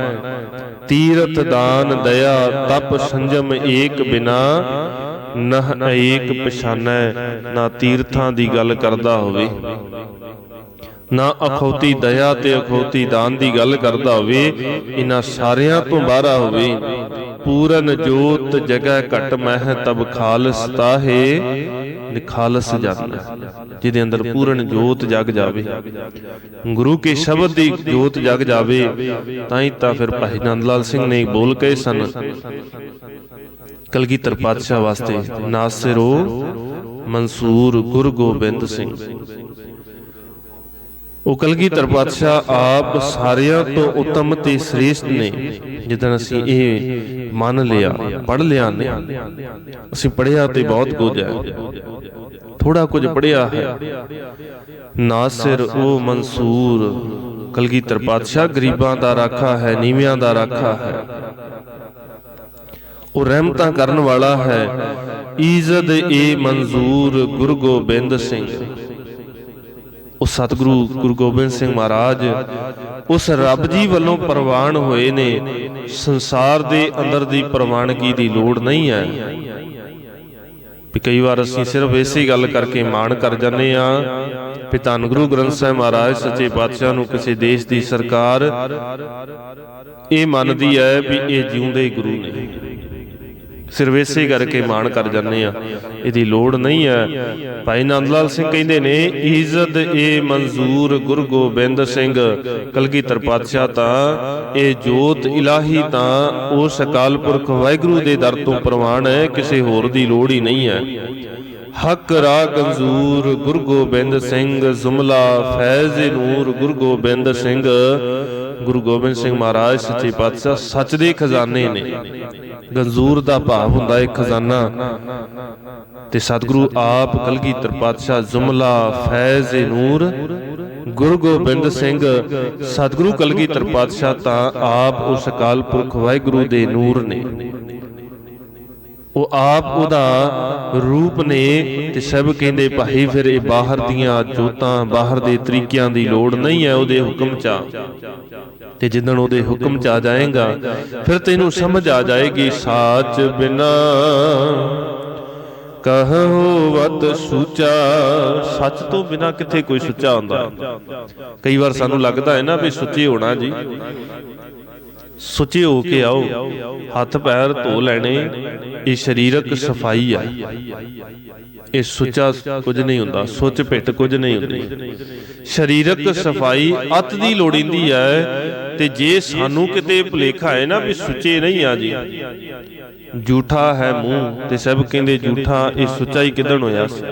ਤੀਰਥ ਦਾਨ ਦਇਆ ਤਪ ਸੰਜਮ ਏਕ ਬਿਨਾ ਨਹ ਏਕ ਪਛਾਨੈ। ਨਾ ਤੀਰਥਾਂ ਦੀ ਗੱਲ ਕਰਦਾ ਹੋਵੇ, ਨਾ ਅਖੌਤੀ ਦਇਆ ਤੇ ਅਖੌਤੀ ਦਾਨ ਦੀ ਗੱਲ ਕਰਦਾ ਹੋਵੇ, ਇਹਨਾਂ ਸਾਰਿਆਂ ਤੋਂ ਬਾਹਰਾ ਹੋਵੇ। ਪੂਰਨ ਜੋਤ ਜਗੈ ਘਟ ਮਹਿ ਤਬ ਖਾਲਸ ਤਾਹੇ ਨਿਖਾਲਸ ਜਾਨਾ। ਜਿਹਦੇ ਅੰਦਰ ਪੂਰਨ ਜੋਤ ਜਗ ਜਾਵੇ, ਗੁਰੂ ਕੇ ਸ਼ਬਦ ਦੀ ਜੋਤ ਜਗ ਜਾਵੇ, ਤਾਂ ਹੀ ਤਾਂ ਫਿਰ ਭਾਈ ਨੰਦ ਲਾਲ ਸਿੰਘ ਨੇ ਬੋਲ ਕਹੇ ਸਨ ਕਲਗੀਧਰ ਪਾਤਸ਼ਾਹ ਵਾਸਤੇ, ਨਾਸਿਰੋ ਮਨਸੂਰ ਗੁਰੂ ਗੋਬਿੰਦ ਸਿੰਘ। ਉਹ ਕਲਗੀਧਰ ਪਾਤਸ਼ਾਹ ਆਪ ਸਾਰਿਆਂ ਤੋਂ ਉੱਤਮ ਤੇ ਸ੍ਰੇਸ਼ਟ ਨੇ। ਜਿੱਦਣ ਅਸੀਂ ਇਹ ਮੰਨ ਲਿਆ, ਪੜ੍ਹ ਲਿਆ ਨੇ, ਅਸੀਂ ਪੜ੍ਹਿਆ ਤੇ ਬਹੁਤ ਕੁਝ ਹੈ, ਥੋੜਾ ਕੁਝ ਪੜ੍ਹਿਆ ਹੈ। ਨਾਸਿਰ ਉਹ ਮਨਸੂਰ ਕਲਗੀਧਰ ਪਾਤਸ਼ਾਹ ਗਰੀਬਾਂ ਦਾ ਰਾਖਾ ਹੈ, ਨੀਵਿਆਂ ਦਾ ਰਾਖਾ ਹੈ, ਉਹ ਰਹਿਮਤਾਂ ਕਰਨ ਵਾਲਾ ਹੈ। ਈਜ਼ਦ ਏ ਮਨਜ਼ੂਰ ਗੁਰੂ ਗੋਬਿੰਦ ਸਿੰਘ। ਉਹ ਸਤਿਗੁਰੂ ਗੁਰੂ ਗੋਬਿੰਦ ਸਿੰਘ ਮਹਾਰਾਜ ਉਸ ਰੱਬ ਜੀ ਵੱਲੋਂ ਪ੍ਰਵਾਨ ਹੋਏ ਨੇ। ਸੰਸਾਰ ਦੇ ਅੰਦਰ ਦੀ ਪ੍ਰਵਾਨਗੀ ਦੀ ਲੋੜ ਨਹੀਂ ਹੈ। ਵੀ ਕਈ ਵਾਰ ਅਸੀਂ ਸਿਰਫ ਇਸੇ ਗੱਲ ਕਰਕੇ ਮਾਣ ਕਰ ਜਾਂਦੇ ਹਾਂ ਵੀ ਧੰਨ ਗੁਰੂ ਗ੍ਰੰਥ ਸਾਹਿਬ ਮਹਾਰਾਜ ਸੱਚੇ ਪਾਤਸ਼ਾਹ ਨੂੰ ਕਿਸੇ ਦੇਸ਼ ਦੀ ਸਰਕਾਰ ਇਹ ਮੰਨਦੀ ਹੈ ਵੀ ਇਹ ਜਿਉਂਦੇ ਗੁਰੂ ਨੇ, ਸਿਰਫ ਇਸੇ ਕਰਕੇ ਮਾਣ ਕਰ ਜਾਂਦੇ ਆ। ਇਹਦੀ ਲੋੜ ਨਹੀਂ ਹੈ। ਭਾਈ ਨੰਦ ਲਾਲ ਸਿੰਘ ਕਹਿੰਦੇ ਨੇ, ਇੱਜ਼ਤ ਇਹ ਮਨਜ਼ੂਰ ਗੁਰੂ ਗੋਬਿੰਦ ਸਿੰਘ ਕਲਗੀਧਰ ਪਾਤਸ਼ਾਹ ਤਾਂ ਇਹ ਜੋਤ ਇਲਾਹੀ ਤਾਂ ਉਸ ਅਕਾਲ ਪੁਰਖ ਵਾਹਿਗੁਰੂ ਦੇ ਦਰ ਤੋਂ ਪ੍ਰਵਾਨ ਹੈ, ਕਿਸੇ ਹੋਰ ਦੀ ਲੋੜ ਹੀ ਨਹੀਂ ਹੈ। ਹੱਕ ਰਾ ਗੰਜੂਰ ਗੁਰੂ ਗੋਬਿੰਦ ਸਿੰਘ, ਜ਼ੁਮਲਾ ਫੈਜ਼ ਨੂਰ ਗੁਰੂ ਗੋਬਿੰਦ ਸਿੰਘ। ਗੁਰੂ ਗੋਬਿੰਦ ਸਿੰਘ ਮਹਾਰਾਜ ਸੱਚੇ ਪਾਤਸ਼ਾਹ ਸੱਚ ਦੇ ਖਜ਼ਾਨੇ ਨੇ। ਗੰਜੂਰ ਦਾ ਭਾਵ ਹੁੰਦਾ ਹੈ ਖਜ਼ਾਨਾ, ਤੇ ਸਤਿਗੁਰੂ ਆਪ ਕਲਗੀਧਰ ਪਾਤਸ਼ਾਹ ਜ਼ੁਮਲਾ ਫੈਜ਼ ਨੂਰ ਗੁਰੂ ਗੋਬਿੰਦ ਸਿੰਘ। ਸਤਿਗੁਰੂ ਕਲਗੀਧਰ ਪਾਤਸ਼ਾਹ ਤਾਂ ਆਪ ਉਸ ਅਕਾਲ ਪੁਰਖ ਵਾਹਿਗੁਰੂ ਦੇ ਨੂਰ ਨੇ, ਉਹ ਆਪ ਉਹਦਾ ਰੂਪ ਨੇ। ਤੇ ਸਭ ਕਹਿੰਦੇ ਭਾਈ ਫਿਰ ਇਹ ਬਾਹਰ ਦੀਆਂ ਜੋਤਾਂ, ਬਾਹਰ ਦੇ ਤਰੀਕਿਆਂ ਦੀ ਲੋੜ ਨਹੀਂ ਹੈ, ਉਹਦੇ ਹੁਕਮ 'ਚ ਆ। ਤੇ ਜਿੱਦਣ ਉਹਦੇ ਹੁਕਮ 'ਚ ਆ ਜਾਏਗਾ ਫਿਰ ਤੈਨੂੰ ਸਮਝ ਆ ਜਾਏਗੀ, ਸਾਚ ਬਿਨਾ ਕਹਵਤ ਸੁਚਾ। ਸੱਚ ਤੋਂ ਬਿਨਾ ਕਿੱਥੇ ਕੋਈ ਸੁੱਚਾ ਹੁੰਦਾ। ਕਈ ਵਾਰ ਸਾਨੂੰ ਲੱਗਦਾ ਹੈ ਨਾ ਵੀ ਸੁੱਚੇ ਹੋਣਾ ਜੀ, ਸੁੱਚੇ ਹੋ ਕੇ ਆਓ, ਹੱਥ ਪੈਰ ਧੋ ਲੈਣੇ, ਇਹ ਸਰੀਰਕ ਸਫਾਈ ਆ। ਇਹ ਸੁੱਚਾ ਕੁਝ ਨਹੀਂ ਹੁੰਦਾ, ਸੁੱਚ ਪਿੱਟ ਕੁਝ ਨਹੀਂ ਹੁੰਦੀ। ਸਰੀਰਕ ਸਫਾਈ ਅਤ ਦੀ ਲੋੜੀਂਦੀ ਹੈ। ਤੇ ਜੇ ਸਾਨੂੰ ਕਿਤੇ ਭੁਲੇਖਾ ਹੈ ਨਾ ਵੀ ਸੁੱਚੇ ਨਹੀਂ ਆ ਜੀ, ਝੂਠਾ ਹੈ ਮੂੰਹ, ਤੇ ਸਭ ਕਹਿੰਦੇ ਝੂਠਾ, ਇਹ ਸੁੱਚਾ ਹੀ ਕਿਦਣ ਹੋਇਆ ਸੀ?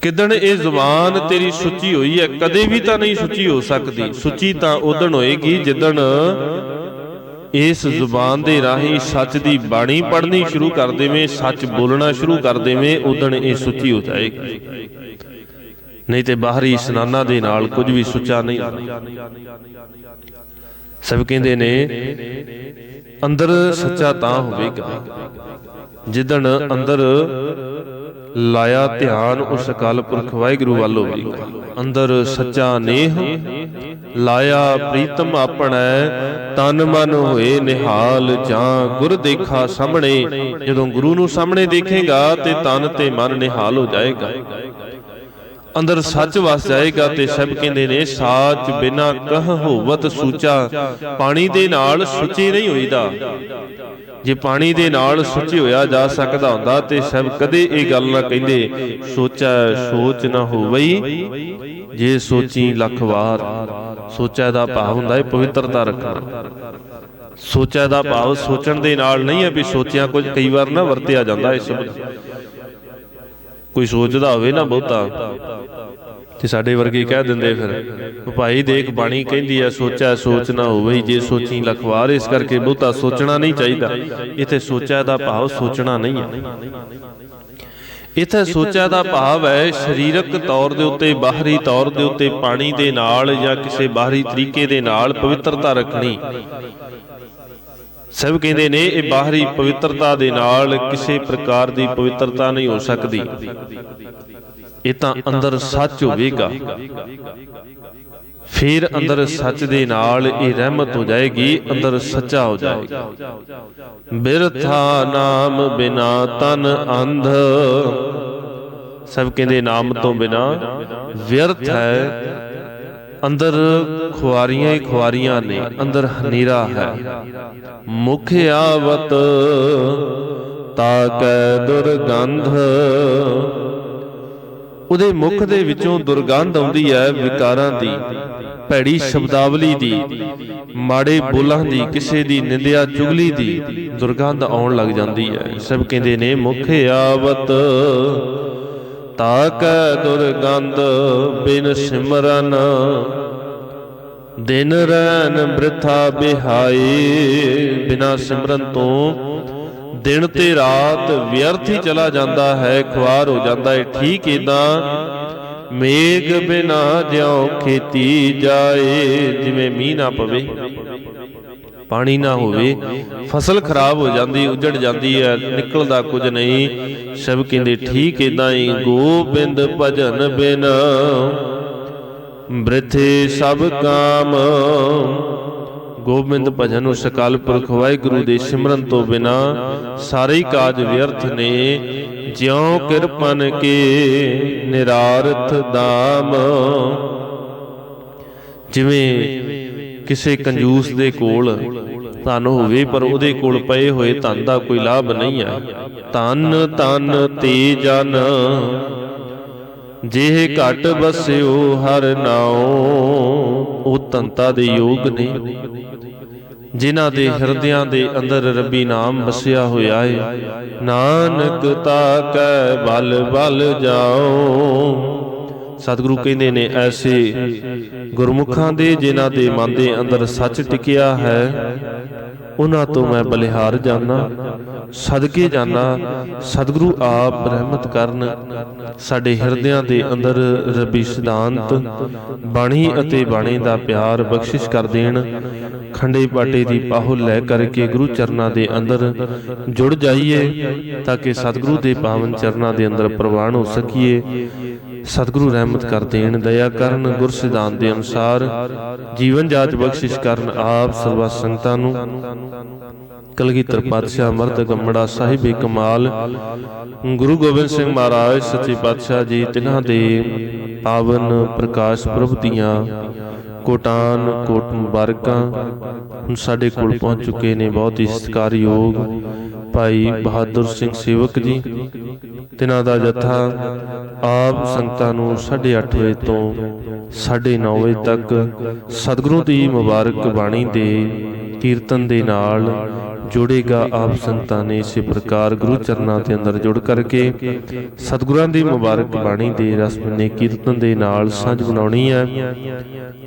ਕਿਦਣ ਇਹ ਜ਼ੁਬਾਨ ਤੇਰੀ ਸੁੱਚੀ ਹੋਈ ਹੈ? ਕਦੇ ਵੀ ਤਾਂ ਨਹੀਂ ਸੁੱਚੀ ਹੋ ਸਕਦੀ। ਸੁੱਚੀ ਤਾਂ ਉਦਣ ਹੋਏਗੀ ਜਿੱਦਣ ਇਸ ਜ਼ੁਬਾਨ ਦੇ ਰਾਹੀਂ ਸੱਚ ਦੀ ਬਾਣੀ ਪੜ੍ਹਨੀ ਸ਼ੁਰੂ ਕਰ ਦੇਵੇਂ, ਸੱਚ ਬੋਲਣਾ ਸ਼ੁਰੂ ਕਰ ਦੇਵੇਂ, ਉਦਣ ਇਹ ਸੁੱਚੀ ਹੋ ਜਾਏਗੀ। ਨਹੀਂ ਤੇ ਬਾਹਰੀ ਇਸ਼ਨਾਨਾਂ ਦੇ ਨਾਲ ਕੁਝ ਵੀ ਸੁੱਚਾ ਨਹੀਂ। ਸਭ ਕਹਿੰਦੇ ਨੇ ਅੰਦਰ ਸੱਚਾ ਤਾਂ ਹੋਵੇਗਾ ਜਿੱਦਣ ਅੰਦਰ ਲਾਇਆ ਧਿਆਨ ਉਸ ਅਕਾਲ ਪੁਰਖ ਵਾਹਿਗੁਰੂ ਵੱਲ ਹੋਵੇਗਾ। ਅੰਦਰ ਸੱਚਾ ਨੇਹ ਲਾਇਆ ਪ੍ਰੀਤਮ ਆਪਣੈ, ਤਨ ਮਨ ਹੋਏ ਨਿਹਾਲ ਜਾਂ ਗੁਰ ਦੇਖਾ ਸਾਹਮਣੇ। ਜਦੋਂ ਗੁਰੂ ਨੂੰ ਸਾਹਮਣੇ ਦੇਖੇਗਾ ਤੇ ਤਨ ਤੇ ਮਨ ਨਿਹਾਲ ਹੋ ਜਾਏਗਾ, ਅੰਦਰ ਸੱਚ ਵਸ ਜਾਏਗਾ। ਤੇ ਸਭ ਕਹਿੰਦੇ ਨੇ ਸਾਚ ਬਿਨਾ ਕਹ ਹੋਵਤ ਸੂਚਾ। ਪਾਣੀ ਦੇ ਨਾਲ ਸੁੱਚੇ ਨਹੀਂ ਹੋਈਦਾ। ਜੇ ਪਾਣੀ ਦੇ ਨਾਲ ਸੁੱਚੇ ਹੋਇਆ ਜਾ ਸਕਦਾ ਹੁੰਦਾ ਤੇ ਸਭ ਕਦੇ ਇਹ ਗੱਲ ਨਾ ਕਹਿੰਦੇ, ਸੋਚਾ ਸੋਚ ਨਾ ਹੋਵਈ ਜੇ ਸੋਚੀ ਲੱਖ ਵਾਰ। ਸੋਚਾ ਦਾ ਭਾਵ ਹੁੰਦਾ ਹੈ ਪਵਿੱਤਰਤਾ ਰੱਖਣਾ। ਸੋਚਾ ਦਾ ਭਾਵ ਸੋਚਣ ਦੇ ਨਾਲ ਨਹੀਂ ਹੈ ਵੀ ਸੋਚਿਆ ਕੁਝ। ਕਈ ਵਾਰ ਨਾ ਵਰਤਿਆ ਜਾਂਦਾ ਇਹ ਸ਼ਬਦ, ਕੋਈ ਸੋਚਦਾ ਹੋਵੇ ਨਾ ਬਹੁਤਾ ਤੇ ਸਾਡੇ ਵਰਗੇ ਕਹਿ ਦਿੰਦੇ ਫਿਰ ਭਾਈ ਦੇਖ ਬਾਣੀ ਕਹਿੰਦੀ ਆ ਸੋਚਾ ਸੋਚ ਨਾ ਹੋਵੇ ਜੇ ਸੋਚੀ ਲੱਖ ਵਾਰ। ਇਸ ਕਰਕੇ ਬਹੁਤਾ ਸੋਚਣਾ ਨਹੀਂ ਚਾਹੀਦਾ। ਇੱਥੇ ਸੋਚਾ ਦਾ ਭਾਵ ਸੋਚਣਾ ਨਹੀਂ ਹੈ। ਇੱਥੇ ਸੋਚਾ ਦਾ ਭਾਵ ਹੈ ਸਰੀਰਕ ਤੌਰ ਦੇ ਉੱਤੇ, ਬਾਹਰੀ ਤੌਰ ਦੇ ਉੱਤੇ ਪਾਣੀ ਦੇ ਨਾਲ ਜਾਂ ਕਿਸੇ ਬਾਹਰੀ ਤਰੀਕੇ ਦੇ ਨਾਲ ਪਵਿੱਤਰਤਾ ਰੱਖਣੀ। ਸਭ ਕਹਿੰਦੇ ਨੇ ਇਹ ਬਾਹਰੀ ਪਵਿੱਤਰਤਾ ਦੇ ਨਾਲ ਕਿਸੇ ਪ੍ਰਕਾਰ ਦੀ ਪਵਿੱਤਰਤਾ ਨਹੀਂ ਹੋ ਸਕਦੀ। ਇਹ ਤਾਂ ਅੰਦਰ ਸੱਚ ਹੋਵੇਗਾ, ਫਿਰ ਅੰਦਰ ਸੱਚ ਦੇ ਨਾਲ ਇਹ ਰਹਿਮਤ ਹੋ ਜਾਏਗੀ, ਅੰਦਰ ਸੱਚਾ ਹੋ ਜਾਏਗਾ। ਬਿਰਥਾ ਨਾਮ ਬਿਨਾ ਤਨ ਅੰਧ। ਸਭ ਕਹਿੰਦੇ ਨਾਮ ਤੋਂ ਬਿਨਾ ਵਿਅਰਥ ਹੈ। ਅੰਦਰ ਖੁਆਰੀਆਂ ਹੀ ਖੁਆਰੀਆਂ ਨੇ, ਅੰਦਰ ਹਨੇਰਾ ਹੈ। ਮੁਖ ਆਵਤ ਤਾਕੈ ਦੁਰਗੰਧ। ਉਹਦੇ ਮੁਖ ਦੇ ਵਿੱਚੋਂ ਦੁਰਗੰਧ ਆਉਂਦੀ ਹੈ, ਵਿਕਾਰਾਂ ਦੀ, ਭੈੜੀ ਸ਼ਬਦਾਵਲੀ ਦੀ, ਮਾੜੇ ਬੋਲਾਂ ਦੀ, ਕਿਸੇ ਦੀ ਨਿੰਦਿਆ ਚੁਗਲੀ ਦੀ ਦੁਰਗੰਧ ਆਉਣ ਲੱਗ ਜਾਂਦੀ ਹੈ। ਸਭ ਕਹਿੰਦੇ ਨੇ ਮੁਖ ਆਵਤ ਤਾਕੈ ਦੁਰਗੰਧ। ਬਿਨ ਸਿਮਰਨ ਦਿਨ ਰੈਨ ਬ੍ਰਿਥਾ ਬਿਹਾਈ। ਬਿਨਾ ਸਿਮਰਨ ਤੋਂ ਦਿਨ ਤੇ ਰਾਤ ਵਿਅਰਥ ਹੀ ਚਲਾ ਜਾਂਦਾ ਹੈ, ਖੁਆਰ ਹੋ ਜਾਂਦਾ ਹੈ। ਠੀਕ ਏਦਾਂ ਮੇਘ ਬਿਨਾ ਜਿਉ ਖੇਤੀ ਜਾਏ। ਜਿਵੇਂ ਮੀਂਹ ਨਾ ਪਵੇ, ਪਾਣੀ ਨਾ ਹੋਵੇ, ਫਸਲ ਖਰਾਬ ਹੋ ਜਾਂਦੀ, ਉਜੜ ਜਾਂਦੀ ਹੈ, ਨਿਕਲਦਾ ਕੁਝ ਨਹੀਂ। ਸਭ ਕਹਿੰਦੇ ਠੀਕ ਏਦਾਂ ਹੀ ਗੋਬਿੰਦ ਭਜਨ ਬਿਨ ਬ੍ਰਿਥੇ ਸਭ ਕਾਮ। ਗੋਬਿੰਦ ਭਜਨ ਉਸ ਅਕਾਲ ਪੁਰਖ ਵਾਹਿਗੁਰੂ ਦੇ ਸਿਮਰਨ ਤੋਂ ਬਿਨਾ ਸਾਰੇ ਹੀ ਕਾਜ ਵਿਅਰਥ ਨੇ। ਜਿਉ ਕਿਰਪਨ ਕੇ ਨਿਰਾਰਥ ਦਾਮ। ਜਿਵੇਂ ਕਿਸੇ ਕੰਜੂਸ ਦੇ ਕੋਲ ਧਨ ਹੋਵੇ ਪਰ ਉਹਦੇ ਕੋਲ ਪਏ ਹੋਏ ਧਨ ਦਾ ਕੋਈ ਲਾਭ ਨਹੀਂ ਹੈ। ਧਨ ਧਨ ਤੇ ਜਨ ਜਿਹੇ ਘਟ ਬਸਿਓ ਹਰ ਨਾਉ। ਉਹ ਧਨਤਾ ਦੇ ਯੋਗ ਨੇ ਜਿਨ੍ਹਾਂ ਦੇ ਹਿਰਦਿਆਂ ਦੇ ਅੰਦਰ ਰੱਬੀ ਨਾਮ ਵਸਿਆ ਹੋਇਆ ਹੈ। ਨਾਨਕ ਤਾਕੈ ਬਲ ਬਲ ਜਾਓ। ਸਤਿਗੁਰੂ ਕਹਿੰਦੇ ਨੇ ਐਸੇ ਗੁਰਮੁਖਾਂ ਦੇ ਜਿਨ੍ਹਾਂ ਦੇ ਮਨ ਦੇ ਅੰਦਰ ਸੱਚ ਟਿਕਿਆ ਹੈ, ਉਹਨਾਂ ਤੋਂ ਮੈਂ ਬਲਿਹਾਰ ਜਾਨਾ, ਸਦਕੇ ਜਾਨਾ। ਸਤਿਗੁਰੂ ਆਪ ਰਹਿਮਤ ਕਰਨ, ਸਾਡੇ ਹਿਰਦਿਆਂ ਦੇ ਅੰਦਰ ਰੱਬੀ ਸਿਧਾਂਤ ਬਾਣੀ ਅਤੇ ਬਾਣੀ ਦਾ ਪਿਆਰ ਬਖਸ਼ਿਸ਼ ਕਰ ਦੇਣ। ਖੰਡੇ ਬਾਟੇ ਦੀ ਪਾਹੁਲ ਲੈ ਕਰਕੇ ਗੁਰੂ ਚਰਨਾਂ ਦੇ ਅੰਦਰ ਜੁੜ ਜਾਈਏ ਤਾਂ ਕਿ ਸਤਿਗੁਰੂ ਦੇ ਪਾਵਨ ਚਰਨਾਂ ਦੇ ਅੰਦਰ ਪ੍ਰਵਾਨ ਹੋ ਸਕੀਏ। ਸਤਿਗੁਰੂ ਰਹਿਮਤ ਕਰ ਦੇਣ, ਦਇਆ ਕਰਨ, ਗੁਰ ਸਿਧਾਂਤ ਦੇ ਅਨੁਸਾਰ ਜੀਵਨ ਜਾਚ ਬਖਸ਼ਿਸ਼ ਕਰਨ। ਆਪ ਸਰਬੱਤ ਸੰਗਤਾਂ ਨੂੰ ਕਲਗੀਧਰ ਪਾਤਸ਼ਾਹ ਮਰਦ ਗੰਮੜਾ ਸਾਹਿਬ ਕਮਾਲ ਗੁਰੂ ਗੋਬਿੰਦ ਸਿੰਘ ਮਹਾਰਾਜ ਸੱਚੇ ਪਾਤਸ਼ਾਹ ਜੀ, ਤਿਨਾਂ ਦੇ ਪਾਵਨ ਪ੍ਰਕਾਸ਼ ਪੁਰਬ ਦੀਆਂ ਕੋਟਾਨ ਕੋਟ ਮੁਬਾਰਕਾਂ ਹੁਣ ਸਾਡੇ ਕੋਲ ਪਹੁੰਚ ਚੁੱਕੇ ਨੇ। ਬਹੁਤ ਹੀ ਸਤਿਕਾਰਯੋਗ ਭਾਈ ਬਹਾਦਰ ਸਿੰਘ ਸੇਵਕ ਜੀ, ਤਿਨਾਂ ਦਾ ਜੱਥਾ ਆਪ ਸੰਗਤਾਂ ਨੂੰ 8:30 ਵਜੇ ਤੋਂ 9:30 ਵਜੇ ਤੱਕ ਸਤਿਗੁਰੂ ਦੀ ਮੁਬਾਰਕ ਬਾਣੀ ਦੇ ਕੀਰਤਨ ਦੇ ਨਾਲ ਜੋੜੇਗਾ। ਆਪ ਸੰਗਤਾਂ ਨੇ ਇਸੇ ਪ੍ਰਕਾਰ ਗੁਰੂ ਚਰਨਾਂ ਦੇ ਅੰਦਰ ਜੁੜ ਕਰਕੇ ਸਤਿਗੁਰਾਂ ਦੀ ਮੁਬਾਰਕ ਬਾਣੀ ਦੇ ਰਸਮ ਨੇ ਕੀਰਤਨ ਦੇ ਨਾਲ ਸਾਂਝ ਬਣਾਉਣੀ ਹੈ।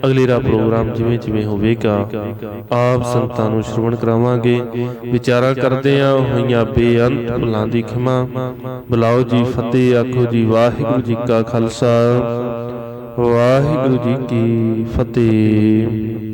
ਅਗਲੇਰਾ ਪ੍ਰੋਗਰਾਮ ਜਿਵੇਂ ਜਿਵੇਂ ਹੋਵੇਗਾ ਆਪ ਸੰਗਤਾਂ ਨੂੰ ਸ਼ਰਵਣ ਕਰਾਵਾਂਗੇ। ਵਿਚਾਰਾਂ ਕਰਦੇ ਆ ਹੋਈਆਂ ਬੇਅੰਤ ਭੁੱਲਾਂ ਦੀ ਖਿਮਾ। ਬੁਲਾਓ ਜੀ ਫਤਿਹ, ਆਖੋ ਜੀ ਵਾਹਿਗੁਰੂ ਜੀ ਕਾ ਖਾਲਸਾ ਵਾਹਿਗੁਰੂ ਜੀ ਕੀ ਫਤਿਹ।